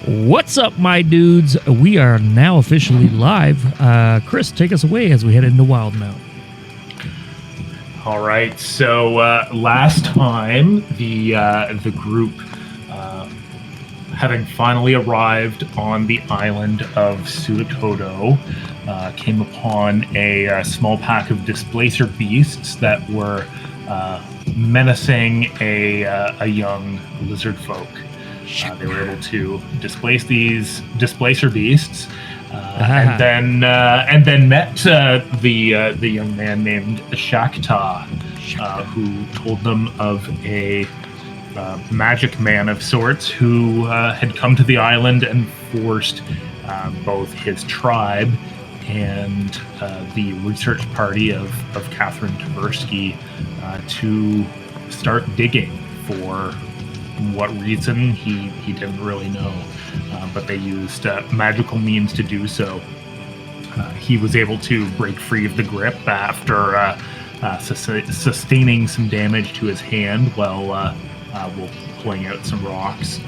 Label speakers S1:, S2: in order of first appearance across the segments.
S1: What's up, my dudes? We are now officially live. Kris, take us away as we head into Wildemount.
S2: All right. So last time, the group, having finally arrived on the island of Sudatodo, came upon a small pack of displacer beasts that were menacing a young lizard folk. They were able to displace these displacer beasts, and then met the young man named Shakta, who told them of a magic man of sorts who had come to the island and forced both his tribe and the research party of Catherine Tversky to start digging for what reason he didn't really know, but they used magical means to do so. He was able to break free of the grip after sustaining some damage to his hand while pulling out some rocks,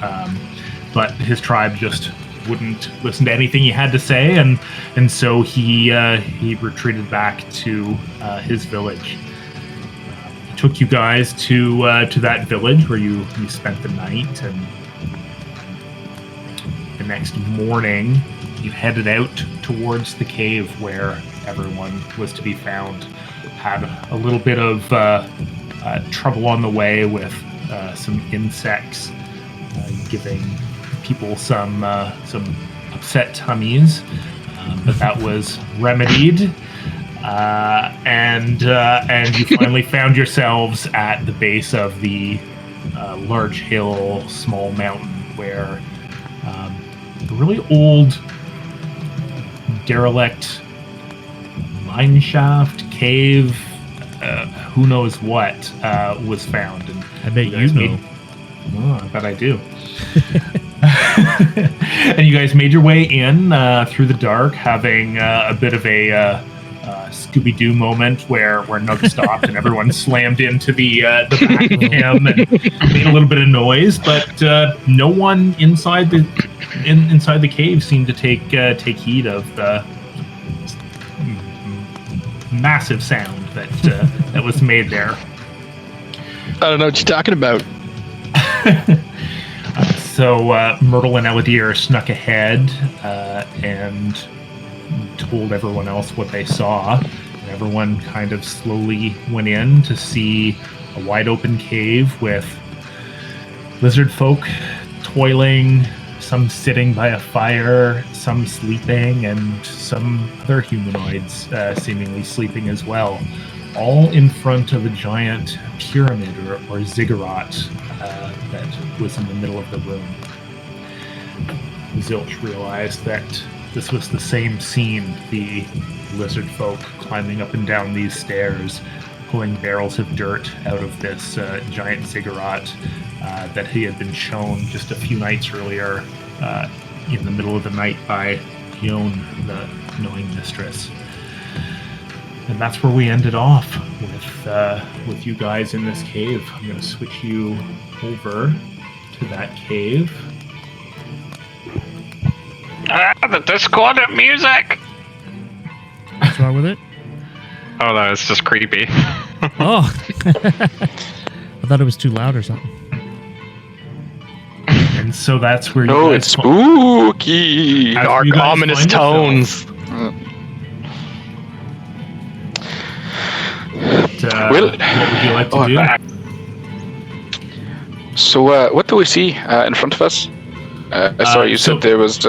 S2: but his tribe just wouldn't listen to anything he had to say, and so he retreated back to his village. Took you guys to that village where you spent the night, and the next morning you headed out towards the cave where everyone was to be found. Had a little bit of trouble on the way with some insects giving people some upset tummies, but that was remedied. And you finally found yourselves at the base of the large hill, small mountain, where a really old, derelict mine shaft, cave, who knows what, was found. And
S1: I bet you know.
S2: I bet I do. And you guys made your way in through the dark, having a bit of a Scooby-Doo moment where Nug stopped and everyone slammed into the back of him and made a little bit of noise, but no one inside the cave seemed to take heed of the massive sound that was made there.
S3: I don't know what you're talking about.
S2: So Myrtle and Elidyr snuck ahead and told everyone else what they saw, and everyone kind of slowly went in to see a wide open cave with lizard folk toiling, some sitting by a fire, some sleeping, and some other humanoids seemingly sleeping as well, all in front of a giant pyramid or ziggurat that was in the middle of the room. Zilch realized that this was the same scene, the lizard folk climbing up and down these stairs, pulling barrels of dirt out of this giant ziggurat that he had been shown just a few nights earlier in the middle of the night by Gion, the knowing mistress. And that's where we ended off with you guys in this cave. I'm going to switch you over to that cave.
S4: The discordant music!
S1: What's wrong with it?
S4: Oh, no, it's just creepy.
S1: Oh. I thought it was too loud or something.
S2: And so that's where you
S3: Oh,
S2: guys
S3: it's spooky! Dark, ominous tones.
S2: What would you like to do?
S3: So, what do we see in front of us? Sorry, you said there was.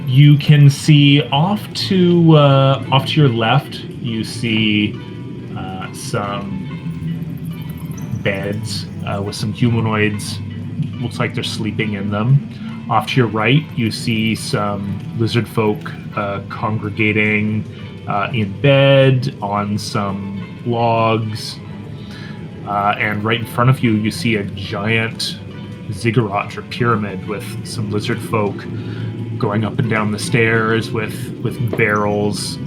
S2: You can see off to your left. You see some beds with some humanoids. Looks like they're sleeping in them. Off to your right, you see some lizard folk congregating in bed on some logs. And right in front of you, you see a giant ziggurat or pyramid with some lizard folk going up and down the stairs with barrels,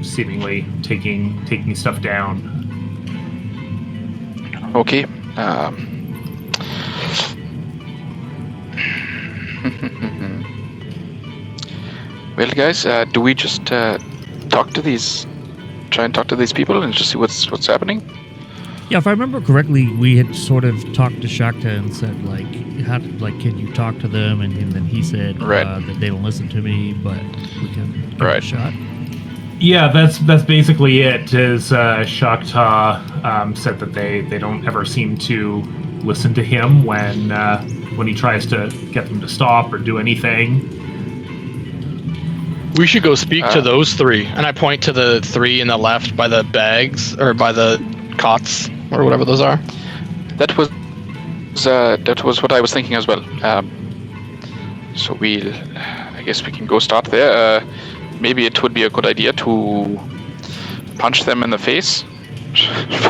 S2: seemingly taking stuff down.
S3: Okay. Well, guys, do we just try and talk to these people and just see what's happening?
S1: Yeah, if I remember correctly, we had sort of talked to Shakta and said, like, can you talk to them? And then he said that they don't listen to me, but we can give it a shot.
S2: Yeah, that's basically it. Is Shakta said that they don't ever seem to listen to him when he tries to get them to stop or do anything.
S5: We should go speak to those three. And I point to the three in the left by the bags or by the cots or whatever those are.
S3: That was what I was thinking as well. So I guess we can go start there. Maybe it would be a good idea to punch them in the face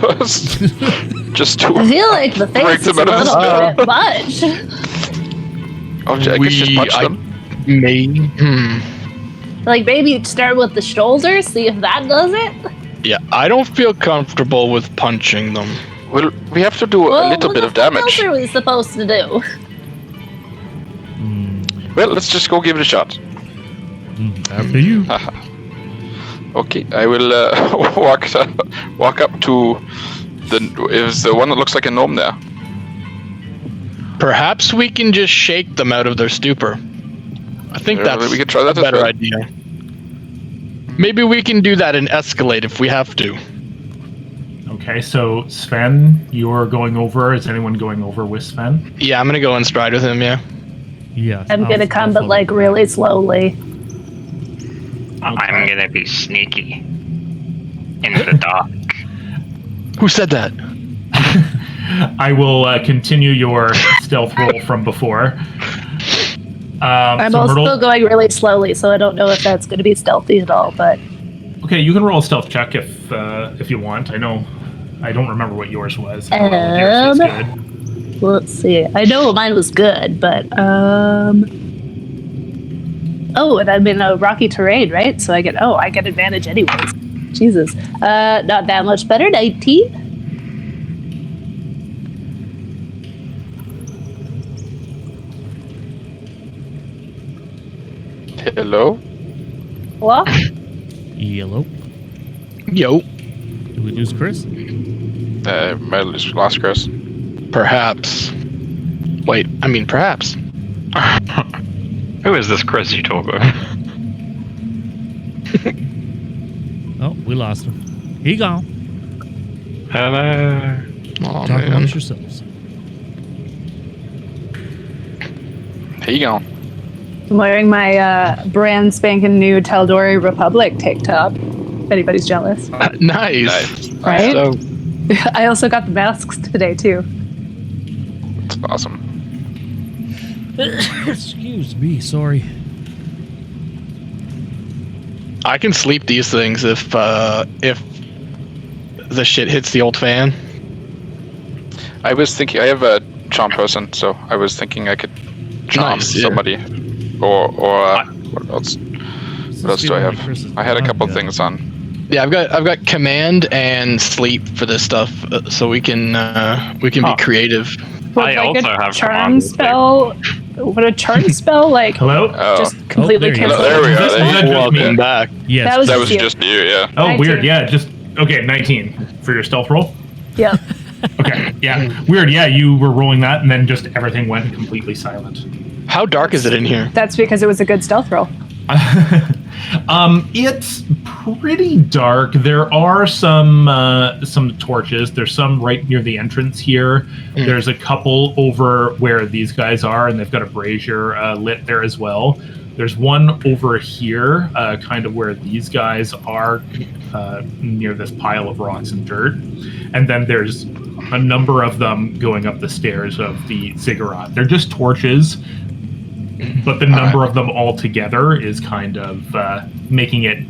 S3: first, just to
S6: I feel like the
S3: break
S6: face is
S3: them
S6: a
S3: out of the
S6: little bit much.
S3: I guess just punch them.
S6: Like maybe start with the shoulder, see if that does it.
S5: Yeah, I don't feel comfortable with punching them.
S3: Well, we have to do a little bit of damage.
S6: What else are we supposed to do?
S3: Well, let's just go give it a shot.
S1: After you.
S3: Okay, I will walk up to the one that looks like a gnome there.
S5: Perhaps we can just shake them out of their stupor. I think that's
S3: we could try that
S5: a better idea. Maybe we can do that and escalate if we have to.
S2: Okay, so Sven, you're going over. Is anyone going over with Sven?
S5: Yeah, I'm gonna go in stride with him, yeah.
S1: Yeah.
S6: I'm gonna come, but like really slowly.
S4: I'm gonna be sneaky. In the dark.
S5: Who said that?
S2: I will continue your stealth roll from before.
S6: I'm
S2: so
S6: also
S2: Myrtle,
S6: going really slowly, so I don't know if that's going to be stealthy at all. But
S2: okay, you can roll a stealth check if you want. I don't remember what yours was.
S6: Let's see. I know mine was good, but oh, and I'm in a rocky terrain, right? So I get advantage anyways. Jesus, not that much better. 19.
S3: Hello?
S6: What?
S1: Yellow.
S5: Yo.
S1: Do we lose Chris?
S3: Might have lost Chris.
S5: Perhaps. Wait, I mean perhaps.
S4: Who is this Chris you talk about?
S1: Oh, we lost him. He gone.
S4: Hello.
S5: Oh,
S1: Talk
S5: man.
S1: amongst yourselves.
S3: Here you go.
S6: I'm wearing my brand spanking new Taldori Republic tank top. If anybody's jealous,
S5: Nice.
S6: right?
S5: So,
S6: I also got the masks today too.
S3: That's awesome.
S1: Excuse me, sorry.
S5: I can sleep these things if the shit hits the old fan.
S3: I was thinking I have a charm person, so I was thinking I could charm somebody. Or what else? What else do I have? I had a couple things on.
S5: Yeah, I've got command and sleep for this stuff, so we can be creative.
S4: I also have
S6: charm
S4: command
S6: spell. Would a charm spell like
S2: Hello?
S6: just completely
S1: there you
S6: cancel?
S3: go. There we go.
S2: Is that just me?
S5: Welcome back.
S1: Yes.
S6: That
S3: was
S6: you.
S3: just you, yeah.
S2: Oh,
S6: 19.
S2: weird. Yeah, just okay. 19 for your stealth roll.
S6: Yep.
S2: Okay. Yeah. Weird. Yeah, you were rolling that, and then just everything went completely silent.
S5: How dark is it in here?
S6: That's because it was a good stealth roll.
S2: It's pretty dark. There are some torches. There's some right near the entrance here. There's a couple over where these guys are, and they've got a brazier lit there as well. There's one over here, kind of where these guys are, near this pile of rocks and dirt. And then there's a number of them going up the stairs of the ziggurat. They're just torches, but the number of them all together is kind of making it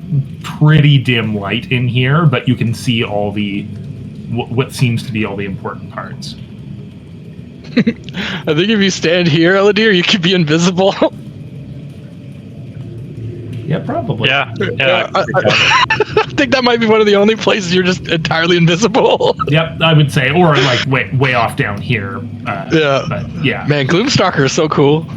S2: pretty dim light in here, but you can see all the what seems to be all the important parts.
S5: I think if you stand here, Elidyr, you could be invisible.
S2: Yeah, probably.
S4: Yeah.
S5: I think that might be one of the only places you're just entirely invisible.
S2: Yep, I would say, or like way off down here.
S5: Yeah.
S2: But yeah.
S5: Man, Gloomstalker is so cool.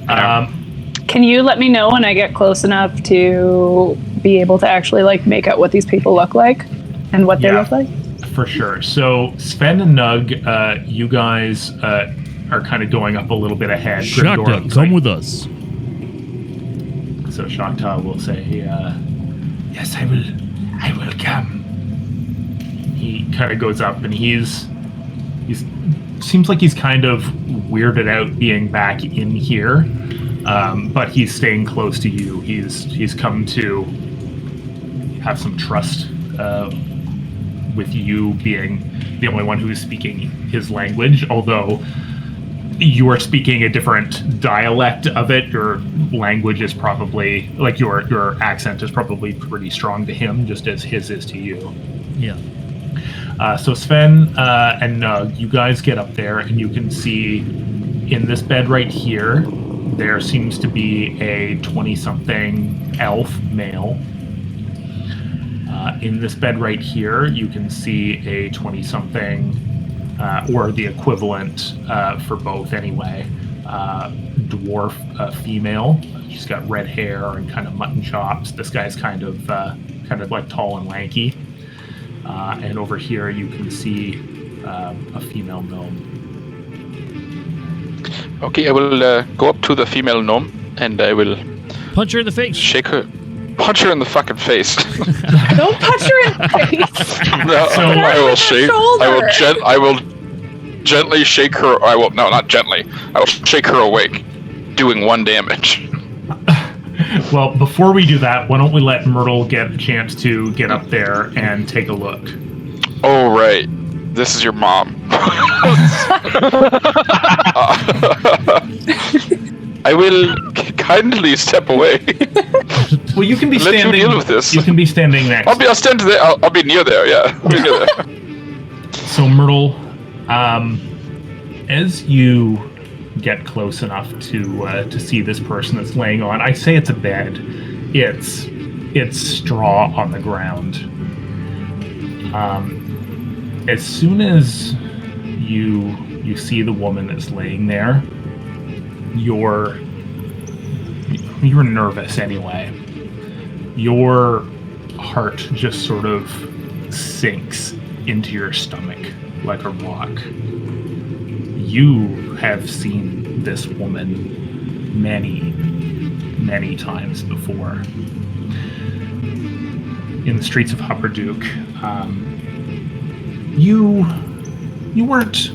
S6: Can you let me know when I get close enough to be able to actually like make out what these people look like and what they look like?
S2: For sure. So Sven and Nug, you guys are kind of going up a little bit ahead.
S1: Shakta, come with us.
S2: So Shakta will say, "Yes, I will come." He kind of goes up, and he's seems like he's kind of weirded out being back in here, but he's staying close to you. He's come to have some trust with you being the only one who is speaking his language, although you are speaking a different dialect of it. Your language is probably, like your accent is probably pretty strong to him, just as his is to you.
S1: Yeah.
S2: So Sven and Nug, you guys get up there, and you can see in this bed right here, there seems to be a 20-something elf male. In this bed right here, you can see a 20-something, or the equivalent for both anyway, dwarf female. She's got red hair and kind of mutton chops. This guy's kind of like tall and lanky. And over here, you can see a female gnome.
S3: Okay, I will go up to the female gnome, and I will
S1: punch her in the face.
S3: Shake her. Punch her in the fucking face.
S6: Don't punch her in the face.
S3: No,
S2: So
S3: I will shake. I will gently shake her. Not gently. I will shake her awake, doing 1 damage.
S2: Well, before we do that, why don't we let Myrtle get a chance to get up there and take a look?
S3: Oh, right. This is your mom. I will kindly step away.
S2: Well, you can be
S3: Let
S2: standing.
S3: you deal with this.
S2: You can be standing next.
S3: I'll stand there. I'll be near there. Yeah, I'll be near there.
S2: So Myrtle, as you get close enough to see this person that's laying on, I say it's a bed. It's straw on the ground. As soon as you see the woman that's laying there, you're nervous anyway. Your heart just sort of sinks into your stomach like a rock. You have seen this woman many, many times before. In the streets of Hupperduke, you weren't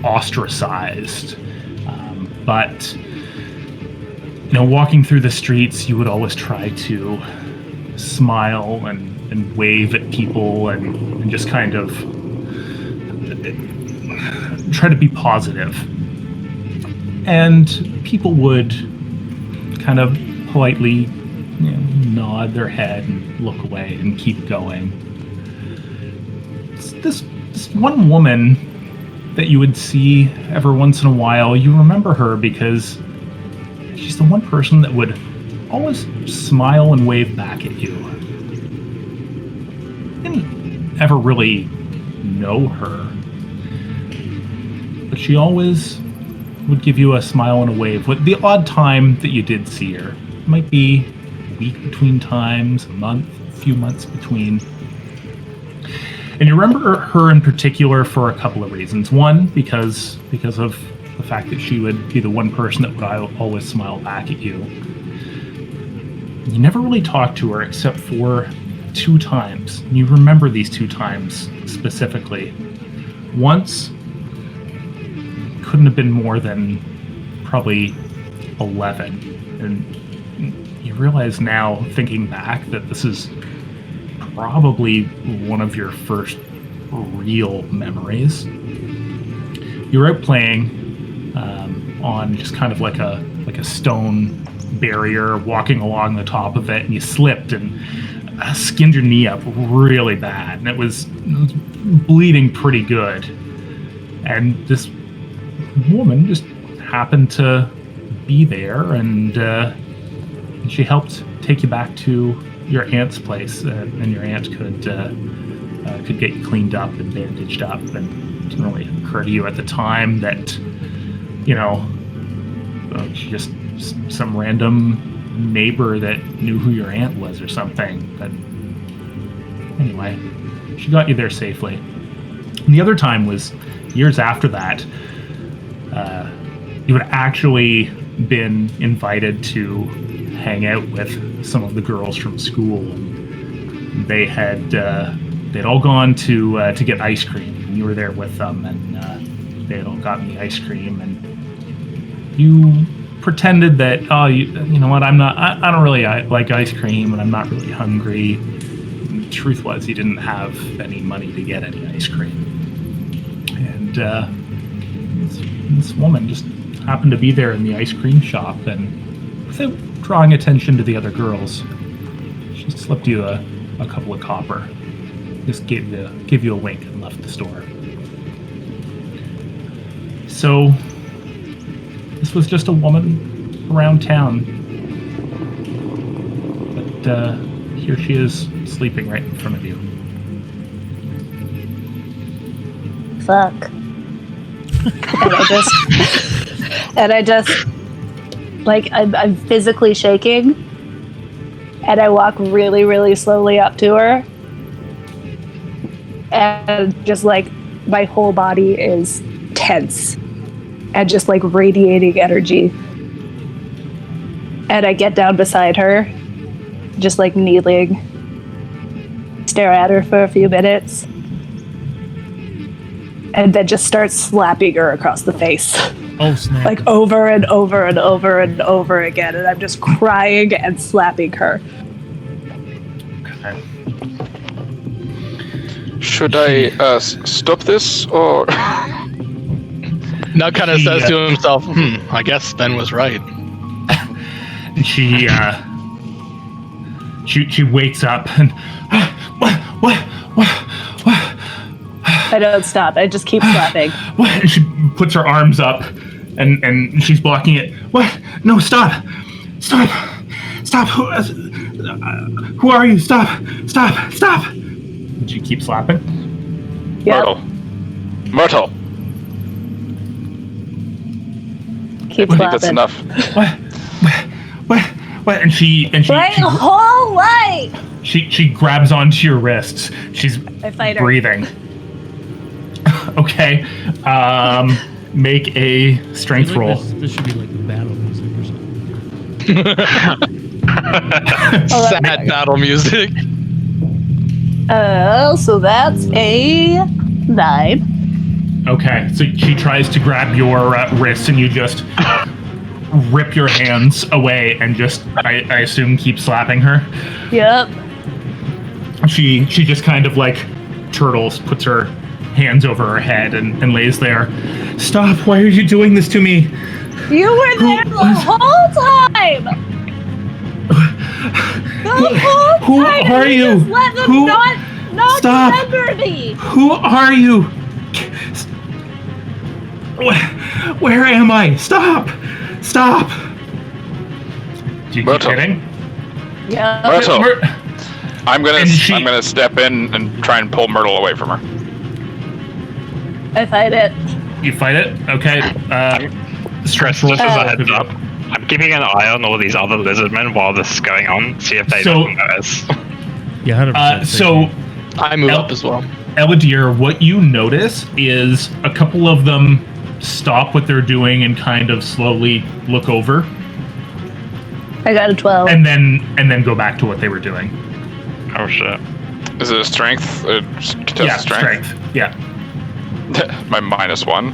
S2: ostracized, but walking through the streets, you would always try to smile and wave at people and just kind of try to be positive. And people would kind of politely nod their head and look away and keep going. This one woman that you would see every once in a while, you remember her because she's the one person that would always smile and wave back at you. Didn't ever really know her, but she always would give you a smile and a wave. With the odd time that you did see her, it might be a week between times, a month, a few months between. And you remember her in particular for a couple of reasons. One, because of the fact that she would be the one person that would always smile back at you. You never really talked to her except for 2 times. You remember these 2 times specifically. Once couldn't have been more than probably 11. And you realize now, thinking back, that this is probably one of your first real memories. You were out playing on just kind of like a stone barrier, walking along the top of it, and you slipped and skinned your knee up really bad, and it was bleeding pretty good. And this woman just happened to be there, and she helped take you back to your aunt's place, and your aunt could get you cleaned up and bandaged up. And it didn't really occur to you at the time that know, just some random neighbor that knew who your aunt was or something. But anyway, she got you there safely. And the other time was years after that. You had actually been invited to hang out with some of the girls from school. And they had they'd all gone to get ice cream. And you were there with them, and they had all gotten the ice cream. And you pretended that, oh, you know what? I don't really like ice cream, and I'm not really hungry. And the truth was, you didn't have any money to get any ice cream. And this woman just happened to be there in the ice cream shop, and without drawing attention to the other girls, she slipped you a couple of copper. Just gave you a wink and left the store. So this was just a woman around town, but here she is sleeping right in front of you.
S6: Fuck. And I just, like, I'm physically shaking, and I walk really, really slowly up to her, and just, like, my whole body is tense, and just, like, radiating energy. And I get down beside her, just, like, kneeling, stare at her for a few minutes, and then just start slapping her across the face.
S1: Oh, snap.
S6: Like over and over and over and over again. And I'm just crying and slapping her.
S2: Okay.
S3: Should I stop this, or?
S5: Nug kind of says to himself, I guess Ben was right.
S2: And she wakes up and what?
S6: I don't stop. I just keep slapping.
S2: What? And she puts her arms up, and she's blocking it. What? No, stop! Who are you? Stop! And she keeps slapping.
S6: Yep.
S3: Myrtle.
S6: Keep
S3: I think
S6: slapping.
S3: that's enough.
S2: What? And she
S6: My whole life!
S2: she grabs onto your wrists. She's
S6: I fight her.
S2: breathing. Okay. Make a strength roll.
S1: This should be like the battle music or something.
S5: Sad battle music.
S6: So that's a 9.
S2: Okay, so she tries to grab your wrists, and you just rip your hands away and just, I assume, keep slapping her.
S6: Yep.
S2: She just kind of like turtles, puts her hands over her head and lays there. Stop! Why are you doing this to me?
S6: You were there the whole time!
S2: Who are you?
S6: Just let them
S2: Who?
S6: not
S2: Stop.
S6: remember me!
S2: Who are you? Where am I? Stop! Do you keep
S3: Myrtle.
S2: hitting?
S6: Yeah.
S3: Myrtle. I'm gonna
S2: And she-
S3: I'm gonna step in and try and pull Myrtle away from her.
S6: I fight it.
S2: You fight it? Okay.
S4: Chris, just as a heads up, I'm keeping an eye on all these other lizard men while this is going on, see if they don't notice.
S1: Yeah, 100%.
S2: So,
S5: I move up as well.
S2: Elidyr, what you notice is a couple of them stop what they're doing and kind of slowly look over,
S6: I got a 12.
S2: and then go back to what they were doing.
S4: Oh shit.
S3: Is it a strength? Test
S2: Yeah,
S3: strength?
S2: Yeah.
S3: My -1.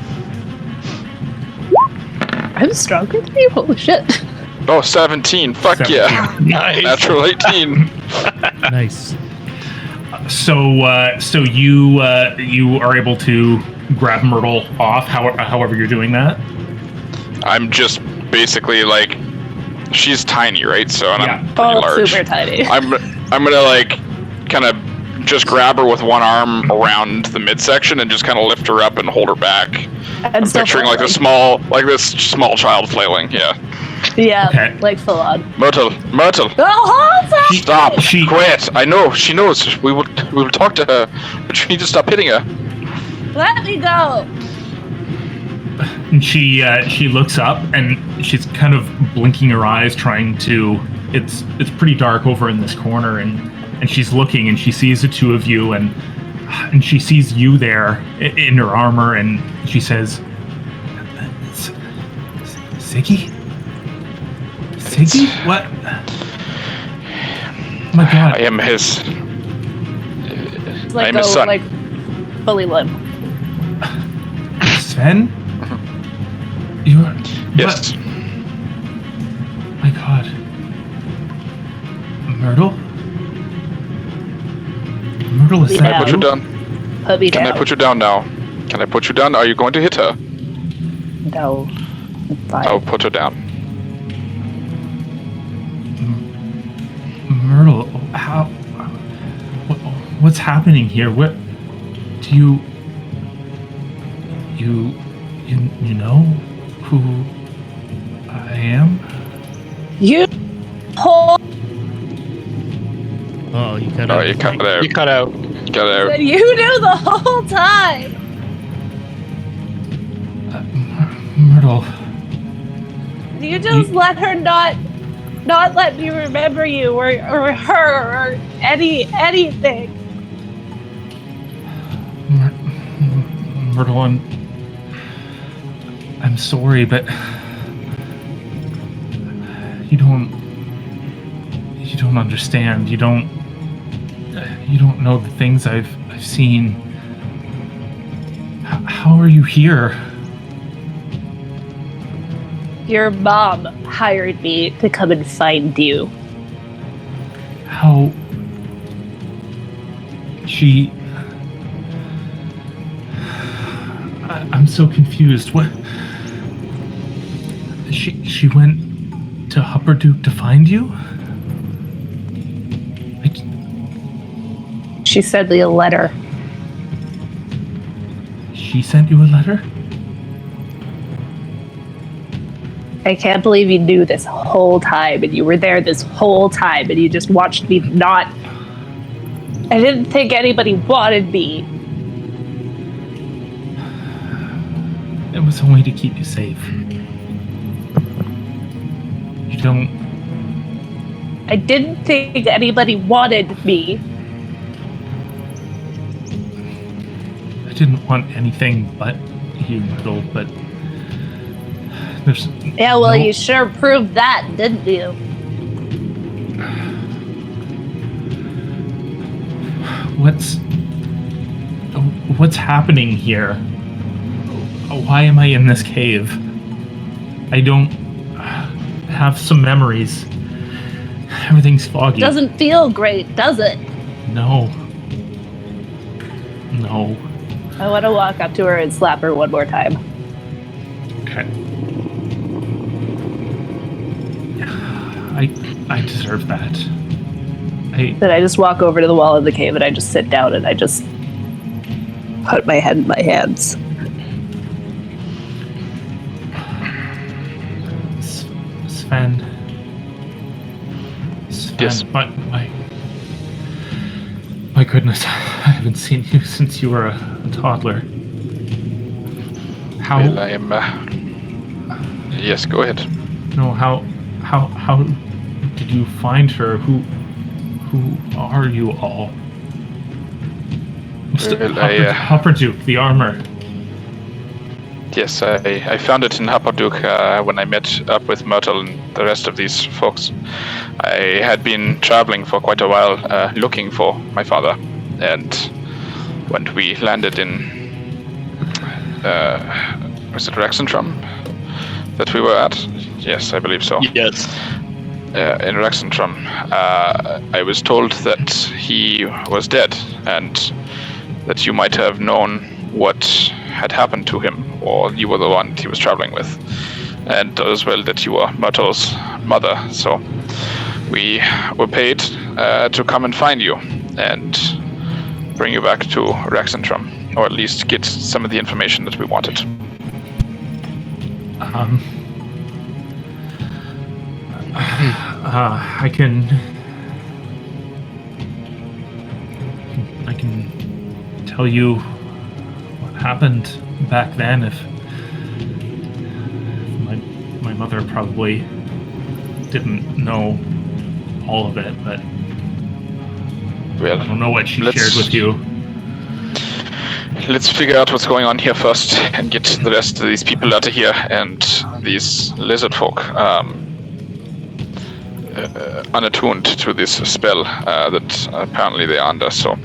S6: I'm stronger than you? Holy shit.
S3: Oh, 17. Fuck
S2: 17.
S3: yeah.
S5: Nice.
S3: Natural 18.
S1: Nice.
S2: So you are able to grab Myrtle off. However you're doing that.
S3: I'm just basically like, she's tiny, right? So and I'm pretty large.
S6: Super tiny.
S3: I'm gonna like kind of just grab her with one arm around the midsection and just kind of lift her up and hold her back.
S6: I'm
S3: I'm
S6: still
S3: picturing like this small child flailing. Yeah.
S6: Yeah,
S2: Okay.
S6: like full on.
S3: Myrtle.
S6: The whole time!
S3: Stop. Quit. I know. She knows. We will talk to her, but you need to stop hitting her.
S6: Let me go!
S2: And she looks up and she's kind of blinking her eyes, trying to. It's pretty dark over in this corner, and she's looking and she sees the two of you, and she sees you there in her armor, and she says, "Siggy? Siggy? What? Oh my God!
S3: I am his.
S6: Like,
S3: I am his son.
S6: Like fully limp.
S2: Sven? You're...
S3: Yes.
S2: What? My God. Myrtle? Myrtle, is
S3: Can
S2: that
S3: I put you down?
S6: Put me
S3: Can
S6: down.
S3: I put you down now? Can I put you down? Are you going to hit her?
S6: No. Fine.
S3: I'll put her down.
S2: Myrtle, how... What's happening here? What... Do you... You know who I am?
S6: You whole
S1: Oh, you cut
S3: Oh,
S1: out.
S3: you cut out.
S5: You cut out.
S3: You cut out.
S6: you knew the whole time.
S2: Myrtle...
S6: You just let her not let me remember you or her or anything.
S2: Myrtle, I'm sorry, but you don't understand. You don't know the things I've seen. How are you here?
S6: Your mom hired me to come and find you.
S2: How... She... I'm so confused. What... She went to Hupperduke to find you?
S6: She sent me a letter.
S2: She sent you a letter?
S6: I can't believe you knew this whole time and you were there this whole time and you just watched me not... I didn't think anybody wanted me.
S2: It was only to keep you safe. You don't...
S6: I didn't think anybody wanted me.
S2: I didn't want anything but you, Myrtle, but... There's
S6: Yeah, well,
S2: no-
S6: you sure proved that, didn't you?
S2: What's happening here? Why am I in this cave? I don't have some memories. Everything's foggy.
S6: Doesn't feel great, does it?
S2: No.
S6: I want to walk up to her and slap her one more time.
S2: Okay. I deserve that.
S6: Then I just walk over to the wall of the cave and I just sit down and I just put my head in my hands.
S2: Sven.
S3: Yes.
S2: My goodness, I haven't seen you since you were a toddler. How?
S3: Well, I am. Yes, go ahead.
S2: No, how did you find her? Who are you all? Mr.
S3: Well,
S2: Hupperduke, the armor.
S3: Yes, I found it in Hupperduke when I met up with Myrtle and the rest of these folks. I had been traveling for quite a while looking for my father, and when we landed in was it Rexentrum that we were at? Yes, I believe so.
S5: Yes.
S3: In Rexentrum, I was told that he was dead and that you might have known what had happened to him, or you were the one he was traveling with, and as well that you were Myrtle's mother. So we were paid to come and find you and bring you back to Rexentrum, or at least get some of the information that we wanted.
S2: I can tell you what happened back then my mother probably didn't know all of it, but
S3: Well,
S2: I don't know what she shared with you.
S3: Let's figure out what's going on here first and get the rest of these people out of here and these lizard folk unattuned to this spell that apparently they're under. So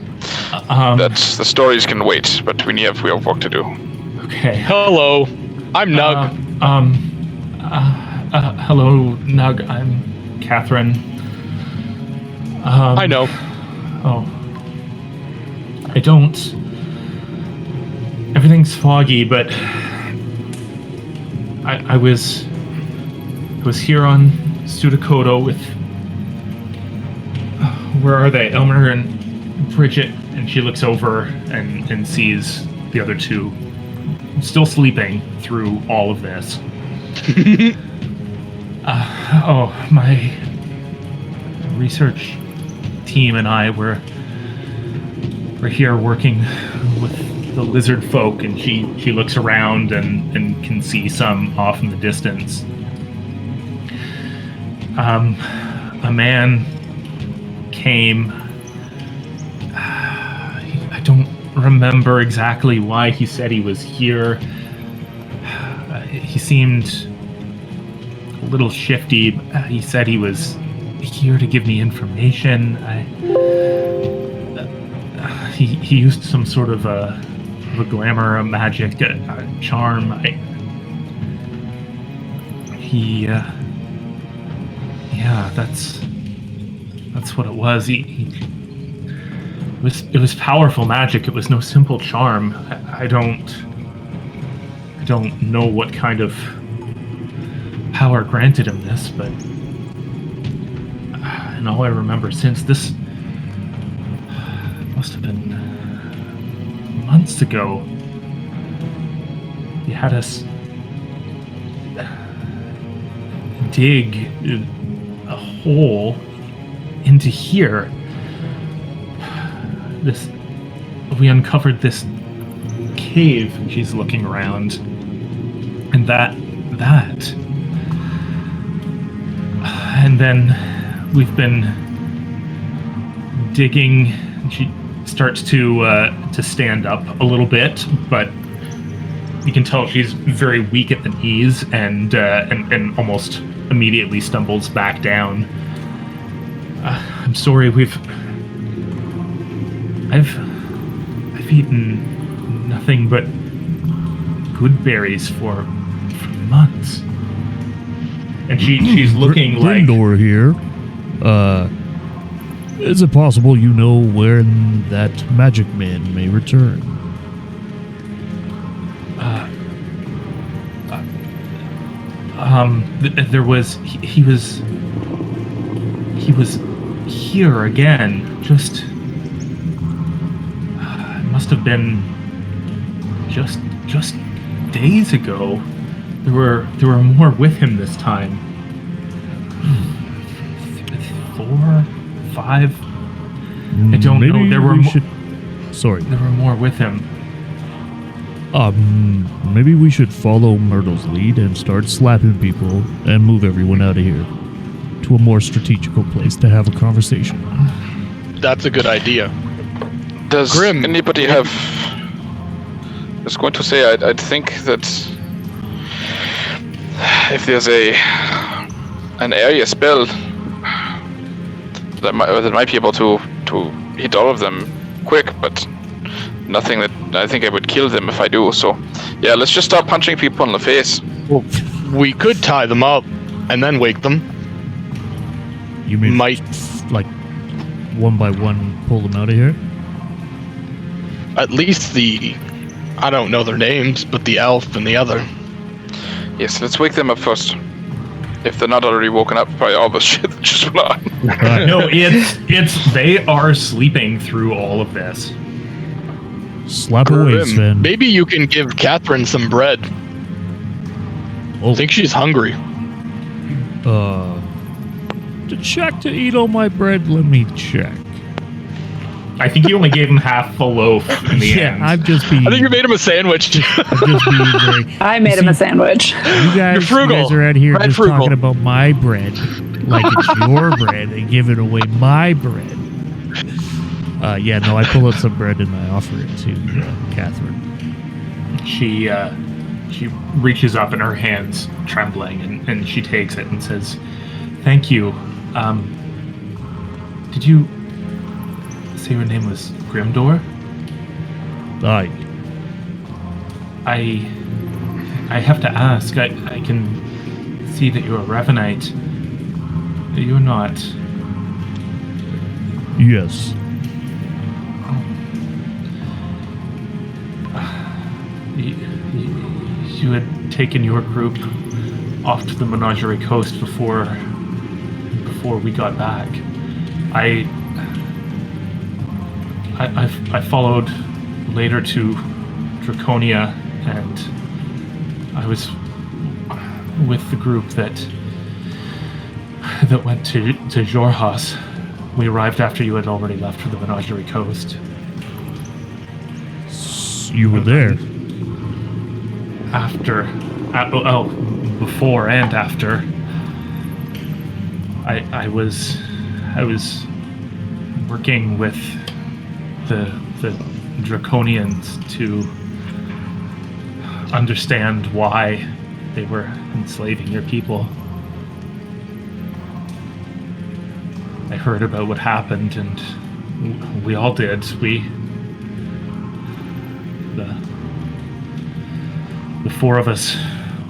S3: that's the stories can wait, but we have work to do.
S2: Okay.
S5: Hello, I'm Nug.
S2: Hello, Nug. I'm Catherine.
S5: I know.
S2: Oh. I don't... Everything's foggy, but... I was here on Sudakoto with... Where are they? Elmer and Bridget. And she looks over and sees the other two still sleeping through all of this. My research team and I were here working with the lizard folk, and she looks around and can see some off in the distance. A man came. I don't remember exactly why he said he was here. He seemed a little shifty. He said he was here to give me information. He used some sort of a glamour, a magic, a charm. That's what it was. It was powerful magic. It was no simple charm. I don't know what kind of power granted him this, but and all I remember since this must have been months ago. He had us dig a hole into here. We uncovered this cave, and she's looking around, and that, and then we've been digging. She starts to stand up a little bit, but you can tell she's very weak at the knees, and almost immediately stumbles back down. I'm sorry, I've eaten nothing but good berries for months. And she's looking like...
S1: Grindor here. Is it possible you know when that magic man may return?
S2: There was... He was here again, just... must have been just days ago. There were more with him this time. 4, 5. I don't know. There were
S1: Sorry.
S2: There were more with him.
S1: Maybe we should follow Myrtle's lead and start slapping people and move everyone out of here to a more strategical place to have a conversation.
S5: That's a good idea.
S3: Does
S5: Grim.
S3: Anybody have... I was going to say, I'd think that if there's an area spell that might be able to hit all of them quick, but nothing that I think I would kill them if I do. So yeah, let's just start punching people in the face.
S5: Well, we could tie them up and then wake them.
S1: You mean
S5: might
S1: like one by one pull them out of here?
S5: At least I don't know their names, but the elf and the other.
S3: Yes, let's wake them up first. If they're not already woken up by all the shit that just went on.
S2: No, they are sleeping through all of this.
S1: Slap away, Sven.
S5: Maybe you can give Catherine some bread. I think she's hungry.
S1: Did Shaq to eat all my bread? Let me check.
S2: I think you only gave him half a loaf in the end.
S1: I'm just being.
S5: I think you made him a sandwich.
S6: I made him a sandwich.
S1: You guys,
S5: You're frugal.
S1: You guys are out here
S5: Bread
S1: just
S5: frugal.
S1: talking about my bread like it's your bread and giving away my bread. I pull out some bread and I offer it to Catherine.
S2: She reaches up and her hand's trembling and she takes it and says, "Thank you. Did you say your name was Grimdor?"
S1: Aye.
S2: I have to ask. I can see that you're a Ravenite. You're not.
S1: Yes.
S2: You had taken your group off to the Menagerie Coast before we got back. I followed later to Draconia, and I was with the group that went to Jorhas. We arrived after you had already left for the Menagerie Coast.
S1: You were there.
S2: Before and after. I was working with the Draconians to understand why they were enslaving your people. I heard about what happened, and we all did. The four of us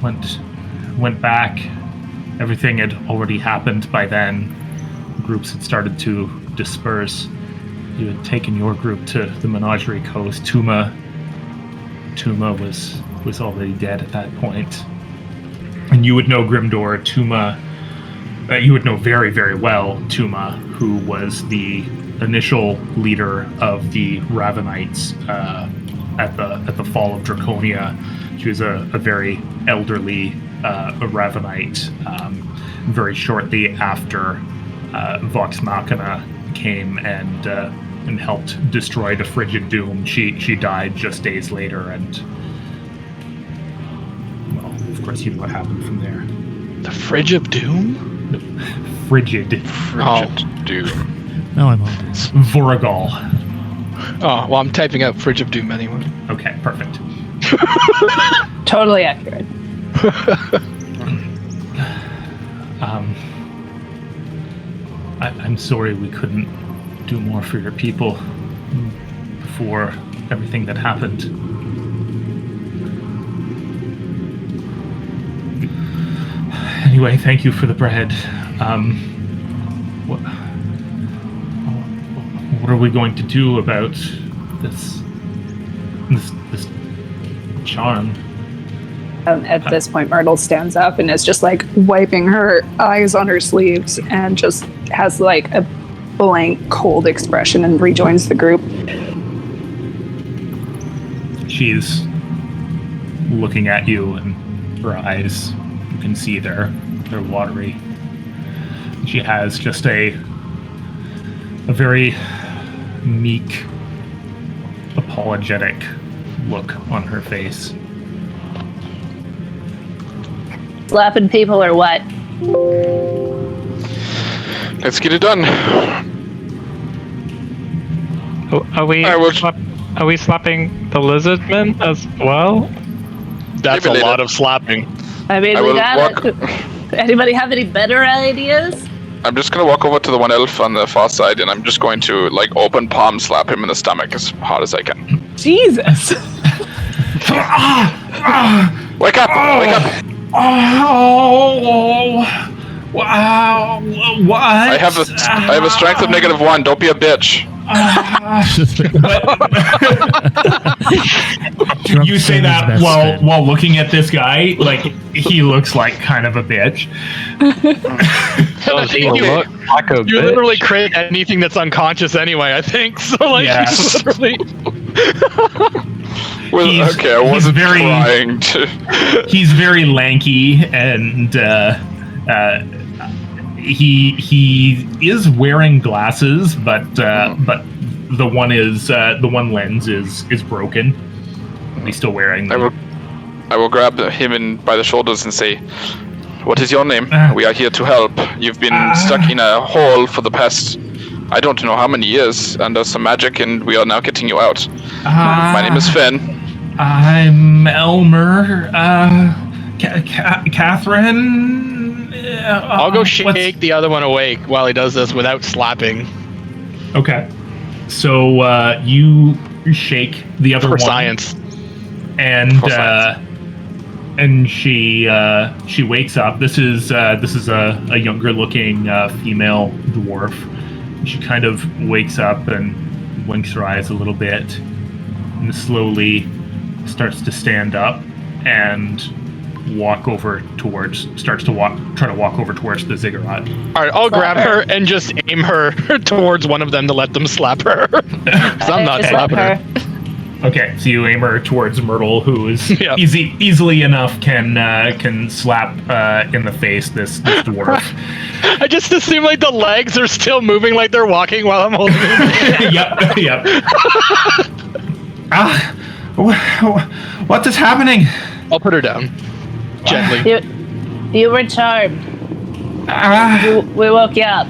S2: went back. Everything had already happened by then. Groups had started to disperse. You had taken your group to the Menagerie Coast. Tuma was already dead at that point. And you would know Grimdor. Tuma, you would know very, very well Tuma, who was the initial leader of the Ravenites at the fall of Draconia. She was a very elderly Ravenite. Very shortly after Vox Machina came and helped destroy the Frigid Doom, she died just days later, and well, of course, you know what happened from there.
S5: The Fridge of Doom?
S2: Frigid
S3: Doom.
S1: Now I'm hungry.
S2: Voragal.
S5: Oh, well, I'm typing out Fridge of Doom anyway.
S2: Okay, perfect.
S6: Totally accurate.
S2: I'm sorry we couldn't do more for your people before everything that happened. Anyway, thank you for the bread. What are we going to do about this charm?
S6: At this point, Myrtle stands up and is just like wiping her eyes on her sleeves and just has like a blank, cold expression and rejoins the group.
S2: She's looking at you, and her eyes, you can see they're watery. She has just a very meek, apologetic look on her face.
S6: Slapping people or what?
S3: Let's get it done.
S4: Are we slapping the lizard men as well?
S5: That's
S3: Maybe
S5: a lot
S3: later.
S5: of slapping.
S6: I mean,
S3: I
S6: we
S3: will
S6: got it. Anybody have any better ideas?
S3: I'm just gonna walk over to the one elf on the far side, and I'm just going to like open palm slap him in the stomach as hard as I can.
S6: Jesus.
S3: Wake up! Wake up!
S2: Oh! Wow! What?
S3: I have a strength of -1. Don't be a bitch.
S2: You say that while looking at this guy, like he looks like kind of a bitch.
S4: Does he look like a
S5: You
S4: bitch?
S5: literally create anything that's unconscious anyway, I think. So, like,
S2: Yeah.
S5: he's literally...
S3: Well,
S2: He's-
S3: okay, I
S2: he's
S3: wasn't
S2: very-
S3: trying to.
S2: He's very lanky, and he is wearing glasses, but the one lens is broken. He's still wearing them.
S3: I will grab him by the shoulders and say, "What is your name? We are here to help. You've been stuck in a hole for the past, I don't know how many years, under some magic, and we are now getting you out. My name is Finn."
S2: I'm Elmer. Catherine.
S5: I'll go shake the other one awake while he does this without slapping.
S2: Okay. So you shake the other
S5: for
S2: one.
S5: Science.
S2: And she wakes up. This is a younger looking female dwarf. She kind of wakes up and winks her eyes a little bit, and slowly starts to stand up and try to walk over towards the ziggurat.
S5: All right, I'll grab her and just aim her towards one of them to let them slap her. 'Cause I'm not slapping her.
S2: Okay, so you aim her towards Myrtle, who is
S5: Yep.
S2: easily enough can slap in the face this dwarf.
S5: I just assume like the legs are still moving like they're walking while I'm holding it.
S2: Yep. What is happening?
S5: I'll put her down. Gently.
S6: You were charmed. We woke you up.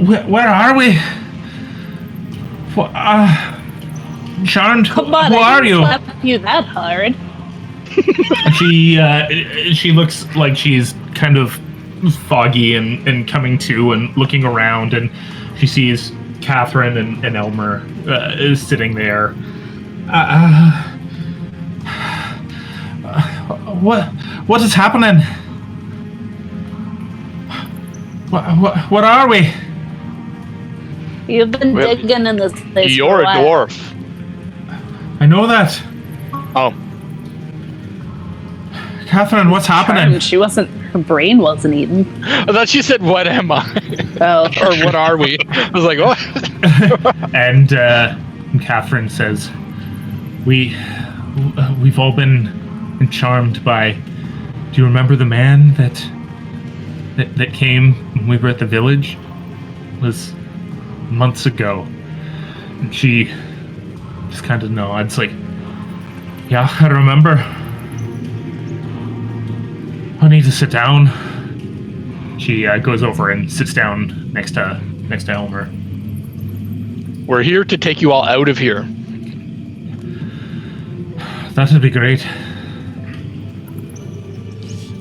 S2: Where are we? Charmed?
S6: Come on,
S2: Who are you?
S6: I didn't slap you that hard.
S2: She looks like she's kind of foggy and coming to and looking around, and she sees Catherine and Elmer is sitting there. What is happening? What are we?
S6: You've been digging in this place.
S5: You're a dwarf.
S2: I know that.
S5: Oh.
S2: Catherine, what's happening?
S6: Charmed. She wasn't. Her brain wasn't eaten.
S5: I thought she said, "What am I?"
S6: Oh.
S5: Or what are we? I was like, what?
S2: And Catherine says, we've all been charmed by. Do you remember the man that came when we were at the village? It was months ago. And she just kind of nods, like, yeah, I remember. I need to sit down. She goes over and sits down next to Elmer.
S5: We're here to take you all out of here.
S2: That'd be great.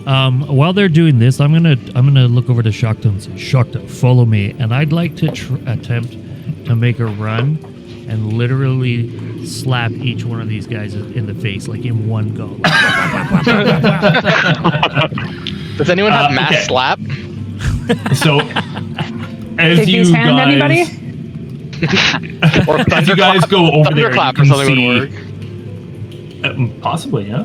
S1: While they're doing this, I'm gonna look over to Shakta and say, "Shakta, follow me." And I'd like to attempt to make a run and literally slap each one of these guys in the face, like in one go.
S5: Does anyone have mass slap?
S2: So, as
S6: Did
S2: you
S6: you hand
S2: guys,
S6: anybody?
S5: Or
S2: as you guys go over there, you
S5: thunderclap or
S2: can
S5: something would
S2: see.
S5: work.
S2: Possibly, yeah.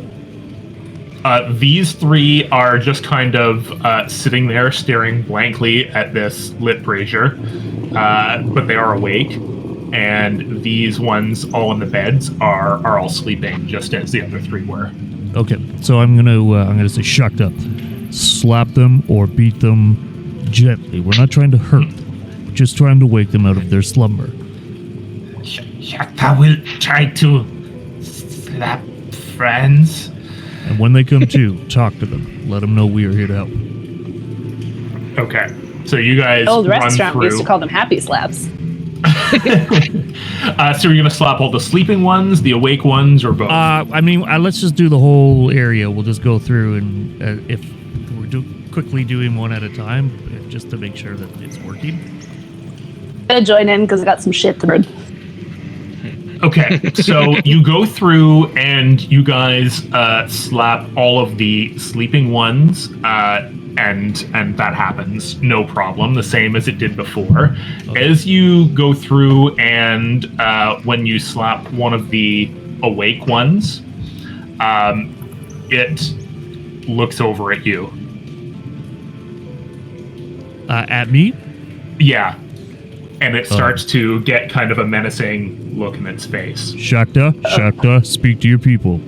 S2: These three are just kind of sitting there staring blankly at this lit brazier, but they are awake. And these ones all in the beds are all sleeping, just as the other three were.
S1: Okay, so I'm gonna say, "Shakta, slap them or beat them gently. We're not trying to hurt them. We're just trying to wake them out of their slumber."
S2: Shakta will try to slap friends.
S1: And when they come to, talk to them. Let them know we are here to help.
S2: Okay, so you guys
S6: Old
S2: run
S6: restaurant, we
S2: through.
S6: used to call them happy slaps.
S2: So you're gonna slap all the sleeping ones, the awake ones, or both?
S1: Let's just do the whole area. We'll just go through, and if we're quickly doing one at a time, just to make sure that it's working.
S6: I'm gonna join in because I got some shit to burn.
S2: Okay, so you go through and you guys slap all of the sleeping ones, and that happens, no problem, the same as it did before. Okay. As you go through and when you slap one of the awake ones, it looks over at you.
S1: At me?
S2: Yeah. And it starts to get kind of a menacing look in its face.
S1: Shakta, speak to your people.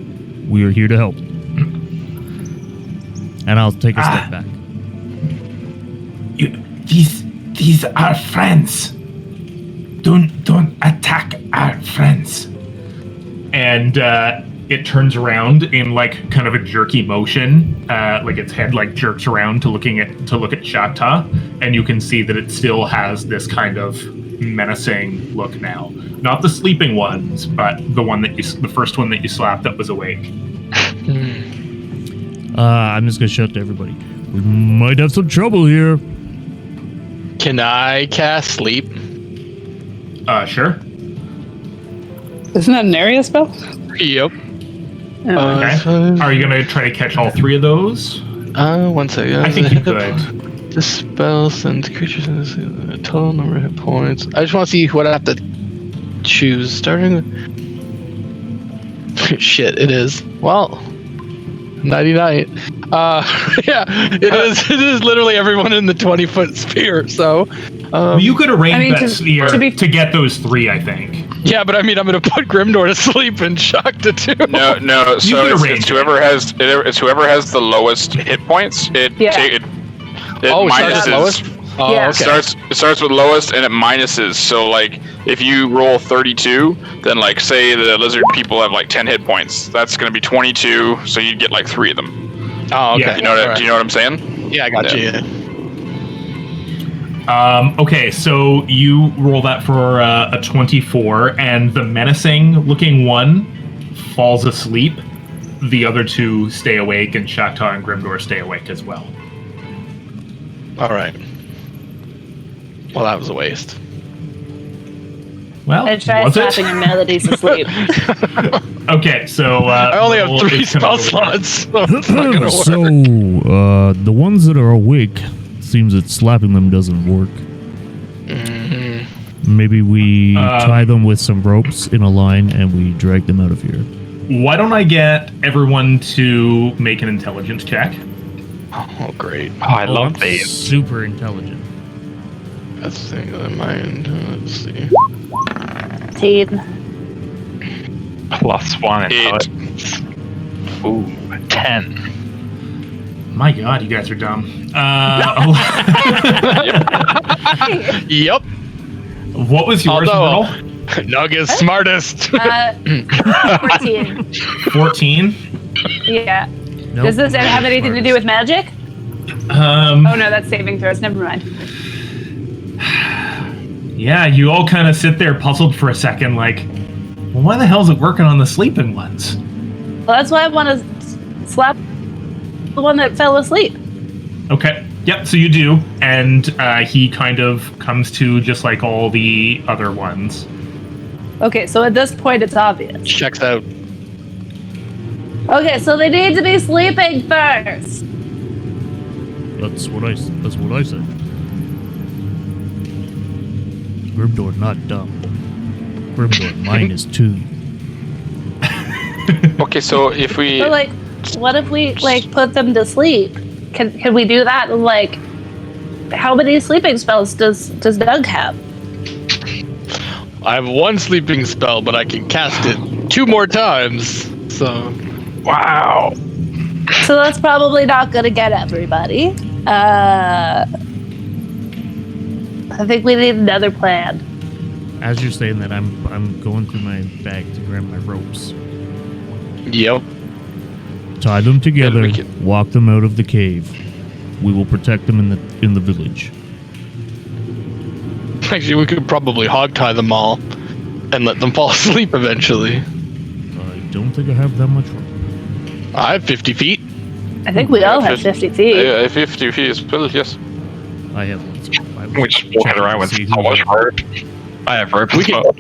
S1: We are here to help. And I'll take a step back.
S2: These are friends. Don't attack our friends. And it turns around in like kind of a jerky motion, like its head like jerks around to look at Shakta, and you can see that it still has this kind of menacing look now. Not the sleeping ones, but the first one that you slapped that was awake.
S1: I'm just gonna shout to everybody. We might have some trouble here.
S5: Can I cast sleep?
S2: Sure.
S7: Isn't that an area spell?
S5: Yep.
S2: Okay. Are you gonna try to catch all three of those?
S5: 1 second.
S2: I think you could.
S5: This spell sends creatures in a total number of hit points. I just want to see what I have to choose. Starting with... Shit, it is. Well, 99. Yeah, it is literally everyone in the 20-foot sphere, so...
S2: you could arrange that sphere
S6: to
S2: to get those three, I think.
S5: Yeah, but I mean, I'm going to put Grimdor to sleep and Shakta too.
S3: No. So it's whoever has the lowest hit points. It minuses.
S5: Oh,
S6: Yeah.
S5: okay.
S3: It starts with lowest and it minuses. So like if you roll 32, then like say the lizard people have like 10 hit points. That's going to be 22. So you get like 3 of them.
S5: Oh, okay.
S2: Yeah.
S3: Do you know what I'm saying?
S5: Yeah, I got you.
S2: Okay, so you roll that for a 24, and the menacing-looking one falls asleep. The other two stay awake, and Shakta and Grimdor stay awake as well.
S5: All right. Well, that was a waste.
S2: Well,
S6: I try
S2: was
S6: slapping
S2: it?
S6: him now that he's asleep.
S2: Okay, so...
S5: I only have
S2: roll
S5: 3
S2: is gonna
S5: spell
S2: go-
S5: slots, so it's not gonna work.
S1: So, the ones that are awake, seems that slapping them doesn't work. Maybe we tie them with some ropes in a line and we drag them out of here.
S2: Why don't I get everyone to make an intelligence check?
S5: Oh, great.
S4: Oh, I love
S1: I'm
S4: these.
S1: super intelligent.
S5: That's the thing in mind. Let's see.
S6: 18.
S4: +1
S3: 8.
S4: intelligence. Ooh, 10.
S2: My God, you guys are dumb.
S5: Yep.
S2: What was yours,
S5: Although-
S2: Myrtle?
S5: Nug is smartest.
S6: 14.
S2: 14?
S6: Yeah.
S1: Nope.
S6: Does this have anything to do with magic? Oh no, that's saving throws. Never mind.
S2: Yeah, you all kind of sit there puzzled for a second, like, well, why the hell is it working on the sleeping ones?
S6: Well, that's why I want to slap the one that fell asleep.
S2: Okay. Yep, so you do, and he kind of comes to just like all the other ones.
S6: Okay, so at this point, it's obvious.
S5: Checks out.
S6: Okay, so they need to be sleeping first.
S1: That's what I said. Grimdor not dumb. Grimdor -2.
S3: Okay, so if we
S6: But like, what if we like put them to sleep? Can we do that? Like, how many sleeping spells does Doug have?
S5: I have 1 sleeping spell, but I can cast it 2 more times. So,
S4: Wow.
S6: So that's probably not gonna get everybody. I think we need another plan.
S1: As you're saying that, I'm going through my bag to grab my ropes.
S5: yep.
S1: Tie them together.
S3: we can-
S1: Walk them out of the cave. We will protect them in the village.
S5: Actually, we could probably hogtie them all and let them fall asleep eventually.
S1: I don't think I have that much rope.
S5: I have 50 feet.
S6: I think we all have 50 feet.
S3: Yeah, 50 feet is well, yes.
S1: I have lots of rope.
S4: We're just walking around with so much rope. I have rope
S5: We
S4: as
S5: can-
S4: well.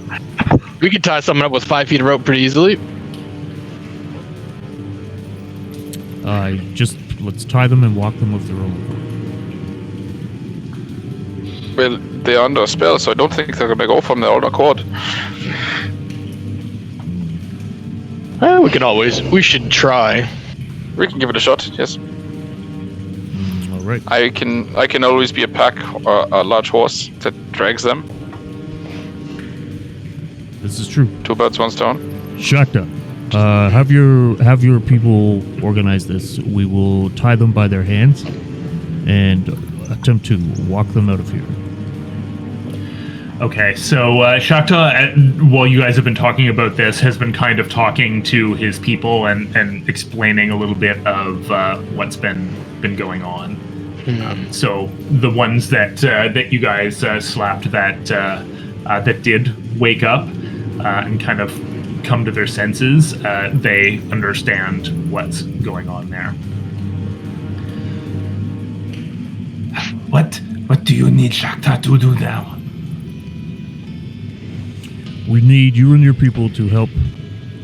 S5: We could tie someone up with 5 feet of rope pretty easily.
S1: Let's tie them and walk them with the rope.
S3: Well, they're under a spell, so I don't think they're gonna go from their own accord.
S5: We should try.
S3: We can give it a shot. Yes,
S1: All right.
S3: I can always be a pack or a large horse that drags them.
S1: This is true.
S3: 2 birds, 1 stone.
S1: Shakta, have your people organize this. We will tie them by their hands, and attempt to walk them out of here.
S2: Okay, so Shakta, while you guys have been talking about this, has been kind of talking to his people and explaining a little bit of what's been going on. So the ones that you guys slapped that did wake up and kind of come to their senses, they understand what's going on there. What do you need Shakta to do now?
S1: We need you and your people to help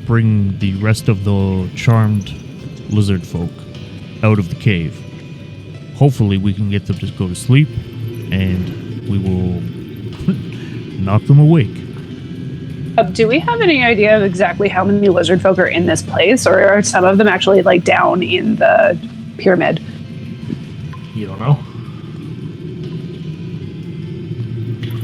S1: bring the rest of the charmed lizard folk out of the cave. Hopefully we can get them to go to sleep, and we will knock them awake.
S6: Do we have any idea of exactly how many lizard folk are in this place, or are some of them actually like down in the pyramid?
S2: You don't know.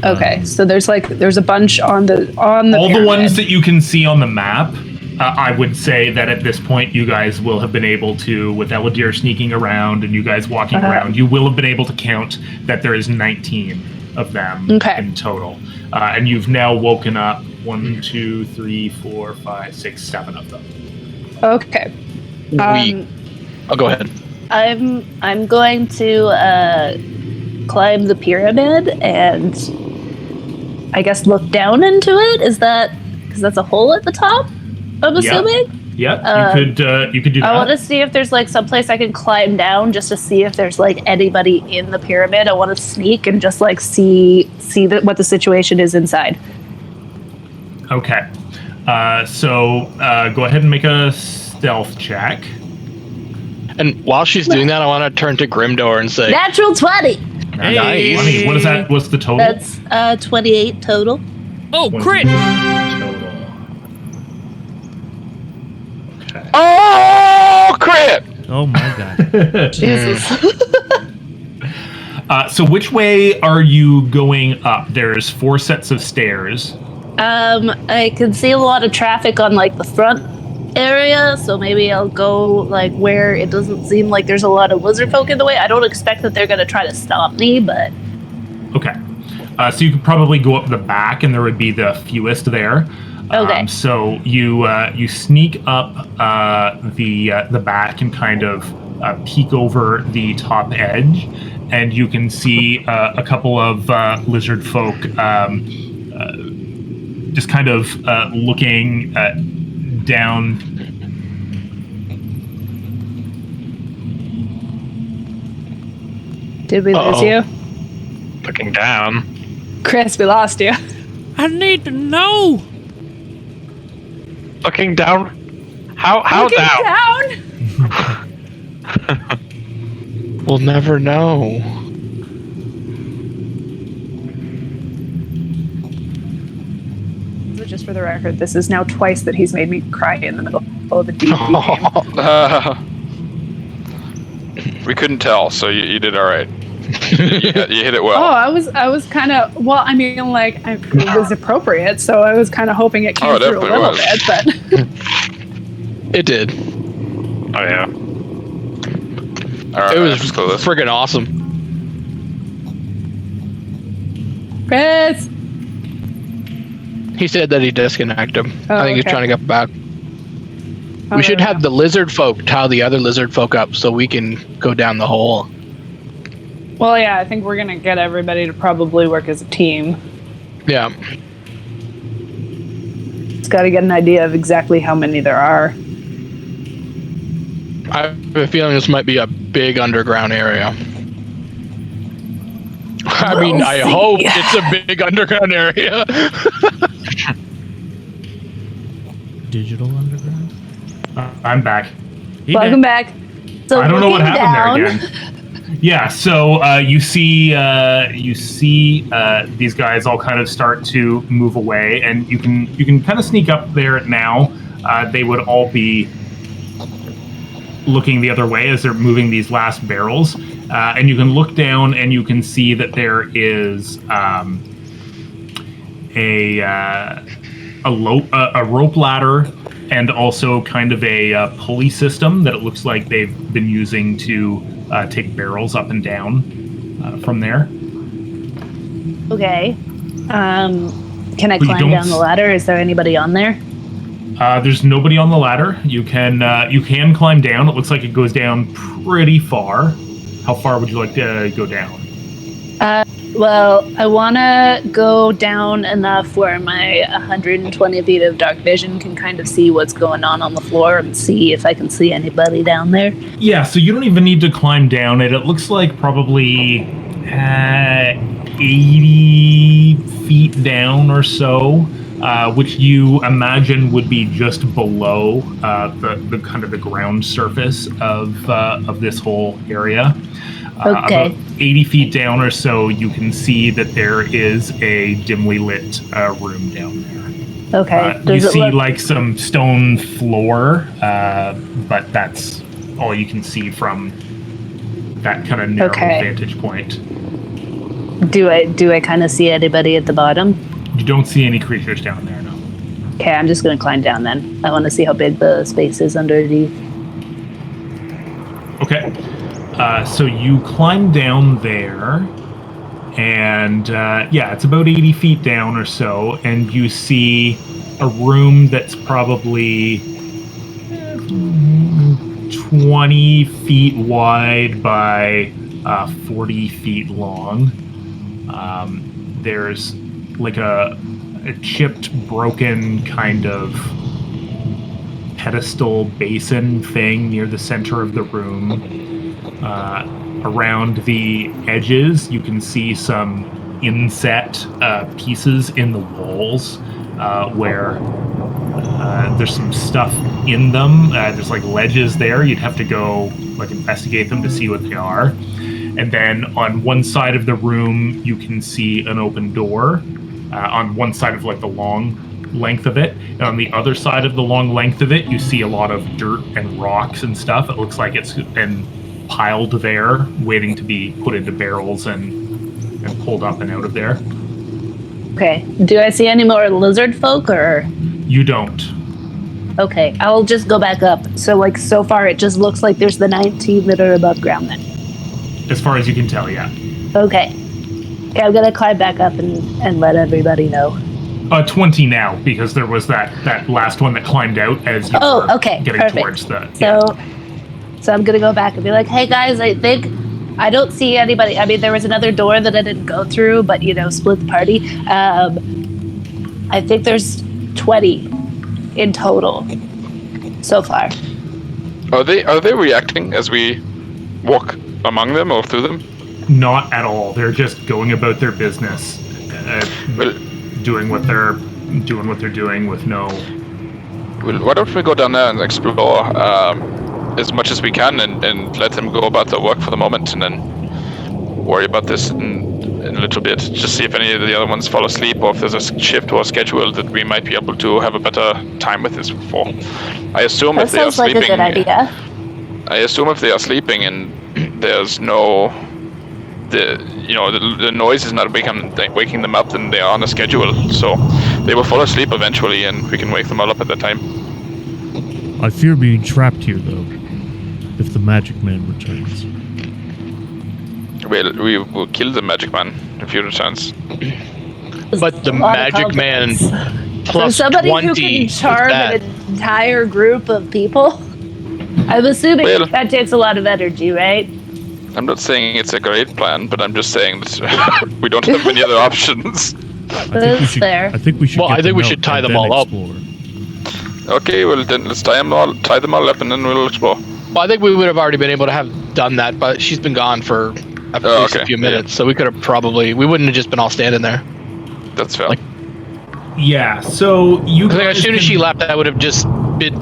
S6: Okay, so there's a bunch on the
S2: all
S6: pyramid.
S2: the ones that you can see on the map. I would say that at this point, you guys will have been able to, with Elidyr sneaking around and you guys walking around, you will have been able to count that there is 19 of them in total. And you've now woken up 1, 2, 3, 4, 5, 6, 7 of them.
S6: Okay.
S5: Go ahead.
S6: I'm going to climb the pyramid and I guess look down into it. Is that because that's a hole at the top? I'm assuming.
S2: Yeah, you could do that.
S6: I want to see if there's like someplace I can climb down just to see if there's like anybody in the pyramid. I want to sneak and just like see what the situation is inside.
S2: Okay, so go ahead and make a stealth check.
S5: And while she's doing that, I want to turn to Grimdor and say,
S6: Natural 20.
S2: Nice. 20. What is that? What's the total?
S6: That's 28 total.
S1: Oh, crit!
S2: Total. Okay.
S3: Oh, crit!
S1: Oh my god.
S6: Jesus.
S2: So which way are you going up? There's 4 sets of stairs.
S6: I can see a lot of traffic on like the front area, so maybe I'll go like where it doesn't seem like there's a lot of lizard folk in the way. I don't expect that they're going to try to stop me, but
S2: Okay. So you could probably go up the back, and there would be the fewest there.
S6: Okay.
S2: So you sneak up the back and kind of peek over the top edge, and you can see a couple of lizard folk just kind of looking down.
S6: did we lose you?
S4: Looking down.
S6: Kris, we lost you.
S1: I need to know.
S4: Looking down. How
S6: Looking
S4: down?
S5: we'll never know.
S6: So just for the record, this is now twice that he's made me cry in the middle of a D&D game.
S3: We couldn't tell, so you did all right. You hit it well.
S6: Oh, I was kind of, well, I mean, like, it was appropriate, so I was kind of hoping it came through a
S3: definitely
S6: little
S3: was.
S6: bit, but...
S5: It did.
S4: Oh yeah.
S3: All right,
S5: It was
S3: just close this.
S5: friggin' awesome.
S6: Kris!
S5: He said that he disconnected.
S6: Oh,
S5: I think he's
S6: okay.
S5: trying to get back.
S6: Oh,
S5: We should
S6: there
S5: have the lizard folk tie the other lizard folk up so we can go down the hole.
S6: Well, yeah, I think we're going to get everybody to probably work as a team.
S5: Yeah.
S6: It's got to get an idea of exactly how many there are.
S5: I have a feeling this might be a big underground area. I mean, I hope it's a big underground area.
S1: Digital underground?
S2: I'm back.
S1: He
S6: Welcome
S1: back.
S6: back. So
S2: I don't know what
S6: looking
S2: happened
S6: down,
S2: there again. Yeah, so you see these guys all kind of start to move away, and you can kind of sneak up there now. They would all be looking the other way as they're moving these last barrels, and you can look down and you can see that there is a rope ladder and also kind of a pulley system that it looks like they've been using to take barrels up and down. from there.
S6: Okay. Can I
S2: But you
S6: climb
S2: don't
S6: down the ladder? Is there anybody on there?
S2: There's nobody on the ladder. You can climb down. It looks like it goes down pretty far. How far would you like to go down?
S6: Well, I want to go down enough where my 120 feet of dark vision can kind of see what's going on the floor and see if I can see anybody down there.
S2: Yeah, so you don't even need to climb down it. It looks like probably 80 feet down or so, which you imagine would be just below the kind of the ground surface of this whole area.
S6: Okay.
S2: About 80 feet down or so, you can see that there is a dimly lit room down there.
S6: Okay.
S2: You see like some stone floor, but that's all you can see from that kind of narrow vantage point.
S6: Do I kind of see anybody at the bottom?
S2: You don't see any creatures down there, no.
S6: Okay, I'm just going to climb down then. I want to see how big the space is underneath.
S2: Okay. So you climb down there, and it's about 80 feet down or so, and you see a room that's probably 20 feet wide by 40 feet long. There's like a chipped, broken kind of pedestal basin thing near the center of the room. Around the edges, you can see some inset pieces in the walls where there's some stuff in them. There's like ledges there. You'd have to go like investigate them to see what they are. And then on one side of the room, you can see an open door on one side of like the long length of it. And on the other side of the long length of it, you see a lot of dirt and rocks and stuff. It looks like it's been piled there, waiting to be put into barrels and pulled up and out of there.
S6: Okay. Do I see any more lizard folk or?
S2: You don't.
S6: Okay, I'll just go back up. So far it just looks like there's the 19 that are above ground then.
S2: As far as you can tell, yeah.
S6: Okay. Okay, I'm gonna climb back up and let everybody know.
S2: 20 now, because there was that last one that climbed out as you were getting
S6: perfect.
S2: towards the...
S6: So I'm gonna go back and be like, hey guys, I think I don't see anybody. I mean, there was another door that I didn't go through, but split the party. I think there's 20 in total so far.
S3: Are they reacting as we walk among them or through them?
S2: Not at all. They're just going about their business, doing what they're doing with no...
S3: Well, why don't we go down there and explore as much as we can and let them go about their work for the moment, and then worry about this in a little bit. Just see if any of the other ones fall asleep, or if there's a shift or a schedule that we might be able to have a better time with this before. I assume
S6: That
S3: if they are
S6: sounds like
S3: sleeping,
S6: a good idea.
S3: I assume if they are sleeping and there's no the noise is not waking them up, then they are on a schedule, so they will fall asleep eventually, and we can wake them all up at that time.
S1: I fear being trapped here, though, if the magic man returns.
S3: Well, we will kill the magic man if he returns.
S5: But the magic man plus
S6: For somebody
S5: 20
S6: who can charm
S5: is
S6: an entire group of people, I'm assuming that takes a lot of energy, right?
S3: I'm not saying it's a great plan, but I'm just saying that we don't have many other options.
S6: That's fair.
S1: I think we should.
S5: Well, I think we should tie them all up.
S3: Okay, well then let's tie them all up, and then we'll explore.
S5: Well, I think we would have already been able to have done that, but she's been gone for at least a few minutes, so we could have we wouldn't have just been all standing there.
S3: That's fair.
S2: Yeah, so you.
S5: Like, as soon as she left, I would have just been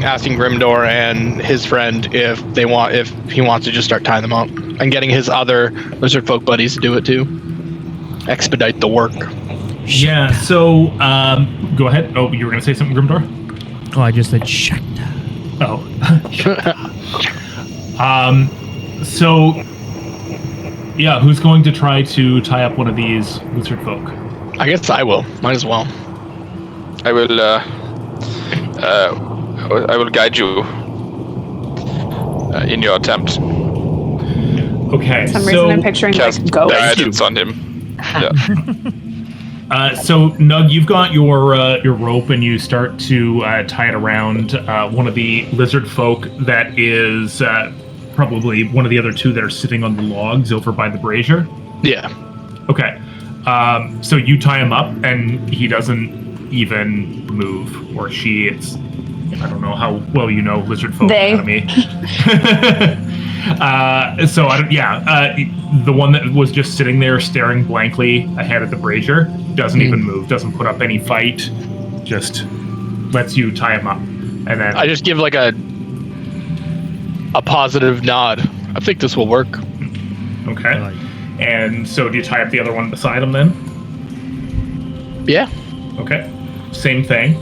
S5: asking Grimdor and his friend if he wants to just start tying them up, and getting his other lizard folk buddies to do it too. Expedite the work.
S2: Yeah. So, go ahead. Oh, you were gonna say something, Grimdor?
S1: Oh, I just said shut.
S2: Oh. So, yeah, who's going to try to tie up one of these lizard folk?
S5: I guess I will. Might as well.
S3: I will guide you in your attempt.
S2: Okay,
S6: For some reason, I'm picturing
S3: Cast
S6: like ghosts.
S3: guidance on him. Yeah.
S2: So Nug, you've got your rope, and you start to tie it around one of the lizard folk that is probably one of the other two that are sitting on the logs over by the brazier.
S5: Yeah.
S2: Okay. So you tie him up, and he doesn't even move, or she. I don't know how well you know lizard folk anatomy. So the one that was just sitting there staring blankly ahead at the brazier doesn't even move, doesn't put up any fight, just lets you tie him up, and then
S5: I just give like a positive nod. I think this will work.
S2: Okay. And so do you tie up the other one beside him then?
S5: Yeah.
S2: Okay. Same thing.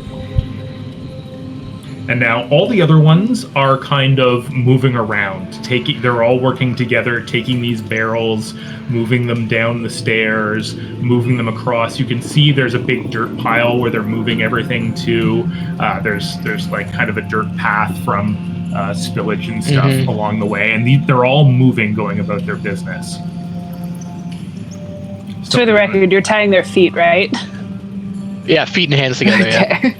S2: And now all the other ones are kind of moving around. They're all working together, taking these barrels, moving them down the stairs, moving them across. You can see there's a big dirt pile where they're moving everything to. There's like kind of a dirt path from spillage and stuff along the way, and they're all moving, going about their business.
S7: So for the record, you're tying their feet, right?
S5: Yeah, feet and hands together. Yeah.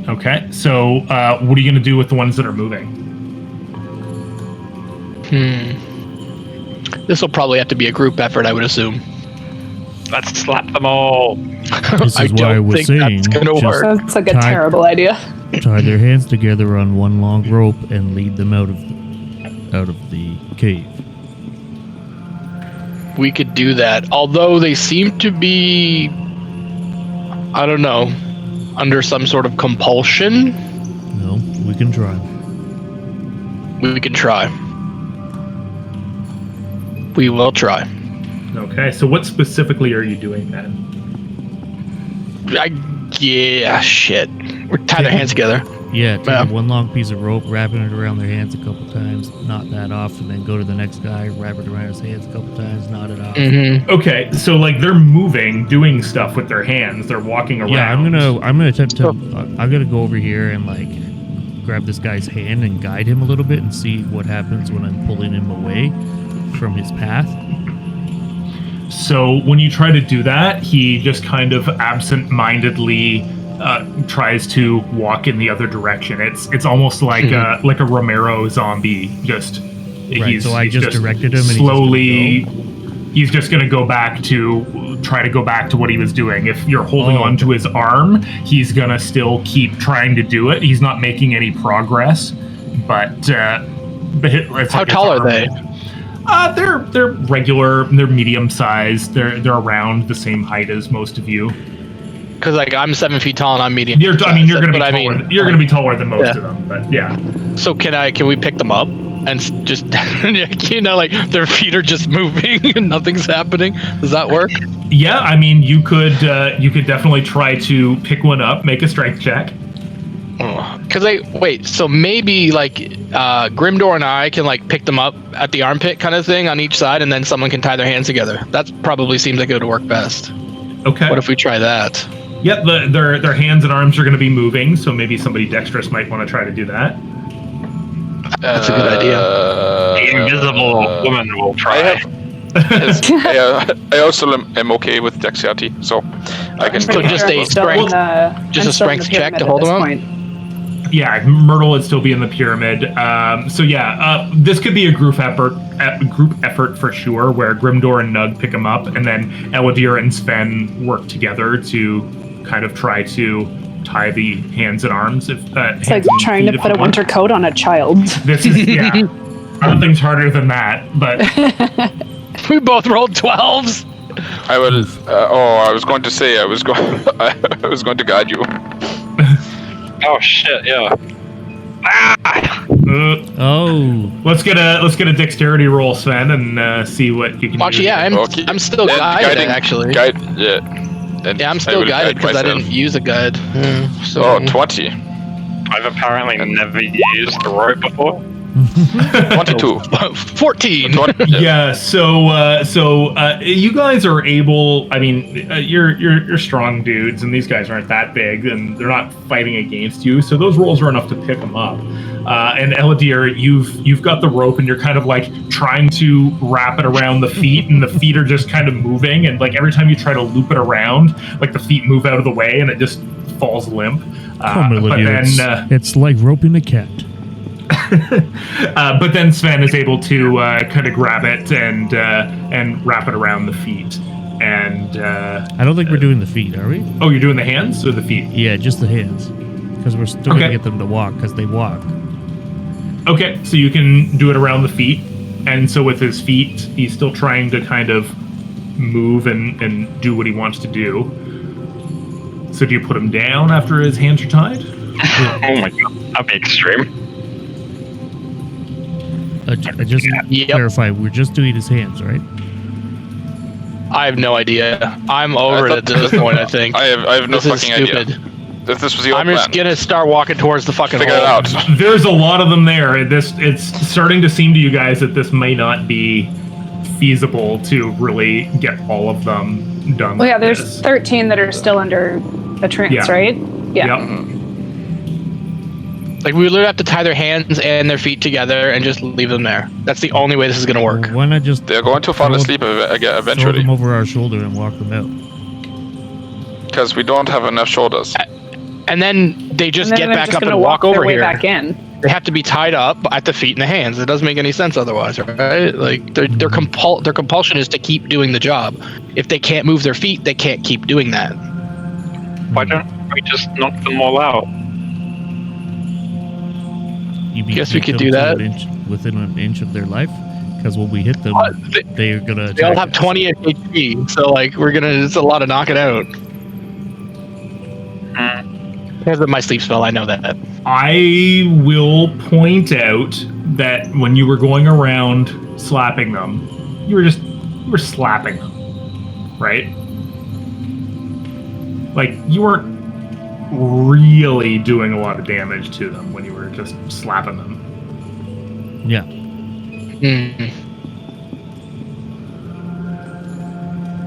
S2: Okay, so what are you going to do with the ones that are moving?
S5: This will probably have to be a group effort, I would assume.
S4: Let's slap them all.
S1: This is why I was saying,
S5: that's gonna work.
S7: Sounds like a terrible idea.
S1: tie their hands together on one long rope and lead them out of the cave.
S5: We could do that. Although they seem to be, I don't know, under some sort of compulsion.
S1: No, we can try.
S5: We can try. We will try.
S2: Okay, so what specifically are you doing then?
S5: Shit. We're tying their hands together.
S1: Yeah, take one long piece of rope, wrapping it around their hands a couple times, knot that off, and then go to the next guy, wrap it around his hands a couple times, knot it off.
S5: Mm-hmm.
S2: Okay, so like they're moving, doing stuff with their hands. They're walking around.
S1: Yeah, I'm gonna attempt to. I'm gonna go over here and like grab this guy's hand and guide him a little bit and see what happens when I'm pulling him away from his path.
S2: So when you try to do that, he just kind of absent-mindedly tries to walk in the other direction. It's almost like a Romero zombie. Just
S1: right, so I just directed him.
S2: Slowly, he's just going to go back to what he was doing. If you're holding on to his arm, he's going to still keep trying to do it. He's not making any progress. But
S5: how tall are they?
S2: They're regular. They're medium sized. They're around the same height as most of you.
S5: Because like I'm 7 feet tall and I'm medium.
S2: You're going to be taller. You're going to be taller than most of them. But yeah.
S5: So can we pick them up and just like their feet are just moving and nothing's happening? Does that work?
S2: Yeah, I mean you could definitely try to pick one up. Make a strength check.
S5: So maybe like Grimdor and I can like pick them up at the armpit kind of thing on each side, and then someone can tie their hands together. That probably seems like it would work best.
S2: Okay.
S5: What if we try that?
S2: Yep, their hands and arms are going to be moving, so maybe somebody dexterous might want to try to do that.
S5: That's a good idea.
S4: The invisible woman will try.
S3: I also am okay with dexterity, so I can.
S5: So just a strength check to hold them up.
S2: Yeah, Myrtle would still be in the pyramid. This could be a group effort for sure, where Grimdor and Nug pick him up, and then Elidyr and Sven work together to kind of try to tie the hands and arms. It's
S7: like trying to put a winter coat on a child.
S2: This is nothing's harder than that. But
S5: we both rolled 12s.
S3: I was going to say I was going to guide you.
S4: Oh shit! Yeah.
S2: Let's get a dexterity roll, Sven, and see what you can do.
S5: Actually, I'm still guided. Actually, I'm still guided because I didn't use a guide.
S3: 20.
S4: I've apparently never used the rope before.
S3: 22.
S5: 14.
S2: Yeah, so you guys are able. I mean, you're strong dudes, and these guys aren't that big, and they're not fighting against you. So those rolls are enough to pick them up. And Elidyr, you've got the rope, and you're kind of like trying to wrap it around the feet, and the feet are just kind of moving, and like every time you try to loop it around, like the feet move out of the way, and it just falls limp.
S1: Come,
S2: But
S1: Elidyr,
S2: then.
S1: it's like roping a cat.
S2: But then Sven is able to kind of grab it and wrap it around the feet. And
S1: I don't think we're doing the feet, are we?
S2: oh, you're doing the hands or the feet?
S1: Yeah, just the hands. Because we're still
S2: Okay.
S1: going to get them to walk, because they walk.
S2: Okay, so you can do it around the feet. And so with his feet, he's still trying to kind of move and do what he wants to do. So do you put him down after his hands are tied?
S4: Oh my god, that'd be extreme.
S1: I just
S5: Yep.
S1: clarify, we're just doing his hands, right?
S5: I have no idea. I'm over it at this point, I think.
S3: I have no
S5: This is
S3: fucking idea.
S5: stupid.
S3: This was the old
S5: I'm just
S3: plan.
S5: gonna start walking towards the fucking
S3: Figure it
S5: hole.
S3: out.
S2: There's a lot of them there. It's starting to seem to you guys that this may not be feasible to really get all of them done.
S7: Well, yeah,
S2: like
S7: there's
S2: this.
S7: 13 that are still under a trance,
S2: Yeah.
S7: right? Yeah.
S2: Yep.
S5: Like, we literally have to tie their hands and their feet together and just leave them there. That's the only way this is gonna work.
S1: Why not just
S3: They're going to fall
S1: throw-
S3: asleep
S1: throw
S3: eventually
S1: them over our shoulder and walk them out?
S3: because we don't have enough shoulders.
S5: And then they just
S7: And then
S5: get
S7: they're
S5: back
S7: just
S5: up
S7: gonna
S5: and walk
S7: their
S5: over
S7: way
S5: here.
S7: back in.
S5: They have to be tied up at the feet and the hands. It doesn't make any sense otherwise, right? Like, their compulsion is to keep doing the job. If they can't move their feet, they can't keep doing that.
S4: Why don't we just knock them all out?
S1: You mean
S5: Guess we
S1: keep
S5: could
S1: them
S5: do
S1: to
S5: that.
S1: an inch, within an inch of their life? Because when we hit them, they are gonna.
S5: They all
S1: attack
S5: have
S1: us.
S5: 20 HP, so like it's a lot of knock it out. Because of my sleep spell, I know that.
S2: I will point out that when you were going around slapping them, you were slapping them, right? Like you weren't really doing a lot of damage to them when you were just slapping them.
S1: Yeah.
S5: Mm.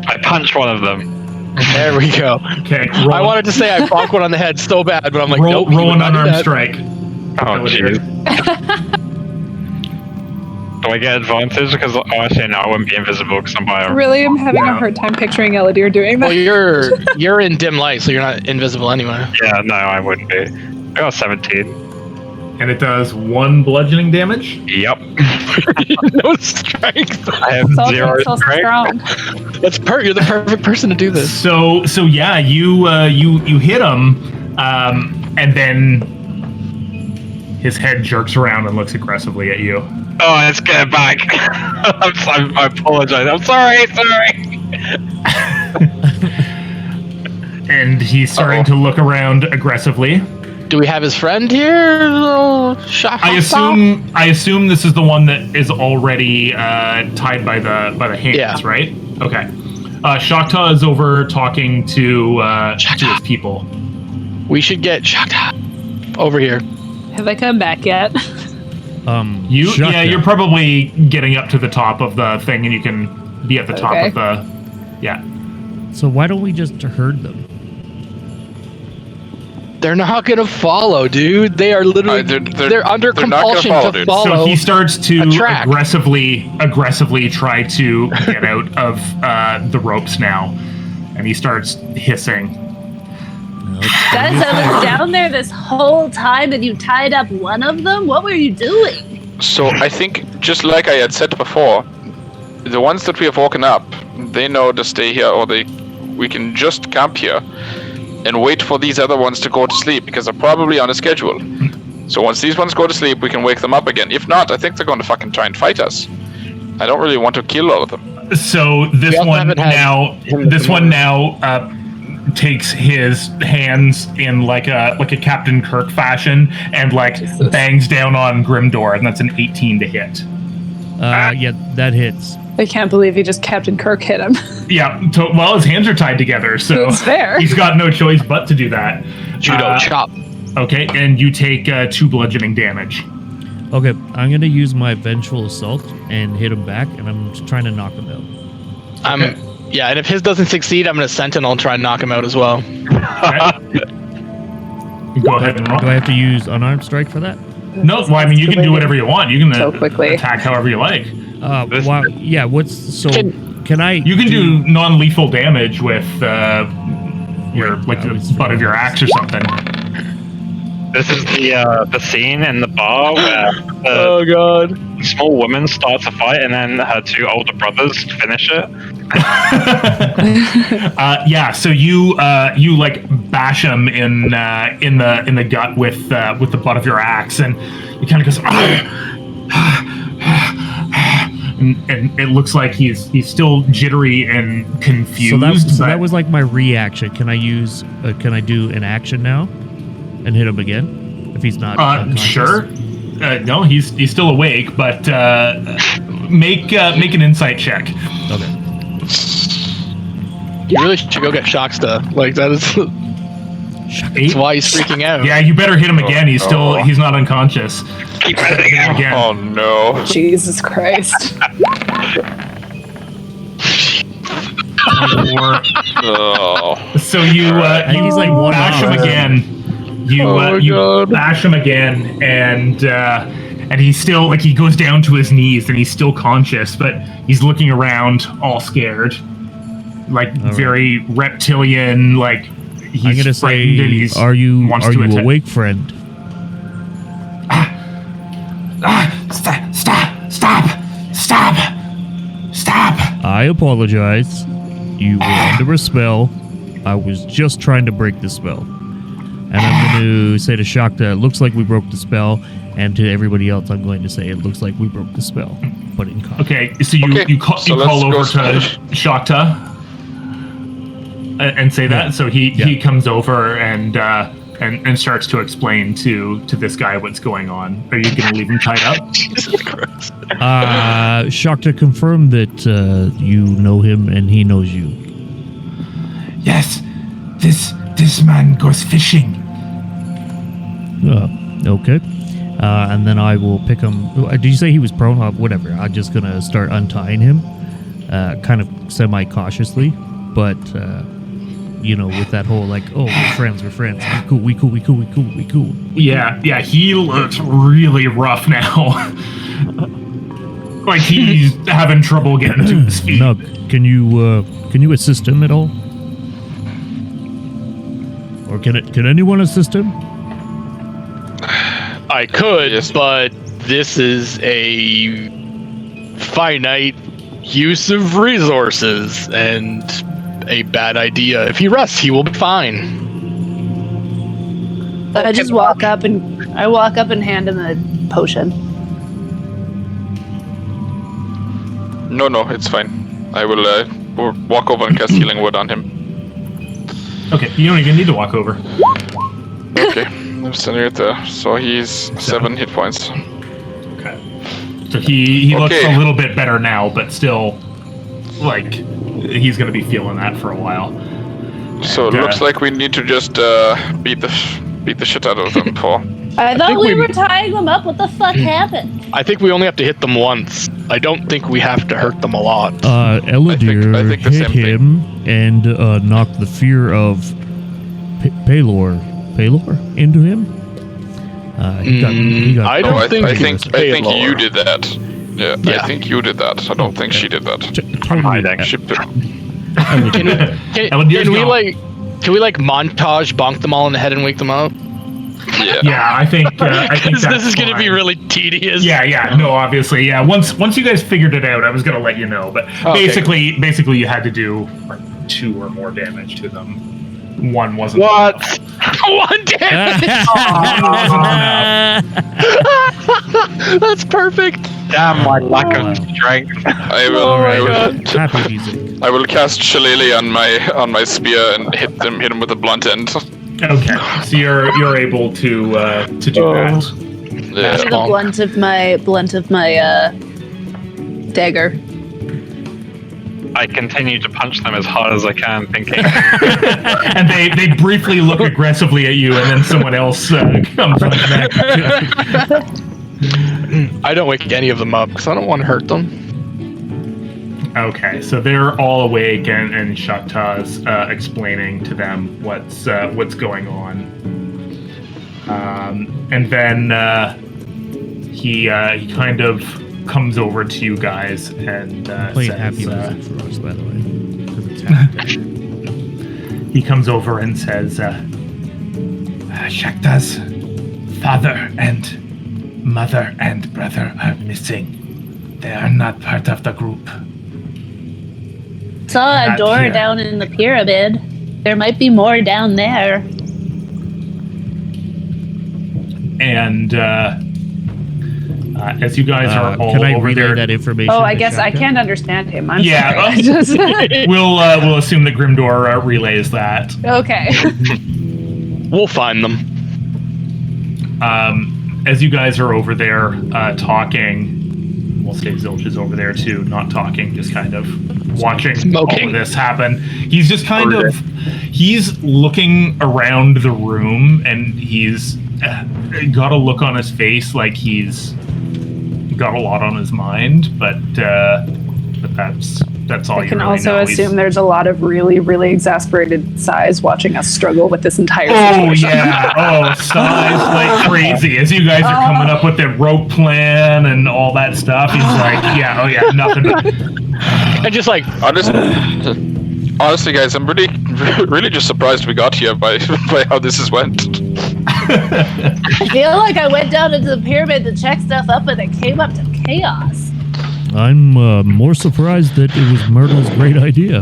S4: I punched one of them.
S5: There we go.
S2: Okay,
S5: I wanted to say I bonked one on the head so bad, but I'm like,
S2: roll,
S5: nope.
S2: roll an
S5: you would not do
S2: unarmed
S5: that.
S2: strike.
S4: Oh
S2: Elidyr.
S4: jeez. Do I get advantage? Because actually no, I wouldn't be invisible because I'm by a...
S7: Really, I'm having
S2: Yeah.
S7: a hard time picturing Elidyr doing that.
S5: Well, you're in dim light, so you're not invisible anyway.
S4: Yeah, no, I wouldn't be. I got 17.
S2: And it does 1 bludgeoning damage.
S4: Yep.
S5: No strength.
S4: I have
S7: so
S4: 0
S7: so
S4: strength.
S7: strong.
S5: You're the perfect person to do this.
S2: So yeah, you hit him, and then his head jerks around and looks aggressively at you.
S4: Oh, let's get it back. I apologize. I'm sorry.
S2: And he's starting to look around aggressively.
S5: Do we have his friend here?
S2: I assume this is the one that is already tied by the hands,
S5: Yeah.
S2: right? Okay. Shakta is over talking to his people.
S5: We should get Shakta over here.
S7: Have they come back yet?
S1: Shakta.
S2: You're probably getting up to the top of the thing, and you can be at the top
S7: Okay.
S2: of the. Yeah.
S1: So why don't we just herd them?
S5: They're not gonna follow, dude. They are literally they're under
S3: they're not gonna
S5: compulsion
S3: follow,
S5: to
S3: dude.
S5: follow.
S2: So he starts to
S5: a track.
S2: aggressively try to get out of the ropes now, and he starts hissing.
S6: Guys, I was down there this whole time and you tied up one of them? What were you doing?
S3: So I think, just like I had said before, the ones that we have woken up, they know to stay here, or we can just camp here and wait for these other ones to go to sleep, because they're probably on a schedule. So once these ones go to sleep, we can wake them up again. If not, I think they're going to fucking try and fight us. I don't really want to kill all of them.
S2: So this
S5: also
S2: one
S5: haven't had
S2: now takes his hands in like a Captain Kirk fashion and bangs down on Grimdor, and that's an 18 to hit.
S1: Yeah, that hits.
S7: I can't believe he just Captain Kirk hit him.
S2: Yeah, well, his hands are tied together, so
S7: That's fair.
S2: he's got no choice but to do that.
S5: Judo chop.
S2: Okay, and you take 2 bludgeoning damage.
S1: Okay, I'm gonna use my vengeful assault and hit him back, and I'm just trying to knock him out.
S5: Yeah, and if his doesn't succeed, I'm gonna Sentinel and try and knock him out as well.
S2: Okay. Go ahead and roll.
S1: Do I have to use unarmed strike for that?
S2: No, well, I mean, you can do whatever you want. You can
S7: So quickly.
S2: attack however you like.
S1: Wow. Yeah. Can I?
S2: You can do non-lethal damage with your the butt of your axe or something.
S4: This is the scene in the bar where
S5: Oh god.
S4: the small woman starts a fight and then her two older brothers finish it.
S2: Yeah, so you like bash him in the gut with the butt of your axe, and he kind of goes, and it looks like he's still jittery and confused.
S1: So that was like my reaction. Can I use? Can I do an action now, and hit him again if he's not? unconscious?
S2: Sure. No, he's still awake, but make an insight check.
S1: Okay.
S5: You really should go get Shocksta. Like that is that's why he's freaking out.
S2: Yeah, you better hit him again. He's not unconscious.
S4: Keep
S2: Hit
S4: hitting
S2: him
S4: him.
S2: again.
S3: Oh no.
S7: Jesus Christ.
S3: Oh.
S2: So you
S1: I think he's like one
S2: bash him
S1: off.
S2: again. You bash him again, and he's still like he goes down to his knees and he's still conscious, but he's looking around all scared, like very reptilian. Like he's
S1: I'm gonna
S2: frightened and
S1: say,
S2: he's
S1: are you
S2: attack.
S1: awake, friend?
S2: Stop!
S1: I apologize. You were under a spell. I was just trying to break the spell. And I'm going to say to Shakta, it looks like we broke the spell. And to everybody else, I'm going to say it looks like we broke the spell. But in context.
S2: Okay, so you call over to Shakta and say that. So he comes over and starts to explain to this guy what's going on. Are you going to leave him tied up?
S5: Jesus Christ.
S1: Shakta, confirm that you know him and he knows you.
S2: Yes, this man goes fishing.
S1: Okay. And then I will pick him. Did you say he was prone? Whatever. I'm just going to start untying him, kind of semi-cautiously. But, with that whole like, oh, we're friends. We cool.
S2: Yeah, he looks really rough now. Like he's having trouble getting to his feet.
S1: Nug, can you assist him at all? Or can anyone assist him?
S5: I could,
S3: Yes.
S5: but this is a finite use of resources and a bad idea. If he rests, he will be fine.
S6: I just walk up and hand him a potion.
S3: No, it's fine. I will walk over and cast Healing Word on him.
S2: Okay, you don't even need to walk over.
S3: Okay, I'm standing right there. So he's 7 hit points.
S2: Okay. So he looks
S3: Okay.
S2: a little bit better now, but still, like, he's going to be feeling that for a while.
S3: So it
S2: And,
S3: looks like we need to just beat the shit out of them, Paul.
S6: I thought
S5: think
S6: we
S5: we-
S6: were tying them up. What the fuck happened?
S5: I think we only have to hit them once. I don't think we have to hurt them a lot.
S1: Elidyr
S3: I think the
S1: hit
S3: same thing.
S1: him and knocked the fear of Pallid into him. He got
S5: I don't think
S3: I
S5: it
S3: think
S5: was
S3: I think
S5: Paylor.
S3: you did that. Yeah,
S5: Yeah.
S3: I think you did that. I don't think she did that.
S1: totally.
S3: She did.
S5: Can
S2: Elydyr's
S5: we
S2: gone.
S5: can we montage bonk them all in the head and wake them up?
S3: Yeah.
S2: Yeah, I think
S5: Because
S2: that's
S5: this is going to be
S2: fine.
S5: really tedious.
S2: Yeah, no, obviously, yeah. Once you guys figured it out, I was gonna let you know. But
S5: Okay.
S2: basically, you had to do like 2 or more damage to them. 1 wasn't
S4: What?
S2: enough.
S5: One damage.
S2: Wasn't enough.
S5: That's perfect.
S4: Damn my lack of strength.
S3: I will.
S5: Oh my
S3: I will.
S5: God.
S1: Happy music.
S3: I will cast Shillelagh on my spear and hit him with a blunt end.
S2: Okay, so you're able to do that.
S3: Yeah.
S6: The blunt of my dagger.
S4: I continue to punch them as hard as I can, thinking,
S2: And they briefly look aggressively at you, and then someone else comes running back.
S5: I don't wake any of them up because I don't want to hurt them.
S2: Okay, so they're all awake, and Shakta's explaining to them what's going on. And then he kind of comes over to you guys and
S1: Playing
S2: says,
S1: happy music for us, by the way. 'Cause it's happy.
S2: he comes over and says, Shakta's father and mother and brother are missing. They are not part of the group.
S6: Saw a
S2: Not
S6: door
S2: here.
S6: down in the pyramid. There might be more down there.
S2: And as you guys are all
S1: can I
S2: over
S1: relay
S2: there,
S1: that information?
S7: Oh, I
S1: to
S7: guess I
S1: Shaka?
S7: can't understand him. I'm
S2: Yeah,
S7: sorry. I just-
S2: we'll assume that Grimdor relays that.
S7: okay.
S5: We'll find them.
S2: As you guys are over there talking, we'll say Zilch is over there too, not talking, just kind of watching all
S5: Smoking.
S2: of this happen. He's just kind of, he's looking around the room, and he's got a look on his face like he's got a lot on his mind, but that's all
S7: I
S2: you
S7: can
S2: really
S7: also
S2: know.
S7: assume there's a lot of really, really exasperated sighs watching us struggle with this entire
S2: Oh
S7: situation.
S2: yeah! Oh, sighs like crazy as you guys are coming up with the rope plan and all that stuff. He's like, yeah, oh yeah, nothing.
S5: And just like,
S3: Honestly, guys, I'm really just surprised we got here by how this has went.
S6: I feel like I went down into the pyramid to check stuff up and it came up to chaos.
S1: I'm more surprised that it was Myrtle's great idea.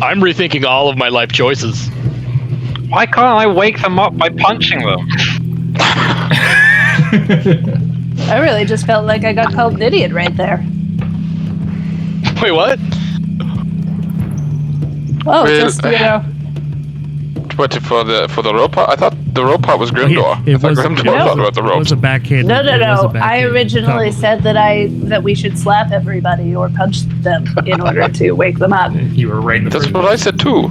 S5: I'm rethinking all of my life choices.
S4: Why can't I wake them up by punching them?
S6: I really just felt like I got called an idiot right there.
S5: Wait, what?
S6: Oh,
S3: Well,
S6: just, you know.
S3: What for the rope part? I thought the rope part was Grimdor. I thought Grimdor thought about the
S1: It
S3: ropes.
S1: was a backhand.
S6: No.
S1: it was a
S6: I
S1: backhanded
S6: originally
S1: compliment.
S6: said that we should slap everybody or punch them in order to wake them up.
S2: You were right in the
S3: That's
S2: first
S3: what I said too.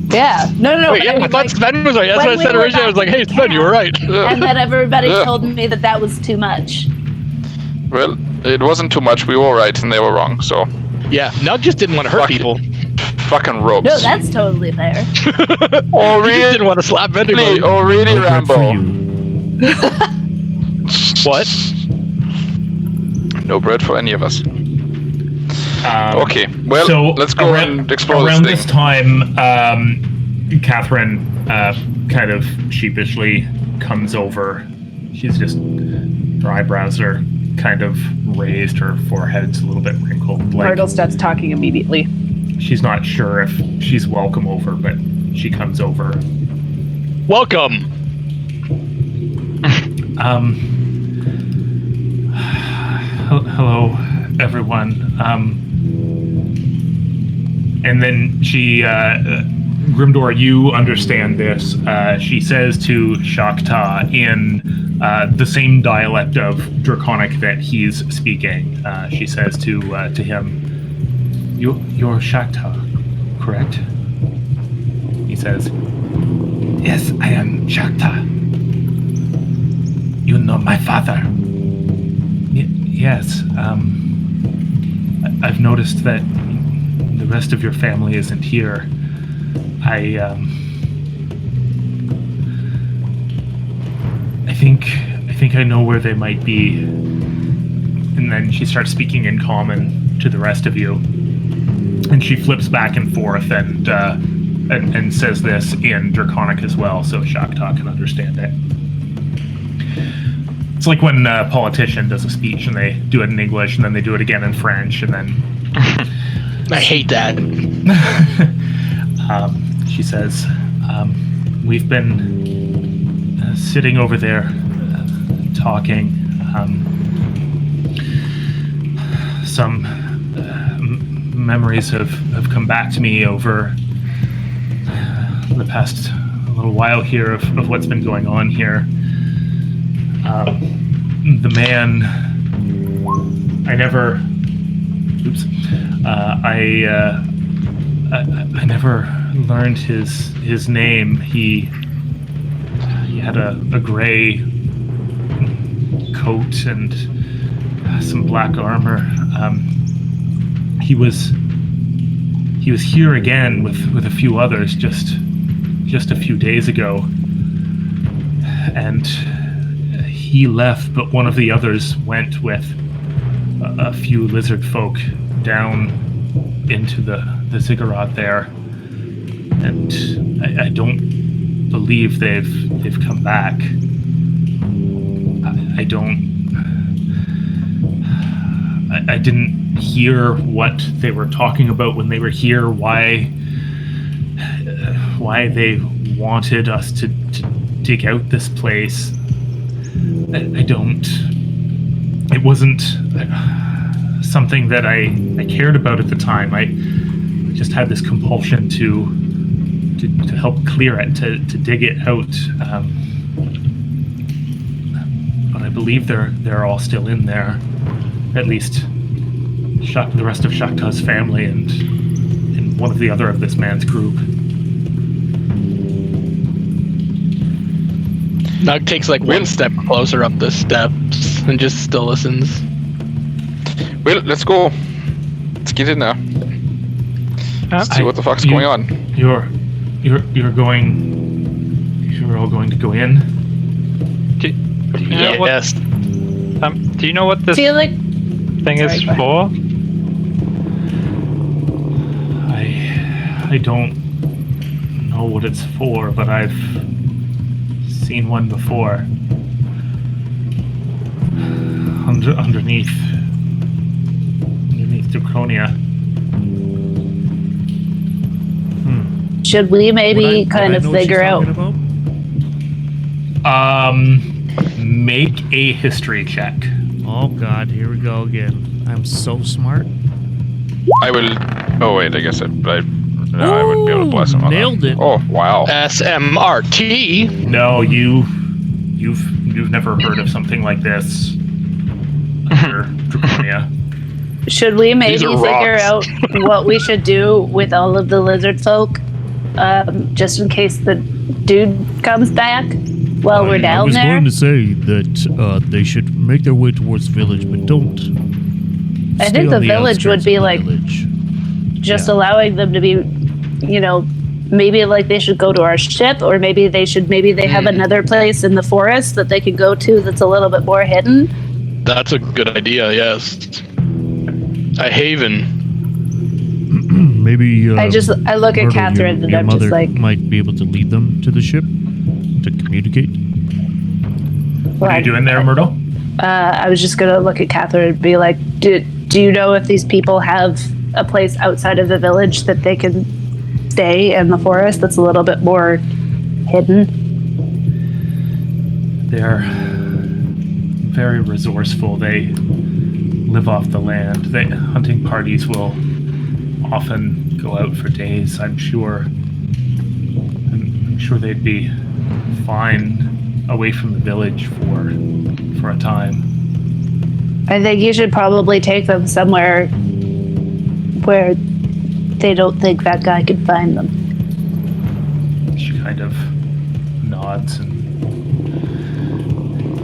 S6: Yeah. No.
S5: Wait, yeah, I thought Sven was right. That's
S6: when
S5: what I
S6: we
S5: said
S6: were
S5: originally. I was like, hey,
S6: back in
S5: Sven, you were right.
S3: Yeah.
S6: And then everybody
S3: Yeah.
S6: told me that was too much.
S3: Well, it wasn't too much. We were right and they were wrong. So
S5: Yeah, Nug just didn't want to hurt
S3: Fuck it.
S5: people.
S3: fucking ropes.
S6: No, that's totally fair.
S3: Oh
S5: He just didn't want to slap anybody.
S3: Oh really,
S1: No bread for
S3: Rambo?
S1: you.
S5: What?
S3: No bread for any of us. Okay, well,
S2: so
S3: let's go and explore
S2: around
S3: this
S2: this
S3: thing.
S2: time, Catherine kind of sheepishly comes over. She's just, her eyebrows are kind of raised, her forehead's a little bit wrinkled. Like
S7: Myrtle starts talking immediately.
S2: she's not sure if she's welcome over, but she comes over.
S5: Welcome.
S2: Hello, everyone. And then she, Grimdor, you understand this. She says to Shakta in the same dialect of Draconic that he's speaking. She says to him, "You're Shakta, correct?" He says, "Yes, I am Shakta. You know my father." Yes. I've noticed that the rest of your family isn't here. I think I know where they might be. And then she starts speaking in common to the rest of you. And she flips back and forth and says this in Draconic as well, so Shakta can understand it. It's like when a politician does a speech and they do it in English and then they do it again in French and then
S5: I hate that.
S2: she says, we've been sitting over there talking. Some memories have come back to me over the past little while here of what's been going on here. The man, I never learned his name. He had a gray coat and some black armor. He was here again with a few others just a few days ago, and he left, but one of the others went with a few lizard folk down into the ziggurat there, and I don't believe they've come back. I didn't hear what they were talking about when they were here, why they wanted us to dig out this place. It wasn't something that I cared about at the time. I just had this compulsion to help clear it, to dig it out. But I believe they're all still in there. At least the rest of Shakta's family and one of the other of this man's group.
S5: Nog takes like one step closer up the steps and just still listens.
S3: Well, let's go. Let's get in there. See what the fuck's going on.
S2: You're all going to go in?
S4: Do you know
S5: Yes.
S4: do you know what this
S6: Feel like
S4: thing is for?
S2: I don't know what it's for, but I've seen one before. Underneath Draconia.
S6: should we maybe kind of figure out?
S2: Make a history check.
S1: Oh God, here we go again. I'm so smart.
S3: I will. Oh wait, I guess I wouldn't be able to bless him on
S1: Nailed
S3: that.
S1: it.
S3: Oh wow.
S5: SMRT.
S2: No, you've never heard of something like this under Draconia.
S6: Should we maybe
S5: These are
S6: figure
S5: rocks.
S6: out what we should do with all of the lizard folk, just in case the dude comes back while we're
S1: I
S6: down
S1: was
S6: there?
S1: going to say that they should make their way towards village, but don't.
S6: I
S1: stay
S6: think
S1: on
S6: the village would
S1: outskirts
S6: be
S1: of the
S6: like
S1: village.
S6: just
S1: Yeah.
S6: allowing them to be, maybe like they should go to our ship, or maybe they have another place in the forest that they can go to that's a little bit more hidden.
S5: That's a good idea, yes. A haven.
S1: Maybe.
S6: I look at
S1: Myrtle,
S6: Catherine and
S1: your
S6: I'm
S1: mother
S6: just like,
S1: might be able to lead them to the ship to communicate.
S2: What are you doing there, Myrtle?
S6: I was just gonna look at Catherine and be like, do you know if these people have a place outside of the village that they can stay in the forest that's a little bit more hidden?
S2: They're very resourceful. They live off the land. Hunting parties will often go out for days, I'm sure. I'm sure they'd be fine away from the village for a time.
S6: I think you should probably take them somewhere where they don't think that guy could find them.
S2: She kind of nods and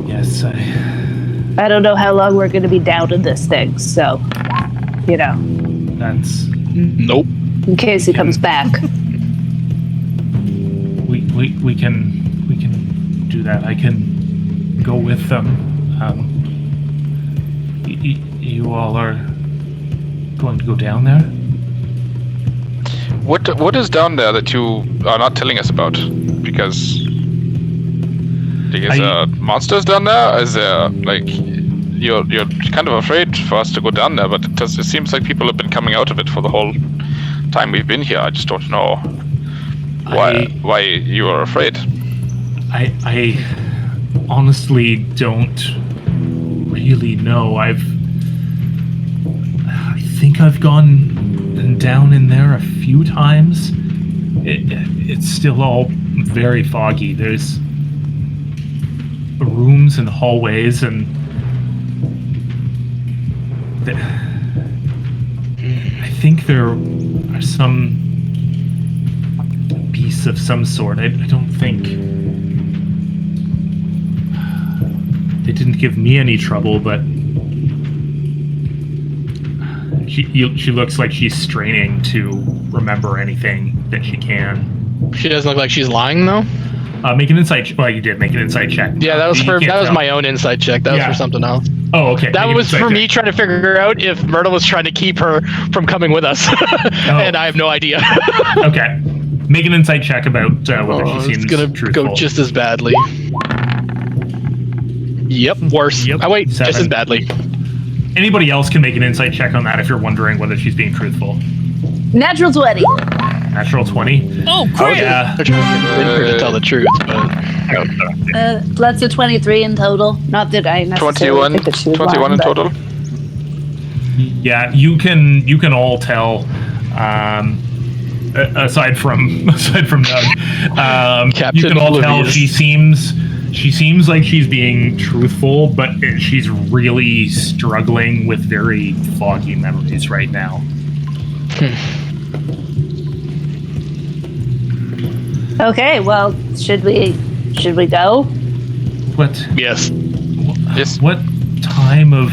S2: yes,
S6: I don't know how long we're going to be down in this thing, so,
S2: that's
S5: Nope.
S6: in case he comes back.
S2: we can do that. I can go with them. You all are going to go down there?
S3: What is down there that you are not telling us about? Because monsters down there? Is there you're kind of afraid for us to go down there, but it seems like people have been coming out of it for the whole time we've been here. I just don't know why you are afraid.
S2: I honestly don't really know. I think I've gone down in there a few times. It's still all very foggy. There's rooms and hallways, and I think there are some beasts of some sort. I don't think didn't give me any trouble, but she looks like she's straining to remember anything that she can.
S5: She doesn't look like she's lying though.
S2: Make an insight. Well, you did make an insight check.
S5: Yeah, that was my own insight check. That was for something else.
S2: Oh, okay.
S5: That was for me trying to figure out if Myrtle was trying to keep her from coming with us, and I have no idea.
S2: Okay, make an insight check about whether she seems
S5: it's gonna
S2: truthful.
S5: go just as badly. Yep, worse.
S1: Yep.
S5: Oh wait,
S2: 7.
S5: just as badly.
S2: Anybody else can make an insight check on that if you're wondering whether she's being truthful.
S6: Natural 20.
S2: Natural 20.
S1: Oh,
S2: crap! Yeah.
S5: They're trying to get her to tell the truth, but
S6: That's a 23 in total. Not that I necessarily
S3: 21,
S6: think that she was
S3: 21
S6: lying,
S3: in
S6: but-
S3: total.
S2: Yeah, you can all tell. Aside from Doug, you can all tell she seems like she's being truthful, but she's really struggling with very foggy memories right now.
S6: Okay, well, should we go?
S2: What?
S5: yes.
S3: Yes.
S2: What time of?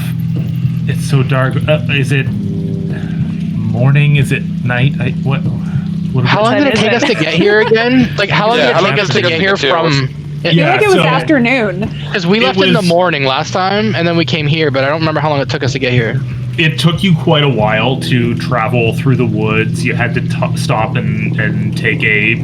S2: It's so dark. Is it morning? Is it night? What?
S5: How long did it take us to get here again? Like, how long
S3: Yeah,
S5: did it take us to get here from?
S7: I feel like it was afternoon.
S5: Because we left in the morning last time, and then we came here, but I don't remember how long it took us to get here.
S2: It took you quite a while to travel through the woods. You had to stop and take a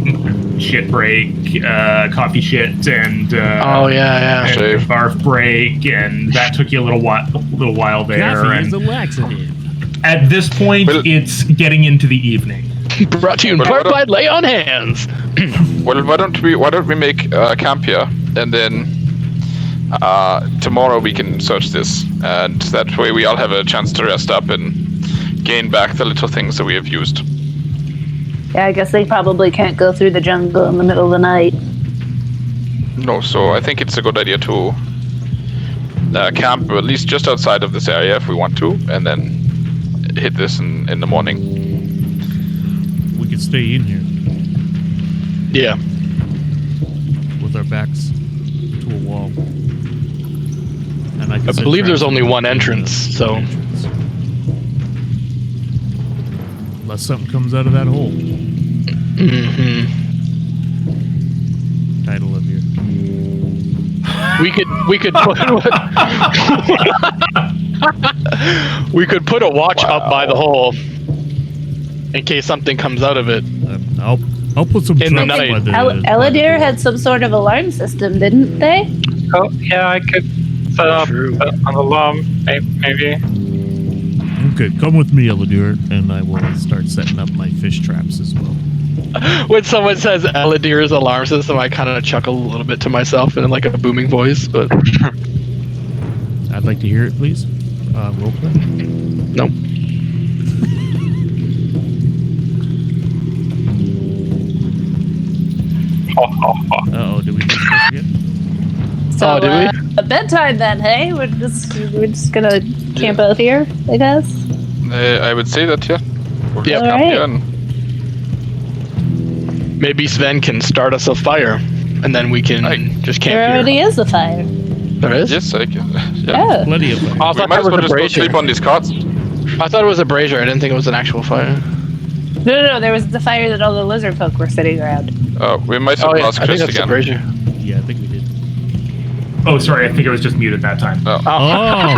S2: shit break, coffee shit, and and a barf break, and that took you a little while there.
S1: Coffee is
S2: And
S1: a laxative.
S2: at this point, it's getting into the evening.
S5: Brought to you in part by Lay on Hands.
S3: Well, why don't we make camp here, and then tomorrow we can search this, and that way we all have a chance to rest up and gain back the little things that we have used.
S6: Yeah, I guess they probably can't go through the jungle in the middle of the night.
S3: No, so I think it's a good idea to camp at least just outside of this area if we want to, and then hit this in the morning.
S1: We could stay in here
S5: Yeah.
S1: with our backs to a wall. And I
S5: believe there's only one entrance, so.
S1: Unless something comes out of that hole.
S5: Mm-hmm.
S1: Title of your.
S5: We could put we could put a watch up by the hole in case something comes out of it.
S1: I'll put some
S5: In the
S1: traps
S5: night.
S1: by the.
S6: Elidyr had some sort of alarm system, didn't they?
S4: Oh, yeah, I could set up an alarm, maybe.
S1: Okay, come with me, Elidyr, and I will start setting up my fish traps as well.
S5: When someone says Elydyr's alarm system, I kind of chuckle a little bit to myself in like a booming voice, but
S1: I'd like to hear it, please. Role play.
S5: no.
S1: Uh-oh, did we miss this again?
S6: So,
S5: Oh, did
S6: a bedtime then, hey? We're just gonna camp out here, I guess.
S3: I would say that, yeah. We'll
S5: Yep.
S3: camp here
S6: Alright.
S3: and
S5: Maybe Sven can start us a fire, and then we can just camp
S6: There
S5: here.
S6: already is a fire.
S5: There is?
S3: yes, I can. Yeah.
S6: Yeah.
S1: Plenty of
S5: Oh, I
S1: fire.
S3: We
S5: thought
S3: might
S5: that
S3: as well
S5: was a
S3: just go
S5: brazier.
S3: sleep on these cots.
S5: I thought it was a brazier. I didn't think it was an actual fire.
S6: No, there was the fire that all the lizard folk were sitting around.
S3: We might as
S5: Oh
S3: well
S5: yeah,
S3: ask
S5: I think
S3: Chris
S5: that's a
S3: again.
S5: brazier.
S1: Yeah, I think we did.
S2: Oh, sorry, I think I was just muted that time.
S1: Oh,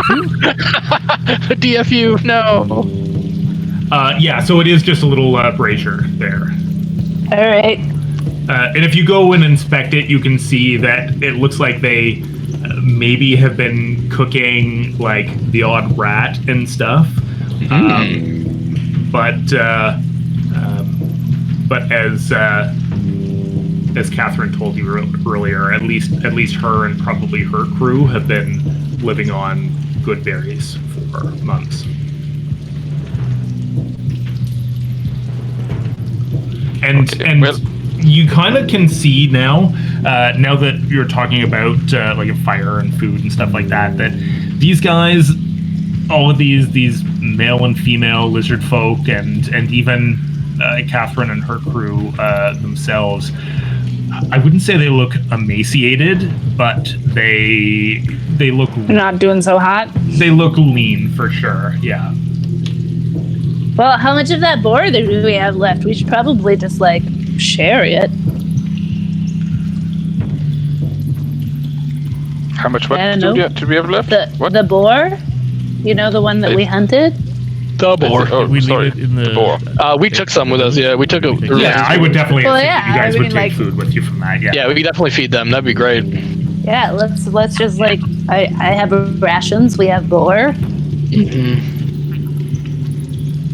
S5: DFU, no.
S2: Yeah, so it is just a little brazier there.
S6: All right.
S2: And if you go and inspect it, you can see that it looks like they maybe have been cooking like the odd rat and stuff. But as Catherine told you earlier, at least her and probably her crew have been living on good berries for months. And
S3: well,
S2: you kind of can see now that you're talking about like a fire and food and stuff like that, that these guys, all of these male and female lizard folk, and even Catherine and her crew themselves, I wouldn't say they look emaciated, but they look
S7: They're not doing so hot.
S2: they look lean for sure. Yeah.
S6: Well, how much of that boar do we have left? We should probably just like share it.
S3: How much what
S6: I don't
S3: did we have left? What?
S6: The boar? You know, the one that we hunted?
S5: The boar.
S3: Oh,
S1: we
S3: sorry.
S1: leave it in the
S3: boar.
S5: We took some with us. Yeah, we took a.
S2: Yeah, I would definitely
S6: Well,
S2: think
S6: yeah,
S2: that you guys
S6: I
S2: would
S6: mean,
S2: take
S6: like-
S2: food with you from that. Yeah.
S5: Yeah, we could definitely feed them. That'd be great.
S6: Yeah, let's just like I have rations, we have boar.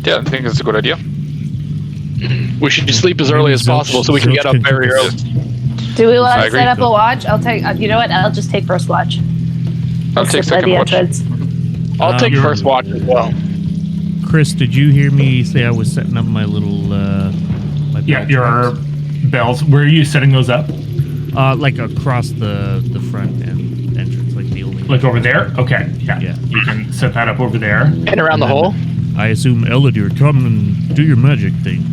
S3: Yeah, I think it's a good idea.
S5: We should sleep as early as possible so we can get up very early.
S6: Do we want
S3: I
S6: to
S3: agree.
S6: set up a watch? I'll take. You know what? I'll just take first watch.
S3: I'll take
S6: sit by
S3: second
S6: the
S3: watch.
S6: entrance.
S5: I'll take
S1: you're-
S5: first watch as well.
S1: Chris, did you hear me say I was setting up my little my
S2: Yeah,
S1: bell
S2: your
S1: traps?
S2: bells. Where are you setting those up?
S1: Like across the front and entrance, like the only
S2: Like over there? Okay. Yeah.
S1: Yeah.
S2: You can set that up over there.
S5: And around the hole.
S1: I assume Elidyr, come and do your magic thing.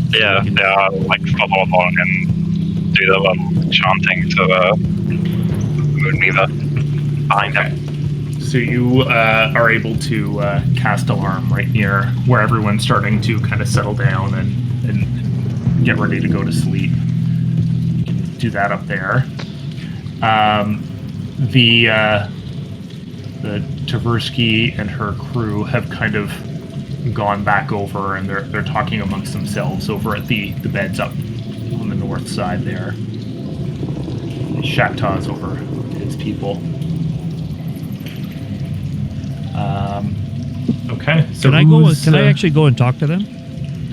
S4: Yeah, like follow along and do the chanting to the Moonweaver behind him.
S2: So you are able to cast alarm right near where everyone's starting to kind of settle down and get ready to go to sleep. You can do that up there. The Tversky and her crew have kind of gone back over, and they're talking amongst themselves over at the beds up on the north side there. Shaktaw's over his people. Okay. So
S1: Can I go?
S2: who's,
S1: Can I actually go and talk to them?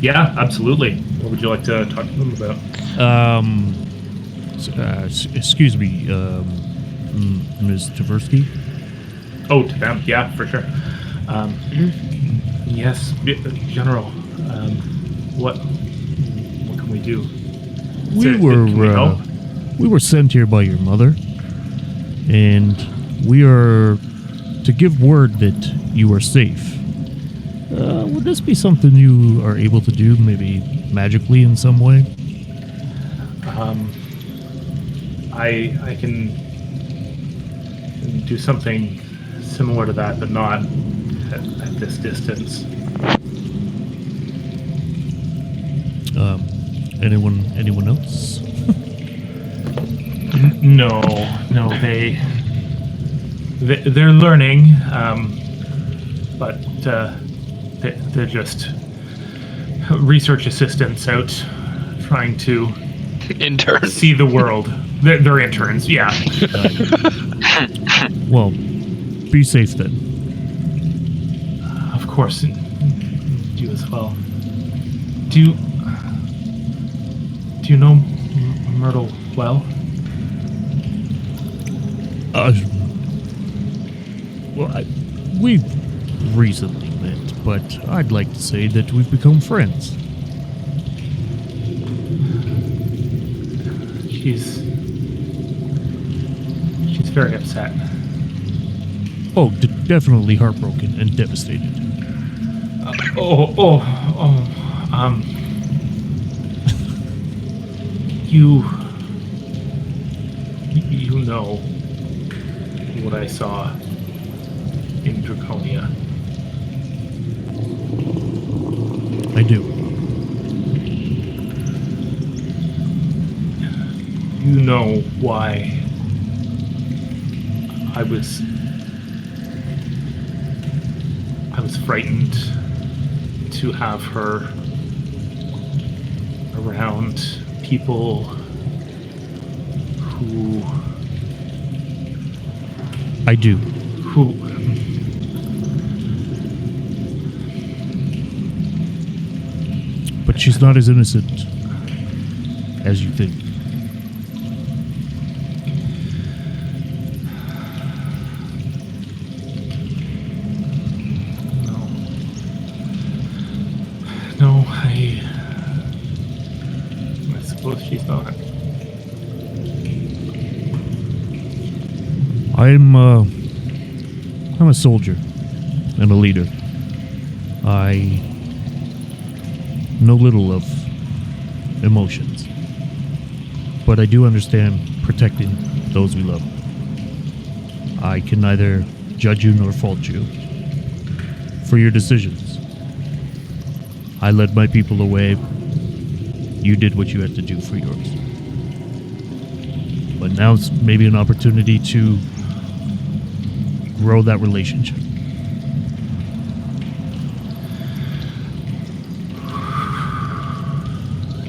S2: Yeah, absolutely. What would you like to talk to them about?
S1: Excuse me, Ms. Tversky.
S2: Oh, to them. Yeah, for sure. Yes, General. What can we do? Can we help?
S1: We were sent here by your mother, and we are to give word that you are safe. Would this be something you are able to do, maybe magically in some way?
S2: I can do something similar to that, but not at this distance.
S1: Anyone else?
S2: No, they're learning, but they're just research assistants out trying to
S5: Interns.
S2: see the world. They're interns, yeah.
S1: Well, be safe then.
S2: Of course, and you as well. Do you know Myrtle well?
S1: We've recently met, but I'd like to say that we've become friends.
S2: She's very upset.
S1: Oh, definitely heartbroken and devastated.
S2: You know what I saw in Draconia.
S1: I do.
S2: You know why I was frightened to have her around people who
S1: I do. But she's not as innocent as you think.
S2: No, I suppose she's not.
S1: I'm a soldier and a leader. I know little of emotions. but I do understand protecting those we love. I can neither judge you nor fault you for your decisions. I led my people away. You did what you had to do for yours. But now it's maybe an opportunity to grow that relationship.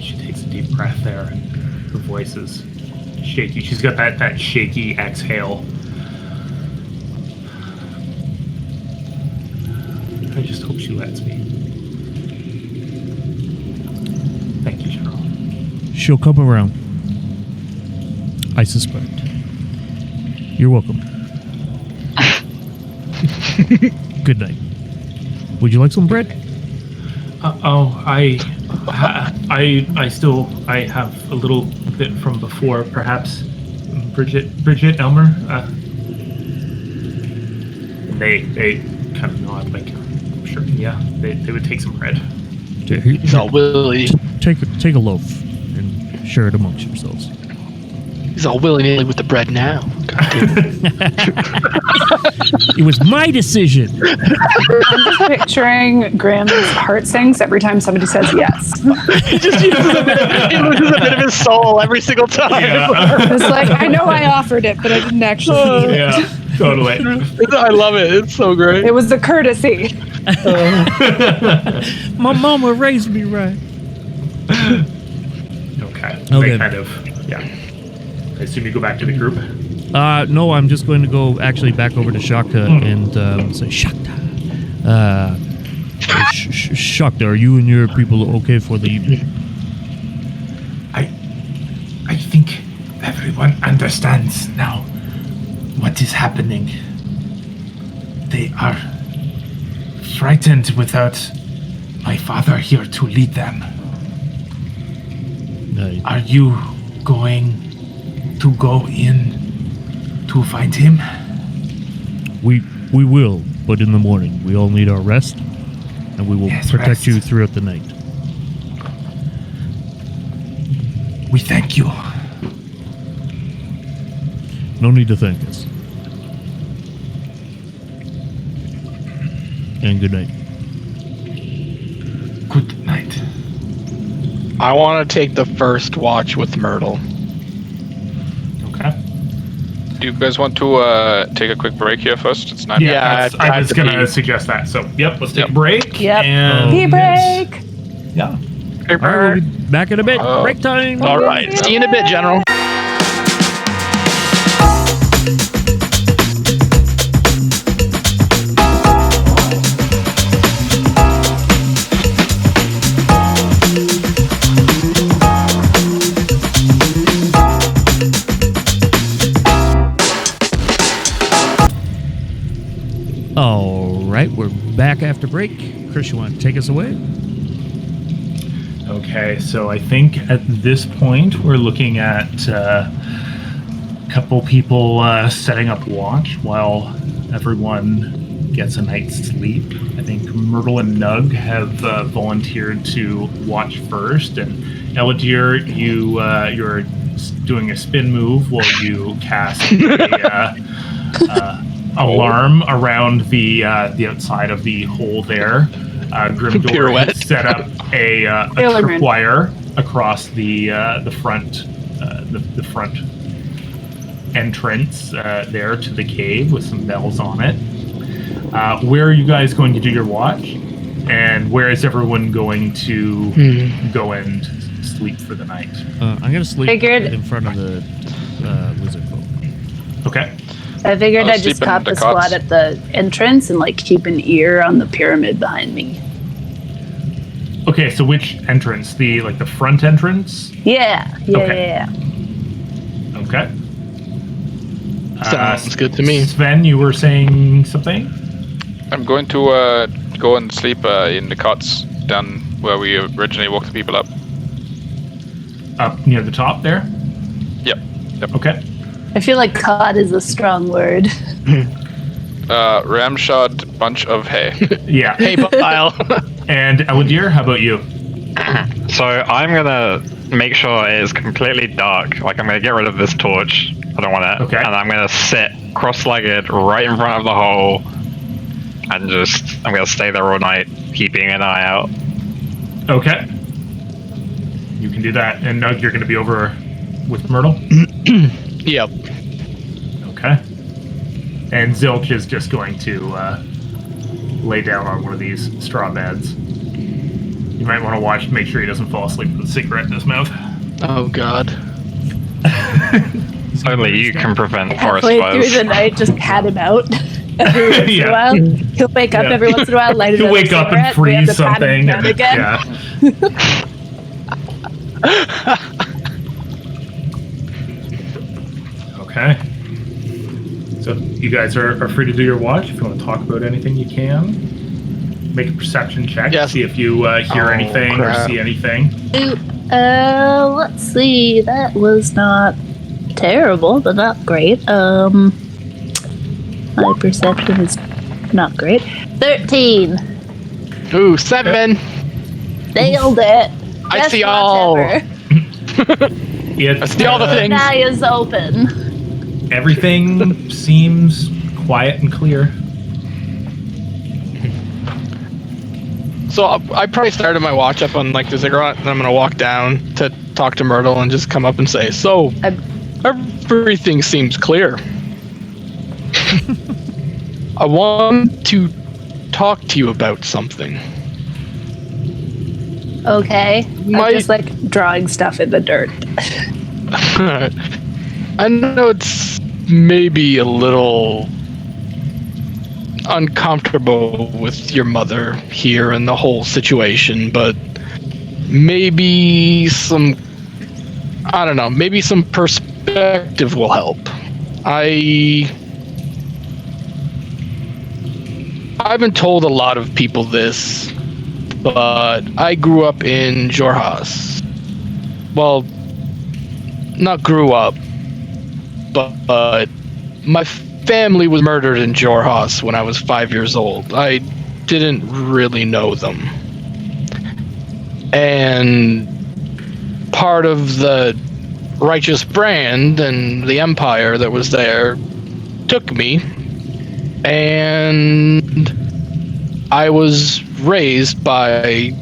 S2: She takes a deep breath there. Her voice is shaky. She's got that shaky exhale. I just hope she lets me. Thank you, General.
S1: She'll come around. I suspect. You're welcome. Good night. Would you like some bread?
S2: I have a little bit from before. Perhaps Bridget, Elmer. They kind of nod, like, sure, yeah. They would take some bread.
S5: He's all willy.
S1: Take a loaf and share it amongst yourselves.
S5: He's all willy-nilly with the bread now.
S1: It was my decision.
S7: I'm just picturing Graham's heart sinks every time somebody says yes.
S5: He just uses a bit of his soul every single time.
S2: Yeah.
S7: It's like, I know I offered it, but I didn't actually eat it.
S2: Yeah, totally.
S5: I love it. It's so great.
S7: It was a courtesy.
S1: My mama raised me right.
S2: Okay.
S1: Okay.
S2: They kind of, yeah. I assume you go back to the group.
S1: No, I'm just going to go actually back over to Shakta and say, Shakta. Shakta, are you and your people okay for the evening?
S2: I think everyone understands now what is happening. They are frightened without my father here to lead them. Are you going to go in to find him?
S1: We will, but in the morning. We all need our rest, and we will protect
S2: rest.
S1: you throughout the night.
S2: We thank you.
S1: No need to thank us. And good night.
S2: Good night.
S5: I want to take the first watch with Myrtle.
S2: Okay.
S3: Do you guys want to take a quick break here first? It's 9.
S5: Yeah,
S2: I was going to
S5: pee.
S2: suggest that. So, yep, let's take
S3: Yep.
S2: a break.
S6: Yep.
S2: And
S7: Pee break.
S2: Yeah.
S1: All right, we'll be back in a bit.
S3: Oh.
S1: Break time.
S5: All right. See you in a bit, General.
S1: All right, we're back after break. Chris, you want to take us away?
S2: Okay, so I think at this point we're looking at a couple people setting up watch while everyone gets a night's sleep. I think Myrtle and Nug have volunteered to watch first, and Elidyr, you're doing a spin move while you cast a alarm around the outside of the hole there. Grimdor
S5: Pirouette.
S2: has set up a tripwire across the front entrance there to the cave with some bells on it. Where are you guys going to do your watch? And where is everyone going to go and sleep for the night?
S1: I'm going to sleep
S6: Figured-
S1: in front of the lizard folk.
S2: Okay.
S6: I figured
S3: I'll
S6: I'd just
S3: sleep in
S6: cop
S3: the
S6: a
S3: cots.
S6: squat at the entrance and like keep an ear on the pyramid behind me.
S2: Okay, so which entrance? The front entrance?
S6: Yeah.
S2: Okay. Okay.
S5: Sounds good to me.
S2: Sven, you were saying something?
S3: I'm going to go and sleep in the cots down where we originally woke the people up.
S2: Up near the top there?
S3: Yep.
S2: Okay.
S6: I feel like cod is a strong word.
S3: Ramshod bunch of hay.
S2: Yeah.
S5: Hey, pile.
S2: And Elidyr, how about you?
S4: So I'm gonna make sure it is completely dark. Like, I'm gonna get rid of this torch. I don't want it.
S2: Okay.
S4: And I'm gonna sit cross-legged right in front of the hole, and I'm gonna stay there all night, keeping an eye out.
S2: Okay. You can do that. And Nug, you're going to be over with Myrtle?
S5: Yep.
S2: Okay. And Zilch is just going to lay down on one of these straw beds. You might want to make sure he doesn't fall asleep with a cigarette in his mouth.
S5: Oh God.
S4: Only you can prevent forest
S6: Halfway
S4: fires.
S6: through the night, just pat him out. Every once in
S2: Yeah.
S6: a while, he'll wake up every once in a while, light
S2: He'll
S6: another
S2: wake up and
S6: cigarette, we have
S2: freeze
S6: to pat him
S2: something.
S6: down again.
S2: Yeah. Okay. So you guys are free to do your watch. If you want to talk about anything, you can. Make a perception check.
S5: Yes.
S2: See if you hear anything
S5: crap.
S2: or see anything.
S6: Ooh, let's see. That was not terrible, but not great. My perception is not great. 13.
S5: Ooh, 7.
S6: Nailed it.
S5: I
S6: Best
S5: see
S6: watch
S5: all.
S6: ever.
S2: It's,
S5: I see all the things.
S6: Eye is open.
S2: Everything seems quiet and clear.
S5: So I probably started my watch up on like the ziggurat, and I'm gonna walk down to talk to Myrtle and just come up and say, "So everything seems clear. I want to talk to you about something."
S6: Okay.
S5: My-
S6: I'm just like drawing stuff in the dirt.
S5: I know it's maybe a little uncomfortable with your mother here and the whole situation, but maybe maybe some perspective will help. I've been told a lot of people this, but I grew up in Jorhas. Well, not grew up, but my family was murdered in Jorhas when I was 5 years old. I didn't really know them. And part of the righteous brand and the empire that was there took me, and I was raised by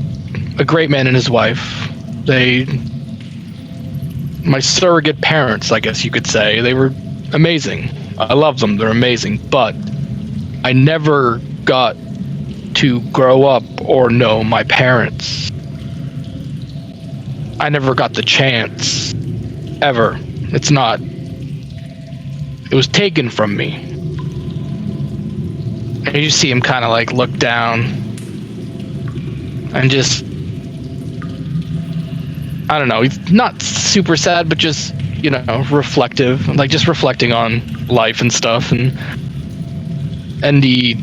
S5: a great man and his wife. My surrogate parents, I guess you could say. They were amazing. I love them. They're amazing. But I never got to grow up or know my parents. I never got the chance. Ever. It was taken from me. And you see him kind of like look down and just, I don't know, he's not super sad, but just, reflective, like just reflecting on life and stuff. And he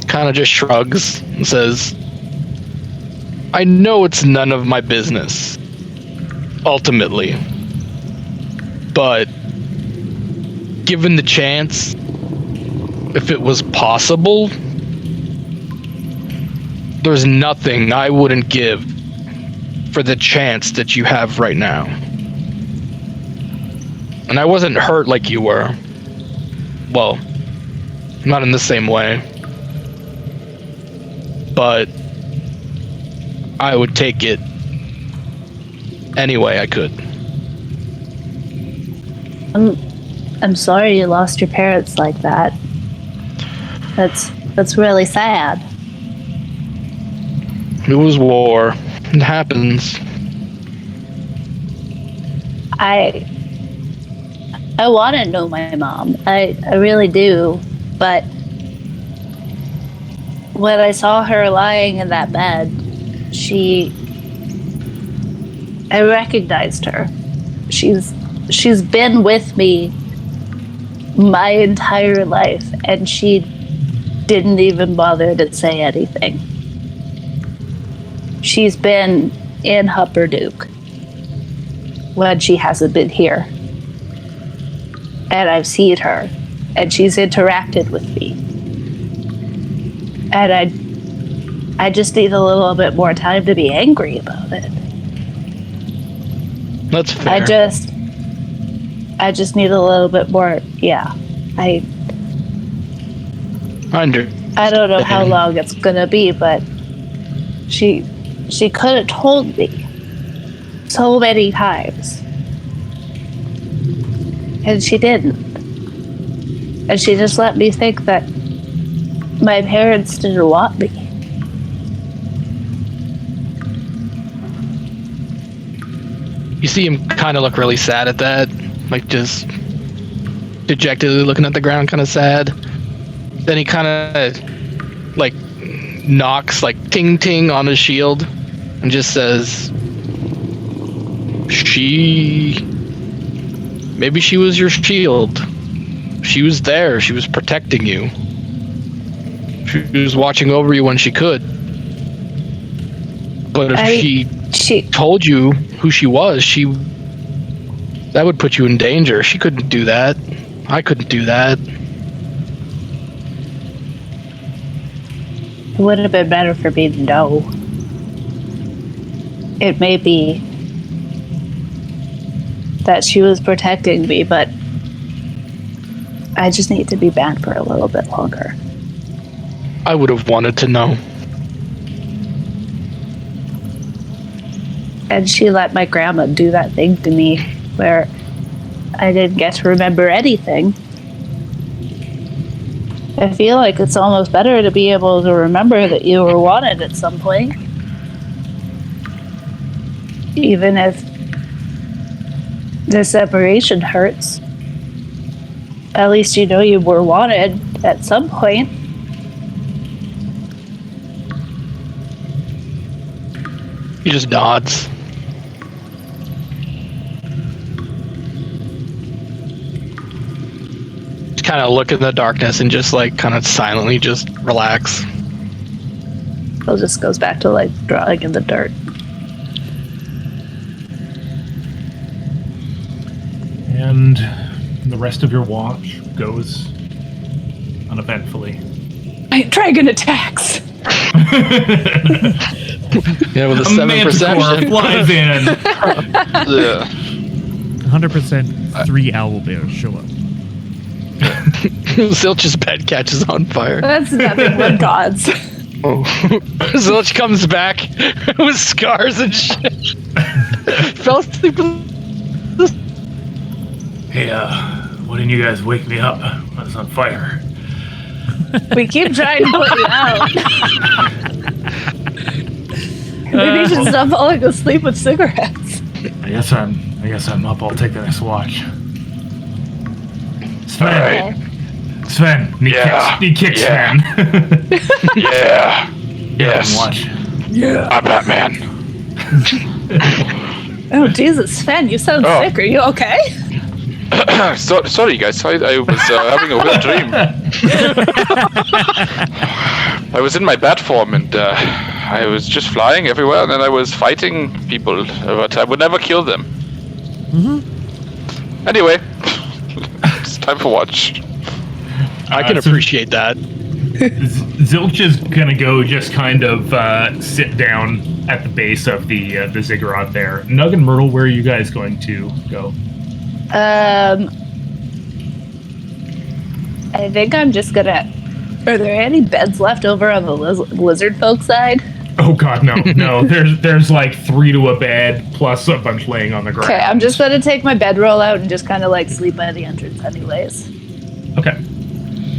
S5: kind of just shrugs and says, "I know it's none of my business, ultimately, but given the chance, if it was possible, there's nothing I wouldn't give for the chance that you have right now." And I wasn't hurt like you were. Well, not in the same way. But I would take it any way I could.
S6: I'm sorry you lost your parents like that. That's really sad.
S5: It was war. It happens.
S6: I want to know my mom. I really do. But when I saw her lying in that bed, I recognized her. She's been with me my entire life, and she didn't even bother to say anything. She's been in Hupperduke when she hasn't been here. And I've seen her, and she's interacted with me. And I just need a little bit more time to be angry about it.
S5: That's fair.
S6: I just need a little bit more. Yeah, I don't know how long it's gonna be, but she could have told me so many times, and she didn't. And she just let me think that my parents didn't want me.
S5: You see him kind of look really sad at that, like just dejectedly looking at the ground, kind of sad. Then he kind of like knocks like ting ting on his shield and just says, maybe she was your shield. She was there. She was protecting you. She was watching over you when she could. But if she told you who she was, that would put you in danger. She couldn't do that. I couldn't do that.
S6: It would have been better for me to know. It may be that she was protecting me, but I just need to be banned for a little bit longer.
S5: I would have wanted to know.
S6: And she let my grandma do that thing to me where I didn't get to remember anything. I feel like it's almost better to be able to remember that you were wanted at some point. Even if the separation hurts. At least you know you were wanted at some point.
S5: He just nods. Just kind of look in the darkness and just like kind of silently just relax.
S6: It just goes back to like drawing in the dirt.
S2: And the rest of your watch goes uneventfully.
S7: Dragon attacks.
S5: Yeah, with a 7 perception.
S2: Flies in.
S3: Yeah.
S1: 100% 3 owl bears show up.
S5: Zilch's bed catches on fire.
S7: That's nothing but gods.
S5: Oh. Zilch comes back with scars and shit. Fell asleep.
S2: Hey, why didn't you guys wake me up? I was on fire.
S6: We keep trying to put you out. Maybe you should stop falling asleep with cigarettes.
S2: I guess I'm up. I'll take the next watch. Sven.
S3: Alright.
S2: Sven. Need kicks,
S3: Yeah.
S2: Sven.
S3: Yeah. Yes.
S2: Watch.
S7: Yeah.
S3: I'm Batman.
S6: Oh, Jesus, Sven, you sound
S3: Oh.
S6: sick. Are you okay?
S3: Sorry, guys. I was having a weird dream. I was in my bat form and I was just flying everywhere, and then I was fighting people, but I would never kill them. Mm-hmm. Anyway, it's time for watch.
S5: I can appreciate that.
S2: Zilch is gonna go just kind of sit down at the base of the ziggurat there. Nug and Myrtle, where are you guys going to go?
S6: I think I'm just gonna... Are there any beds left over on the lizard folk side?
S2: Oh god, no. There's like 3 to a bed plus a bunch laying on the ground.
S6: Okay, I'm just gonna take my bedroll out and just kind of like sleep by the entrance anyways.
S2: Okay.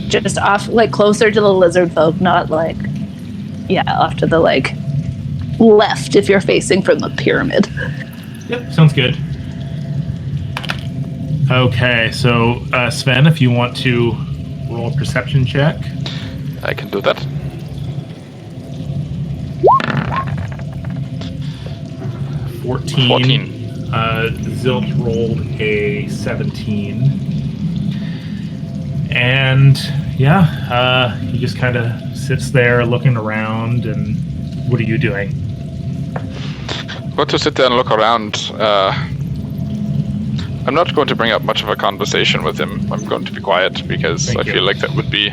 S6: Just off, like closer to the lizard folk, not like... Yeah, off to the like left if you're facing from the pyramid.
S2: Yep, sounds good. Okay, so Sven, if you want to roll a perception check.
S3: I can do that.
S2: 14. Zilch rolled a 17. And yeah, he just kind of sits there looking around. And what are you doing?
S3: I'm going to sit there and look around. I'm not going to bring up much of a conversation with him. I'm going to be quiet because
S2: Thank
S3: I
S2: you.
S3: feel like that would be,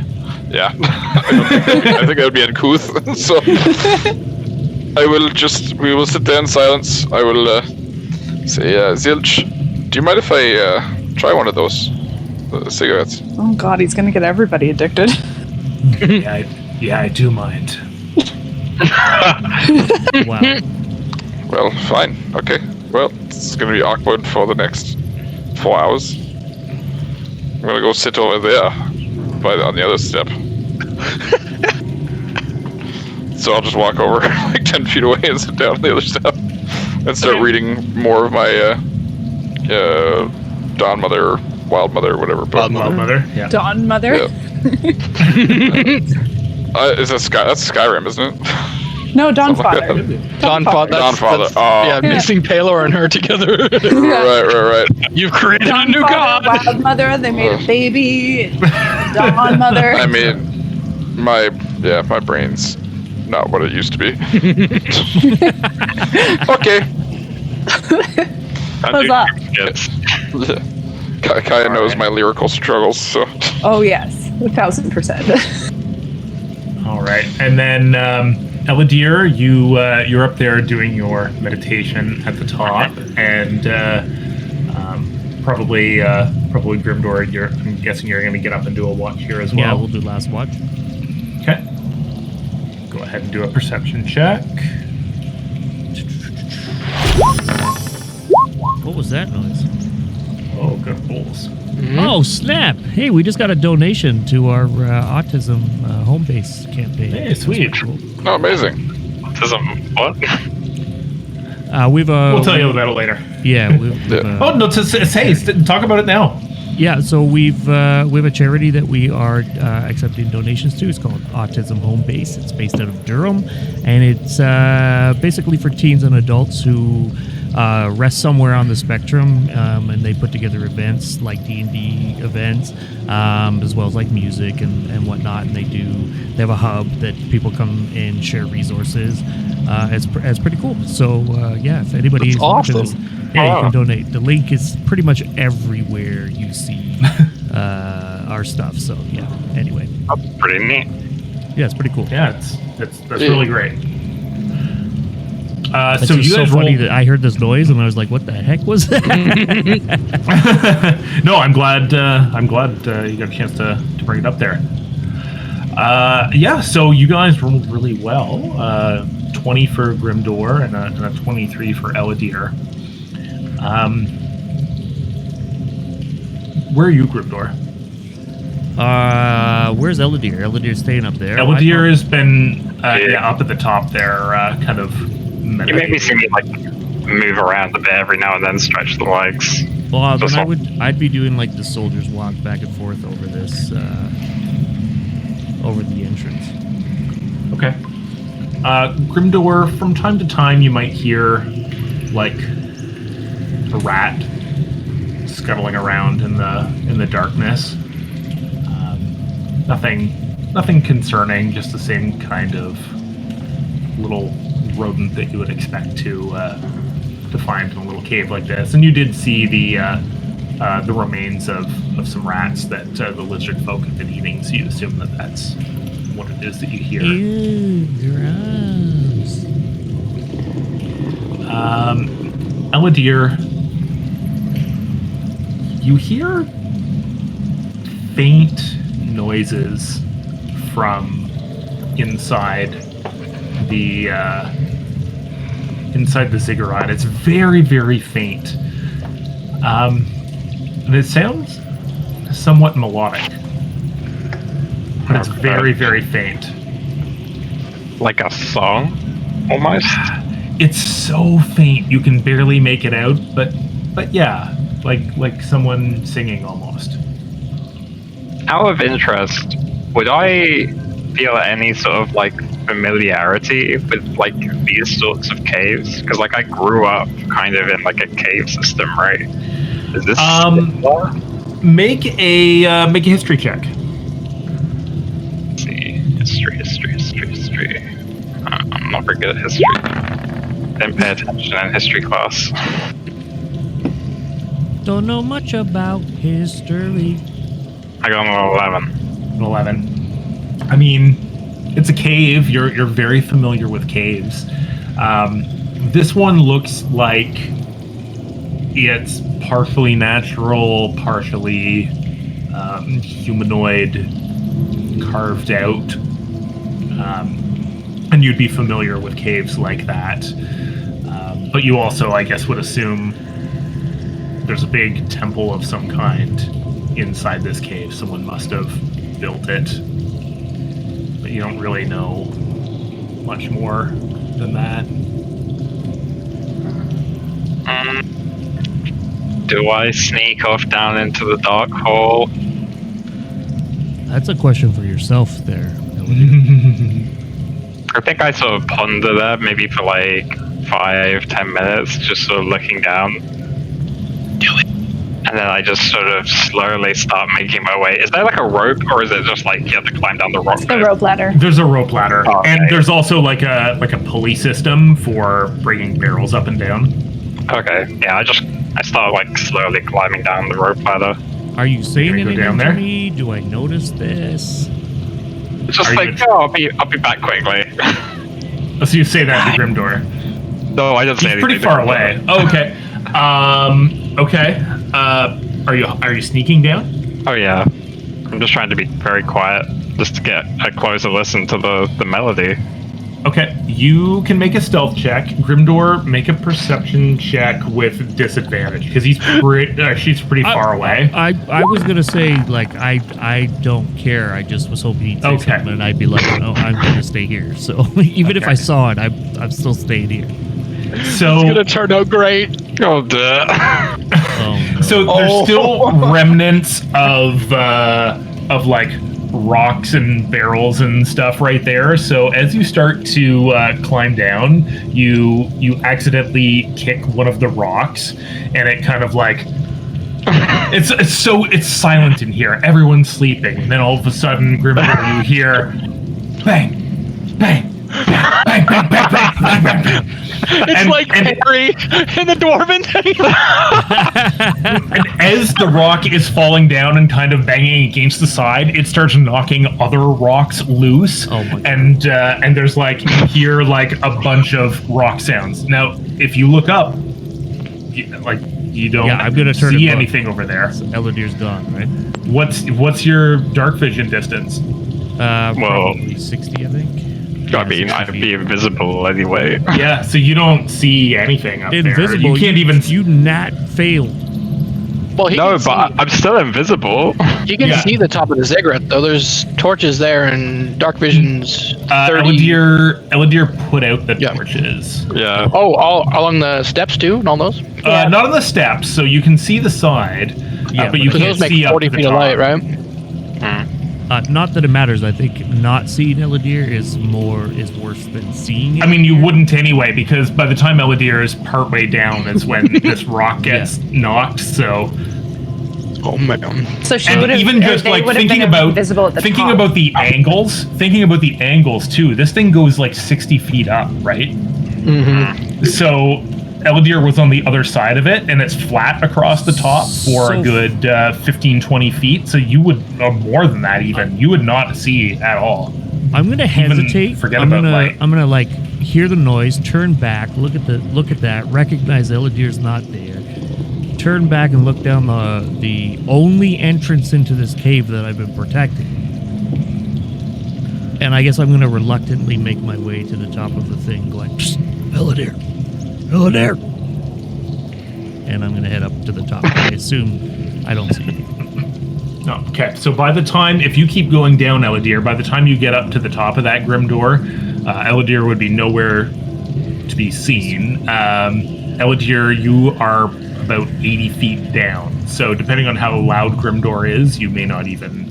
S3: yeah. I think that would be uncouth. So we will sit there in silence. I will Say, Zilch, do you mind if I try one of those cigarettes?
S7: Oh god, he's gonna get everybody addicted.
S2: Yeah, I do mind.
S1: Wow.
S3: Well, fine. Okay. Well, it's gonna be awkward for the next 4 hours. I'm gonna go sit over there, on the other step. So I'll just walk over like 10 feet away and sit down on the other step and start reading more of my Dawn Mother, Wild Mother, whatever.
S5: Wild
S2: Mother. Yeah.
S7: Dawn Mother?
S3: Yeah. Is that that's Skyrim, isn't it?
S7: No, Dawn
S3: Something like
S7: Father.
S3: that.
S5: Dawn Father.
S3: Dawn Father. Oh.
S5: Yeah, mixing Palor and her together.
S3: Right.
S5: You've created
S7: Dawn
S5: a new
S7: Father,
S5: god.
S7: Wild Mother, they made a baby. Dawn Mother.
S3: I mean, my brain's not what it used to be. Okay.
S7: What's up?
S4: Yes.
S3: Kaya knows my lyrical struggles, so.
S7: Oh yes, 1000%.
S2: All right, and then Elidyr, you're up there doing your meditation at the top, and probably Grimdor. I'm guessing you're going to get up and do a watch here as well.
S1: Yeah, we'll do last watch.
S2: Okay. Go ahead and do a perception check.
S1: What was that noise?
S2: Oh, good rolls.
S1: Oh, snap. Hey, we just got a donation to our autism home base campaign.
S2: Hey, sweet.
S1: That's cool.
S3: Oh, amazing.
S4: Autism, what?
S1: We've
S2: We'll tell you about it later.
S1: Yeah.
S2: Oh no! Talk about it now.
S1: Yeah, so we have a charity that we are accepting donations to. It's called Autism Home Base. It's based out of Durham, and it's basically for teens and adults who rest somewhere on the spectrum, and they put together events like D&D events, as well as like music and whatnot. And they have a hub that people come and share resources. It's pretty cool. So yeah, if anybody's watching this, yeah, you can donate. The link is pretty much everywhere you see our stuff. So yeah. Anyway,
S4: That's pretty neat.
S1: yeah, it's pretty cool.
S2: Yeah, that's really great.
S1: It's
S2: So
S1: just
S2: you
S1: so
S2: guys
S1: funny
S2: rolled-
S1: that I heard this noise and I was like, "What the heck was that?"
S2: No, I'm glad you got a chance to bring it up there. Yeah, so you guys rolled really well. 20 for Grimdor and a 23 for Elidyr. Where are you, Grimdor?
S1: Where's Elidyr? Elydyr's staying up there.
S2: Elidyr has been up at the top there, kind of
S4: You make me
S2: meditating.
S4: see me like move around a bit every now and then, stretch the legs.
S1: Well,
S4: So
S1: then I'd be doing like the soldier's walk back and forth over this, over the entrance.
S2: Okay. Grimdor, from time to time you might hear like a rat scuttling around in the darkness. Nothing concerning, just the same kind of little rodent that you would expect to find in a little cave like this. And you did see the remains of some rats that the lizard folk have been eating, so you assume that that's what it is that you hear.
S1: Ew, gross.
S2: Elidyr, you hear faint noises from inside the ziggurat. It's very, very faint, and it sounds somewhat melodic, but it's very, very faint.
S4: Like a song, almost.
S2: It's so faint you can barely make it out, but yeah, like someone singing almost.
S4: Out of interest, would I feel any sort of like familiarity with like these sorts of caves? Because like I grew up kind of in like a cave system, right? Is this similar?
S2: Make a history check.
S4: Let's see, history. I'm not very good at history. Didn't pay attention in history class.
S1: Don't know much about history.
S4: I got an 11.
S2: An 11. I mean, it's a cave. You're very familiar with caves. This one looks like It's partially natural, partially humanoid, carved out. And you'd be familiar with caves like that. But you also, I guess, would assume there's a big temple of some kind inside this cave. Someone must have built it. But you don't really know much more than that.
S4: Do I sneak off down into the dark hole?
S1: That's a question for yourself there.
S4: I think I sort of ponder that maybe for like 5-10 minutes, just sort of looking down. Do it. And then I just sort of slowly start making my way. Is there like a rope, or is it just like you have to climb down the rock?
S7: It's a rope ladder.
S2: There's a rope ladder,
S4: Oh, okay.
S2: and there's also like a pulley system for bringing barrels up and down.
S4: Okay, yeah, I start like slowly climbing down the rope ladder.
S1: Are you saying
S2: Can we go
S1: anything
S2: down
S1: to
S2: there?
S1: me? Do I notice this?
S4: It's just
S2: Are
S4: like,
S2: you-
S4: oh, I'll be back quickly.
S2: So you say that to Grimdor.
S4: No, I didn't say
S2: He's
S4: anything.
S2: pretty far away. Oh, okay. Okay. Are you sneaking down?
S4: Oh yeah, I'm just trying to be very quiet, just to get a closer listen to the melody.
S2: Okay. You can make a stealth check. Grimdor, make a perception check with disadvantage because she's pretty far away.
S1: I was gonna say like I don't care. I just was hoping he'd say
S2: Okay.
S1: something, and I'd be like, no, I'm gonna stay here. So even if
S2: Okay.
S1: I saw it, I'm still staying here.
S2: So
S5: It's gonna turn out great.
S4: Oh dear.
S1: Oh, no.
S2: So there's still remnants of like rocks and barrels and stuff right there. So as you start to climb down, you accidentally kick one of the rocks, and it kind of like it's silent in here. Everyone's sleeping. And then all of a sudden, Grimdor, you hear bang, bang. Bang, bang, bang, bang, bang, bang, bang.
S5: It's like Harry in the Dwarven days.
S2: And as the rock is falling down and kind of banging against the side, it starts knocking other rocks loose.
S1: Oh my God.
S2: And there's like you hear like a bunch of rock sounds. Now, if you look up, you don't
S1: Yeah, I'm gonna turn
S2: see
S1: and look.
S2: anything over there.
S1: So Elydyr's gone, right?
S2: What's your dark vision distance?
S1: Probably 60, I think.
S4: I mean, I'd be invisible anyway.
S2: Yeah, so you don't see anything up there.
S1: Invisible.
S2: You can't even.
S1: You nat failed.
S5: Well, he
S4: No,
S5: can
S4: but I'm still invisible.
S5: you can
S2: Yeah.
S5: see the top of the ziggurat though. There's torches there and dark visions. 30.
S2: Elidyr put out the
S5: Yeah.
S2: torches.
S4: Yeah.
S5: Oh, all along the steps too, and all those.
S2: Not on the steps, so you can see the side.
S1: Yeah,
S2: but you
S5: So
S2: can't
S5: those make
S2: see
S5: 40
S2: up to
S5: feet
S2: the
S5: of
S2: top.
S5: light, right?
S1: Not that it matters. I think not seeing Elidyr is worse than seeing it.
S2: I mean, you wouldn't anyway, because by the time Elidyr is partway down, is when this rock gets knocked. So,
S5: Oh man.
S7: So she
S2: and
S7: would have
S2: even just like thinking about
S7: visible at the
S2: thinking
S7: top.
S2: about the angles too. This thing goes like 60 feet up, right?
S5: Mm-hmm.
S2: So Elidyr was on the other side of it, and it's flat across the top for a
S1: So-
S2: good 15, 20 feet. So you would, or more than that even, you would not see at all.
S1: I'm gonna hesitate.
S2: forget
S1: I'm
S2: about
S1: gonna
S2: light.
S1: I'm gonna like hear the noise, turn back, look at that, recognize Elydyr's not there. Turn back and look down the only entrance into this cave that I've been protecting. And I guess I'm gonna reluctantly make my way to the top of the thing, going, "Psst, Elidyr, Elidyr." And I'm gonna head up to the top. I assume I don't see anything.
S2: No, okay, so by the time, if you keep going down, Elidyr, by the time you get up to the top of that grim door, Elidyr would be nowhere to be seen. Elidyr, you are about 80 feet down, so depending on how loud Grimdor is, you may not even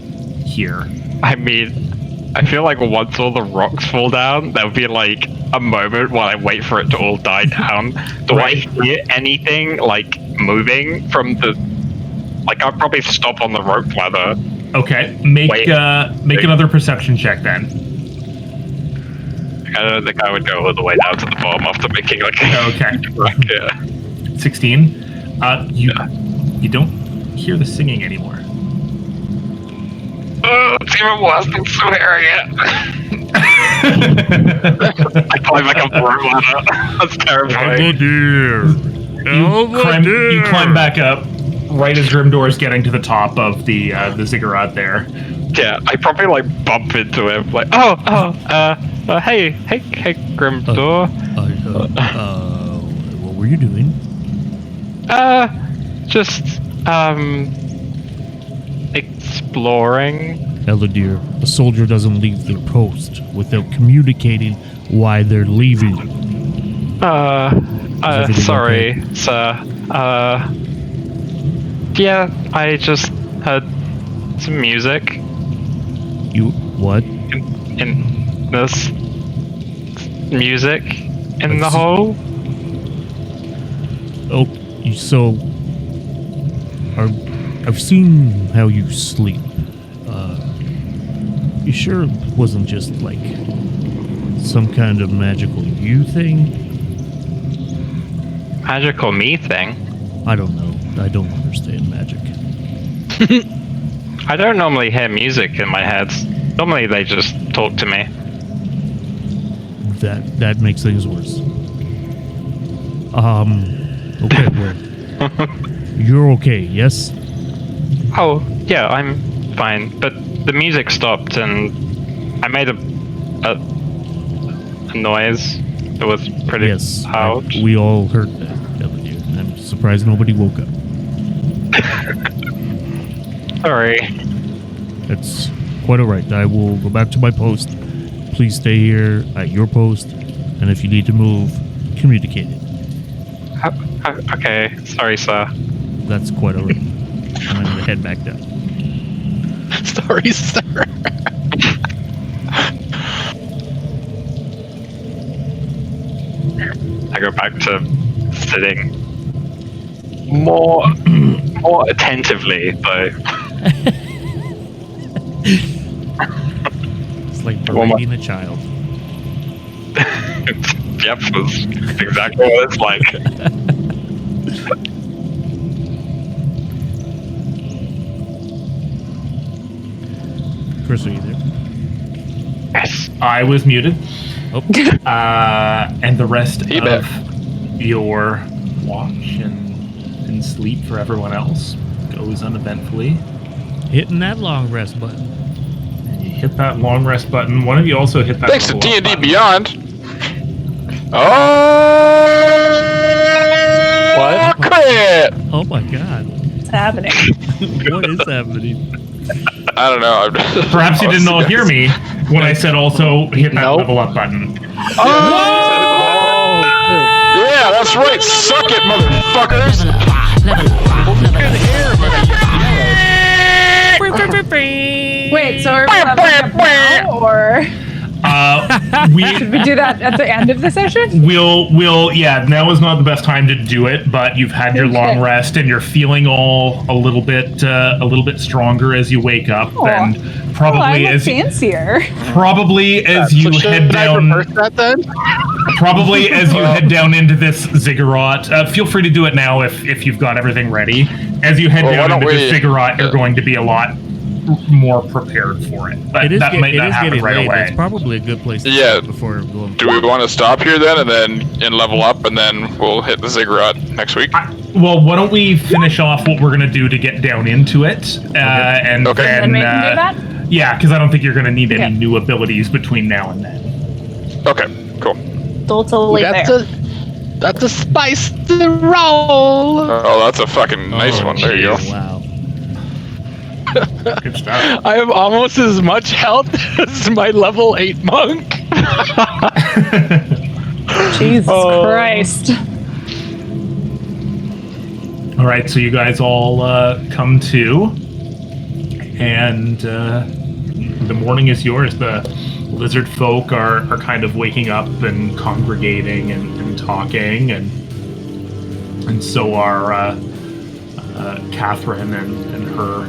S2: hear.
S4: I mean, I feel like once all the rocks fall down, there'll be like a moment while I wait for it to all die down. Do
S2: Right.
S4: I hear anything like moving from the? Like I'll probably stop on the rope ladder.
S2: Okay, make
S4: Wait.
S2: make another perception check then.
S4: I don't think I would go all the way down to the bottom after making like
S2: Okay.
S4: yeah.
S2: 16. You don't hear the singing anymore.
S4: Oh, it's even worse than so hearing it. I climb like a rope ladder. That's terrifying.
S2: You climb back up right as Grimdor is getting to the top of the ziggurat there.
S4: Yeah, I probably like bump into him, like, hey, Grimdor.
S1: What were you doing?
S4: Just exploring.
S1: Elidyr, a soldier doesn't leave their post without communicating why they're leaving.
S4: Sorry,
S1: okay?
S4: sir. Yeah, I just heard some music
S1: You what?
S4: in this music in the hole.
S1: Oh, so I've seen how you sleep. You sure it wasn't just like some kind of magical you thing?
S4: Magical me thing?
S1: I don't know. I don't understand magic.
S4: I don't normally hear music in my head. Normally they just talk to me.
S1: That makes things worse. Okay, well, you're okay, yes?
S4: Oh, yeah, I'm fine. But the music stopped and I made a noise. It was pretty
S1: Yes,
S4: loud.
S1: we all heard that, Elidyr. I'm surprised nobody woke up.
S4: Sorry.
S1: That's quite alright. I will go back to my post. Please stay here at your post, and if you need to move, communicate it.
S4: Okay, sorry, sir.
S1: That's quite alright. And I'm gonna head back down.
S5: Sorry, sir.
S4: I go back to sitting more attentively, though.
S1: It's like berating a child.
S4: Yep, that's exactly what it's like.
S1: Kris, are you there?
S4: Yes.
S2: I was muted.
S1: Oh,
S2: And the rest
S3: Hey,
S2: of
S3: Bev.
S2: your watch and sleep for everyone else goes uneventfully.
S1: hitting that long rest button.
S2: And you hit that long rest button. One of you also hit that.
S3: Thanks to
S2: level up
S3: D&D
S2: button.
S3: Beyond. Oh,
S5: What?
S3: crit!
S1: Oh my god.
S7: What's happening?
S1: What is happening?
S3: I don't know.
S2: Perhaps you didn't all hear me when I said also hit that
S5: Nope.
S2: level up button.
S3: Yeah, that's right. Suck it, motherfuckers.
S7: Wait, so are we leveling up now, or should we do that at the end of the session?
S2: We'll yeah, now is not the best time to do it, but you've had your long
S7: Okay.
S2: rest and you're feeling all a little bit stronger as you wake up,
S7: Aw.
S2: and
S7: Oh,
S2: probably
S7: I'm
S2: as
S7: fancier.
S2: you
S5: So
S2: head
S5: should I
S2: down
S5: reverse that then?
S2: probably as you head down into this ziggurat. Feel free to do it now if you've got everything ready. As you head
S3: Well, why
S2: down
S3: don't
S2: into this
S3: we-
S2: ziggurat, you're going to be a lot more prepared for it. But
S1: It is,
S2: that might
S1: it
S2: not
S1: is
S2: happen
S1: getting
S2: right
S1: late.
S2: away.
S1: It's probably a good place to
S3: Yeah.
S1: start before going.
S3: Do we want to stop here then and level up and then we'll hit the ziggurat next week?
S2: Well, why don't we finish off what we're going to do to get down into it, and
S3: Okay.
S2: then
S7: And we can do that?
S2: yeah, because I don't think you're going to need
S7: Okay.
S2: any new abilities between now and then.
S3: Okay, cool.
S6: Totally
S5: That's
S6: fair.
S5: a spice to roll.
S3: Oh, that's a fucking nice one. There you go.
S1: Wow.
S2: Good stuff.
S5: I have almost as much health as my level 8 monk.
S7: Jesus
S5: Oh.
S7: Christ.
S2: All right, so you guys all come to, and the morning is yours. The lizard folk are kind of waking up and congregating and talking, and so are Catherine and her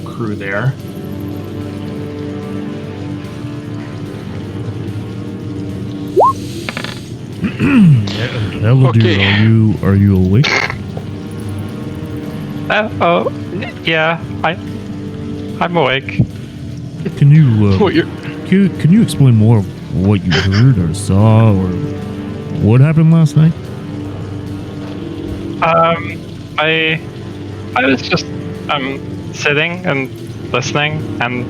S2: crew there.
S1: Elidyr,
S3: Okay.
S1: are you awake?
S4: Yeah, I'm awake.
S1: Can you
S5: What, you're-
S1: can you explain more of what you heard or saw or what happened last night?
S4: I was just sitting and listening, and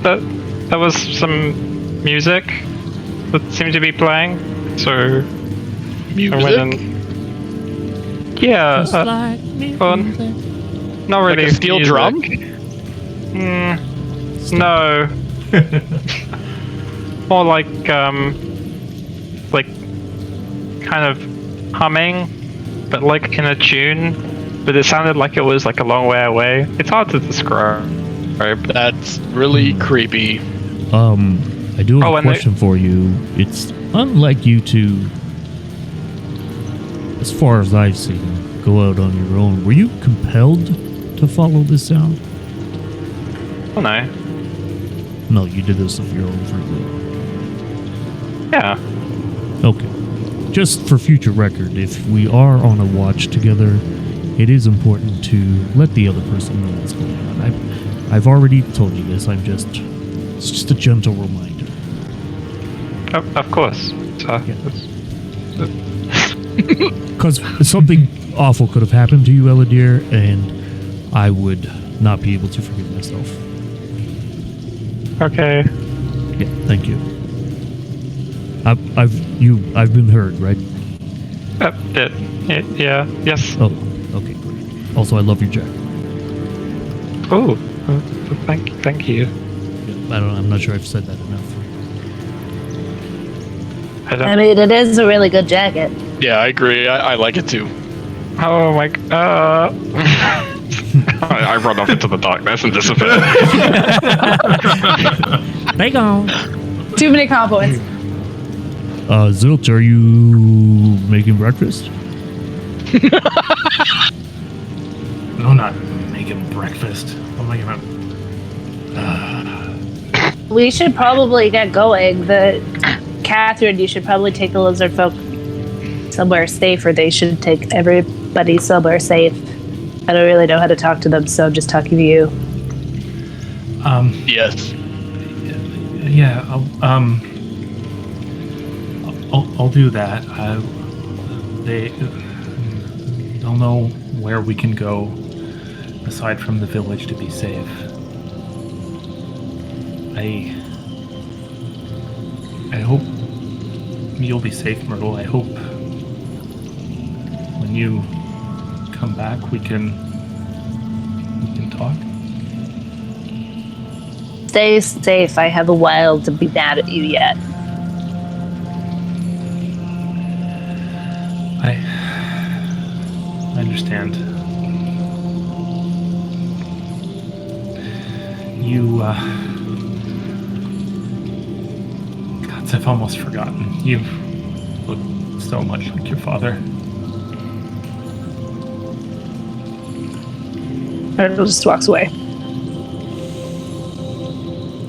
S4: there was some music that seemed to be playing. So
S5: Music?
S4: I went and not really
S5: Like a steel
S4: music.
S5: drum?
S4: No. More like kind of humming, but like in a tune. But it sounded like it was like a long way away. It's hard to describe.
S5: That's really creepy.
S1: I do have
S4: Oh,
S1: a
S4: and
S1: question for you. It's unlike you to, as far as I've seen, go out on your own. Were you compelled to follow this sound?
S4: Oh no.
S1: No, you did this of your own free will.
S4: Yeah.
S1: Okay. Just for future record, if we are on a watch together, it is important to let the other person know what's going on. I've already told you this. It's just a gentle reminder.
S4: Of course.
S1: Because something awful could have happened to you, Elidyr, and I would not be able to forgive myself.
S4: Okay.
S1: Yeah, thank you. I've been heard, right?
S4: Yeah. Yes.
S1: Oh, okay, great. Also, I love your jacket.
S4: Oh, thank you.
S1: Yeah, I'm not sure I've said that enough.
S6: I mean, it is a really good jacket.
S5: Yeah, I agree. I like it too.
S4: Oh my. I run off into the darkness and disappear.
S1: They gone.
S7: Too many compliments.
S1: Zilch, are you making breakfast?
S2: No, not making breakfast. What am I gonna...
S6: We should probably get going. Catherine, you should probably take the lizard folk somewhere safe, or they should take everybody somewhere safe. I don't really know how to talk to them, so I'm just talking to you.
S5: Yes.
S2: Yeah, I'll do that. They'll know where we can go aside from the village to be safe. I hope you'll be safe, Myrtle. I hope when you come back we can talk.
S6: Stay safe. I have a while to be mad at you yet.
S2: I understand. You, Gods, I've almost forgotten. You look so much like your father.
S6: Myrtle just walks away.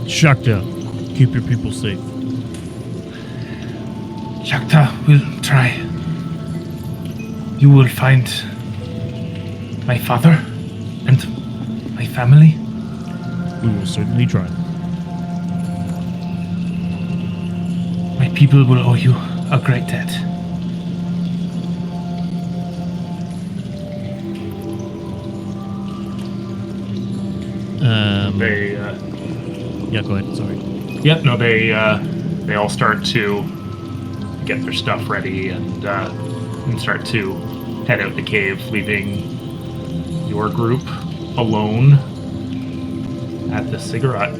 S1: Shakta, keep your people safe.
S2: Shakta will try. You will find my father and my family.
S1: We will certainly try.
S2: My people will owe you a great debt.
S1: Yeah, go ahead. Sorry.
S2: Yep. No, they all start to get their stuff ready and start to head out the cave, leaving your group alone at the cigarette.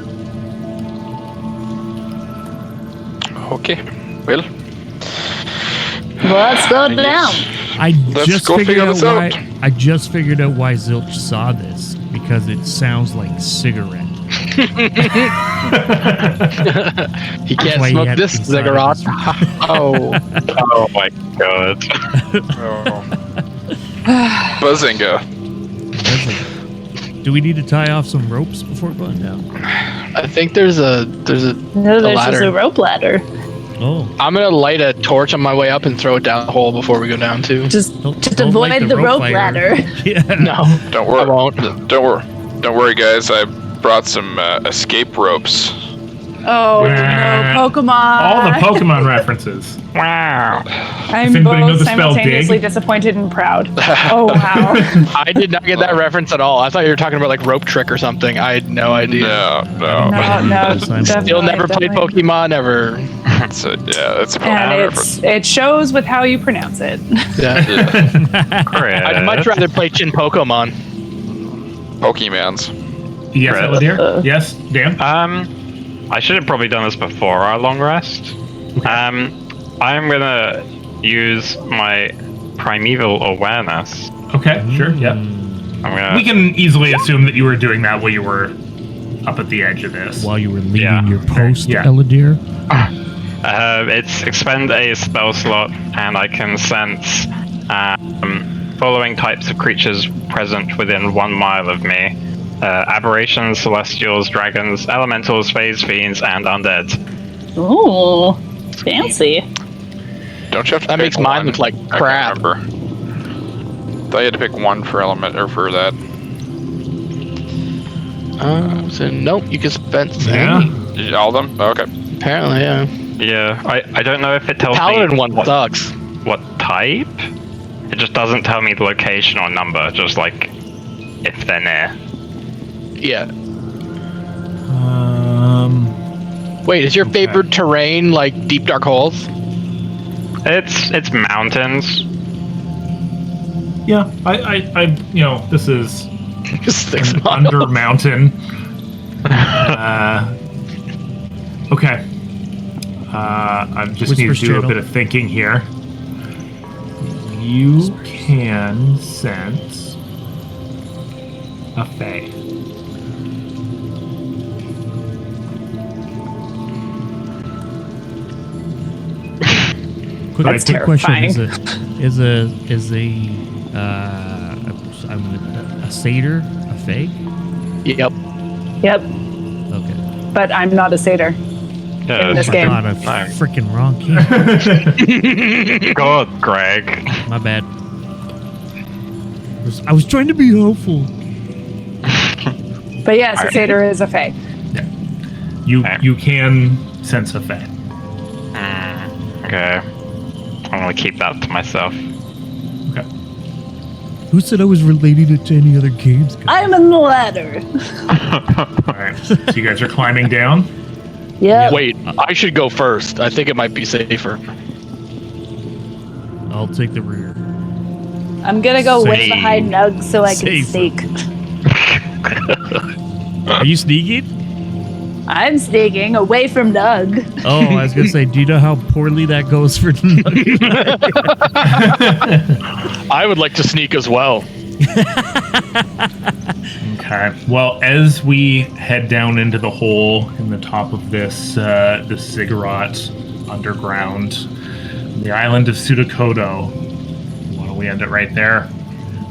S3: Okay, well.
S6: Let's go down.
S3: Let's go figure this out.
S1: I just figured out why Zilch saw this, because it sounds like cigarette.
S5: He can't
S1: why he
S5: smoke
S1: had
S5: this
S1: inside
S5: cigarette.
S1: his-
S4: Oh my god.
S3: Buzzinga.
S1: Do we need to tie off some ropes before going down?
S5: I think there's a
S6: No, there's just
S5: ladder.
S6: a rope ladder.
S1: Oh.
S5: I'm gonna light a torch on my way up and throw it down the hole before we go down too.
S6: Just
S1: Don't
S6: avoid
S1: light
S6: the rope
S1: fire.
S6: ladder.
S1: Yeah.
S5: No,
S3: Don't
S5: I
S3: worry.
S5: won't.
S3: Don't worry, guys. I brought some escape ropes.
S7: Oh, no, Pokemon.
S2: All the Pokemon references.
S4: Wow.
S7: I'm
S2: Does anybody know
S7: both
S2: the spell
S7: simultaneously
S2: dig?
S7: disappointed and proud. Oh, wow.
S5: I did not get that reference at all. I thought you were talking about like rope trick or something. I had no idea.
S3: No.
S7: No,
S5: Still never played
S7: definitely.
S5: Pokemon ever.
S3: It's a Pokemon
S7: And
S3: reference.
S7: it shows with how you pronounce it.
S5: Yeah.
S4: Chris.
S5: I'd much rather play Chin Pokemon.
S3: Pokemans.
S2: Yes,
S4: Right.
S2: Elidyr? Yes, Dan?
S4: I should have probably done this before our long rest. I'm gonna use my primeval awareness.
S2: Okay, sure, yeah.
S4: I'm gonna.
S2: We can easily assume that you were doing that while you were up at the edge of this.
S1: While you were leaving
S4: Yeah.
S1: your post,
S2: Yeah.
S1: Elidyr.
S4: It's expend a spell slot, and I can sense following types of creatures present within 1 mile of me: aberrations, celestials, dragons, elementals, phase fiends, and undead.
S6: Ooh, fancy.
S3: Don't you have to
S5: That
S3: pick
S5: makes mine
S3: one?
S5: look like
S3: I
S5: crap.
S3: can't remember. Thought you had to pick one for element or for that.
S5: So nope, you can spend
S2: Yeah.
S3: All of them? Oh, okay.
S5: Apparently, yeah.
S4: Yeah, I don't know if it tells
S5: Paladin
S4: me
S5: one sucks.
S4: what type. It just doesn't tell me the location or number, just like if they're near.
S5: Yeah. Wait, is your favorite terrain like deep dark holes?
S4: It's mountains.
S2: Yeah, I this is
S5: 6
S2: an
S5: miles.
S2: under mountain. Okay. I just need to do a
S1: channel?
S2: bit of thinking here. You can sense a fae.
S1: Quick,
S2: That's
S1: quick question:
S7: terrifying.
S1: is a satyr a fae?
S5: Yep.
S7: Yep,
S1: Okay.
S7: but I'm not a satyr.
S4: Yeah,
S7: In this game.
S1: God, I'm
S4: No.
S1: freaking wrong game.
S4: God, Greg.
S1: My bad. I was trying to be helpful.
S7: But yes, a satyr is a fae.
S2: You can sense a fae.
S4: Okay. I'm gonna keep that to myself.
S2: Okay.
S1: Who said I was related it to any other games?
S6: I'm in the ladder.
S2: All right. So you guys are climbing down.
S6: Yep.
S5: Wait, I should go first. I think it might be safer.
S1: I'll take the rear.
S6: I'm gonna go way
S1: Safe.
S6: behind Nug so I can
S1: Safe.
S6: sneak.
S1: Are you sneaking?
S6: I'm sneaking away from Nug.
S1: Oh, I was gonna say, do you know how poorly that goes for Nugget?
S5: I would like to sneak as well.
S2: Okay. Well, as we head down into the hole in the top of this ziggurat underground, the island of Sudakodo. Why don't we end it right there?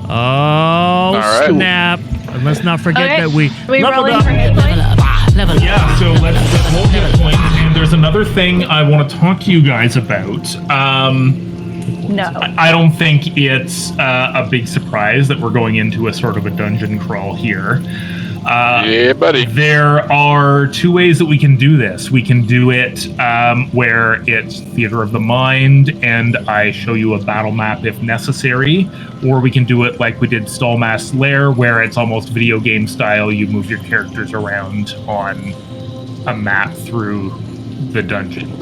S1: Oh,
S3: right.
S1: snap. And let's not forget
S6: Okay.
S1: that we
S6: We
S1: leveled
S6: rolling
S1: up.
S6: for hit points?
S2: Yeah, so let's roll hit points. And there's another thing I want to talk to you guys about.
S6: No.
S2: I don't think it's a big surprise that we're going into a sort of a dungeon crawl here.
S3: Yeah, buddy.
S2: There are two ways that we can do this. We can do it where it's theater of the mind and I show you a battle map if necessary, or we can do it like we did Stallmass Lair, where it's almost video game style. You move your characters around on a map through the dungeon.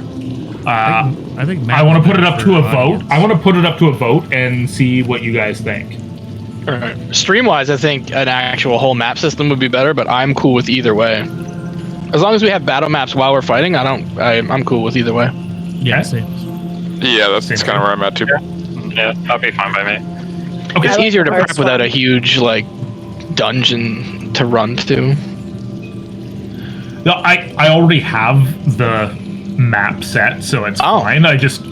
S1: I think
S2: I want to put it up to a vote. I want to put it up to a vote and see what you guys think.
S5: Stream-wise, I think an actual whole map system would be better, but I'm cool with either way. As long as we have battle maps while we're fighting, I'm cool with either way.
S1: Yeah, same.
S3: Yeah, that's kind of where I'm at too.
S4: Yeah, that'll be fine by me.
S2: Okay.
S5: It's easier to
S6: First
S5: prep without
S6: one.
S5: a huge like dungeon to run to.
S2: No, I already have the map set, so it's fine. I just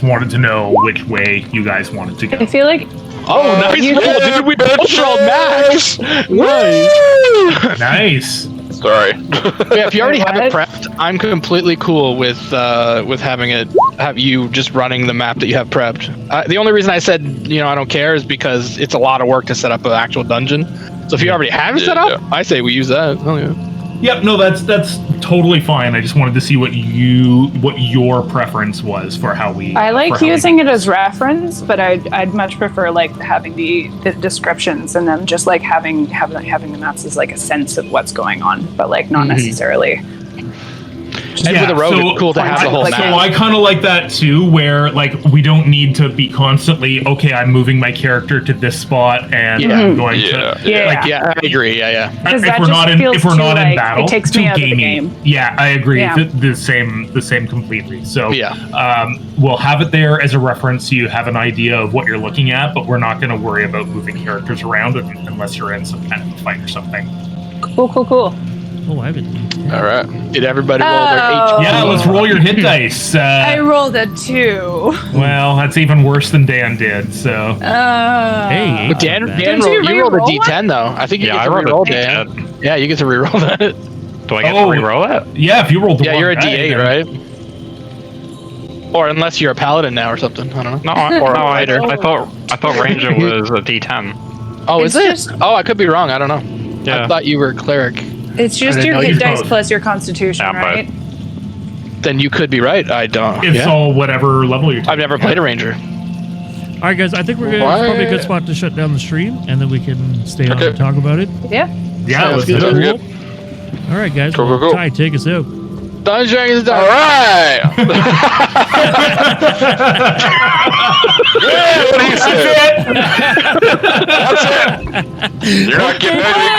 S2: wanted to know which way you guys wanted to
S6: I
S2: go.
S6: feel like
S5: Oh, nice
S6: you-
S5: roll, dude! We both rolled max.
S2: Nice.
S3: Sorry.
S5: Yeah, if you already have it
S6: What?
S5: prepped, I'm completely cool with having have you just running the map that you have prepped. The only reason I said I don't care is because it's a lot of work to set up an actual dungeon. So if you already have it set up,
S3: Yeah.
S5: I say we use that. Oh yeah.
S2: Yep, no, that's totally fine. I just wanted to see what your preference was for how we.
S7: I like using it as reference, but I'd much prefer like having the descriptions and then just like having the maps as like a sense of what's going on, but like not necessarily.
S5: And with a rogue, it's cool to have the whole map.
S2: So I kind of like that too, where like we don't need to be constantly, okay, I'm moving my character to this spot and I'm going to.
S5: I agree. Yeah.
S2: If we're not in battle,
S7: it takes me out of the game.
S2: Yeah, I agree.
S7: Yeah.
S2: The same completely. So
S5: Yeah.
S2: We'll have it there as a reference so you have an idea of what you're looking at, but we're not going to worry about moving characters around unless you're in some kind of fight or something.
S7: Cool.
S1: Oh, I haven't.
S3: All right.
S5: Did everybody roll their HP?
S2: Yeah, let's roll your hit dice.
S7: I rolled a 2.
S2: Well, that's even worse than Dan did. So.
S1: Hey,
S5: But Dan
S7: Didn't
S5: you rolled a
S7: re-roll
S5: D10 though. I think you get to
S4: rolled
S5: re-roll
S4: a
S5: Dan.
S4: D10.
S5: Yeah, you get to re-roll that.
S4: Do I get to re-roll it?
S2: Yeah, if you rolled the
S5: Yeah,
S2: one
S5: you're a
S2: die,
S5: D8,
S2: then-
S5: right? Or unless you're a paladin now or something. I don't know.
S4: I thought ranger was a D10.
S5: Oh, is
S7: It's
S5: it?
S7: just-
S5: Oh, I could be wrong. I don't know.
S4: Yeah.
S5: I thought you were a cleric.
S7: It's just
S5: I didn't
S7: your
S5: know
S7: hit
S5: you
S7: dice
S2: both.
S7: plus your constitution,
S4: Yeah, but-
S7: right?
S5: Then you could be right. I don't.
S2: It's all whatever level you're.
S5: I've never played a ranger.
S1: All right, guys. I think it's probably a good spot to shut down the stream, and then we can stay on and talk about it.
S7: Yeah.
S2: Yeah, let's
S5: good.
S2: do it.
S1: All right, guys.
S3: Go,
S1: well,
S3: go, go.
S1: Ty, take us out.
S5: Dungeons Dragons done.
S3: All right. Yeah, what do you say? That's it. You're not getting anything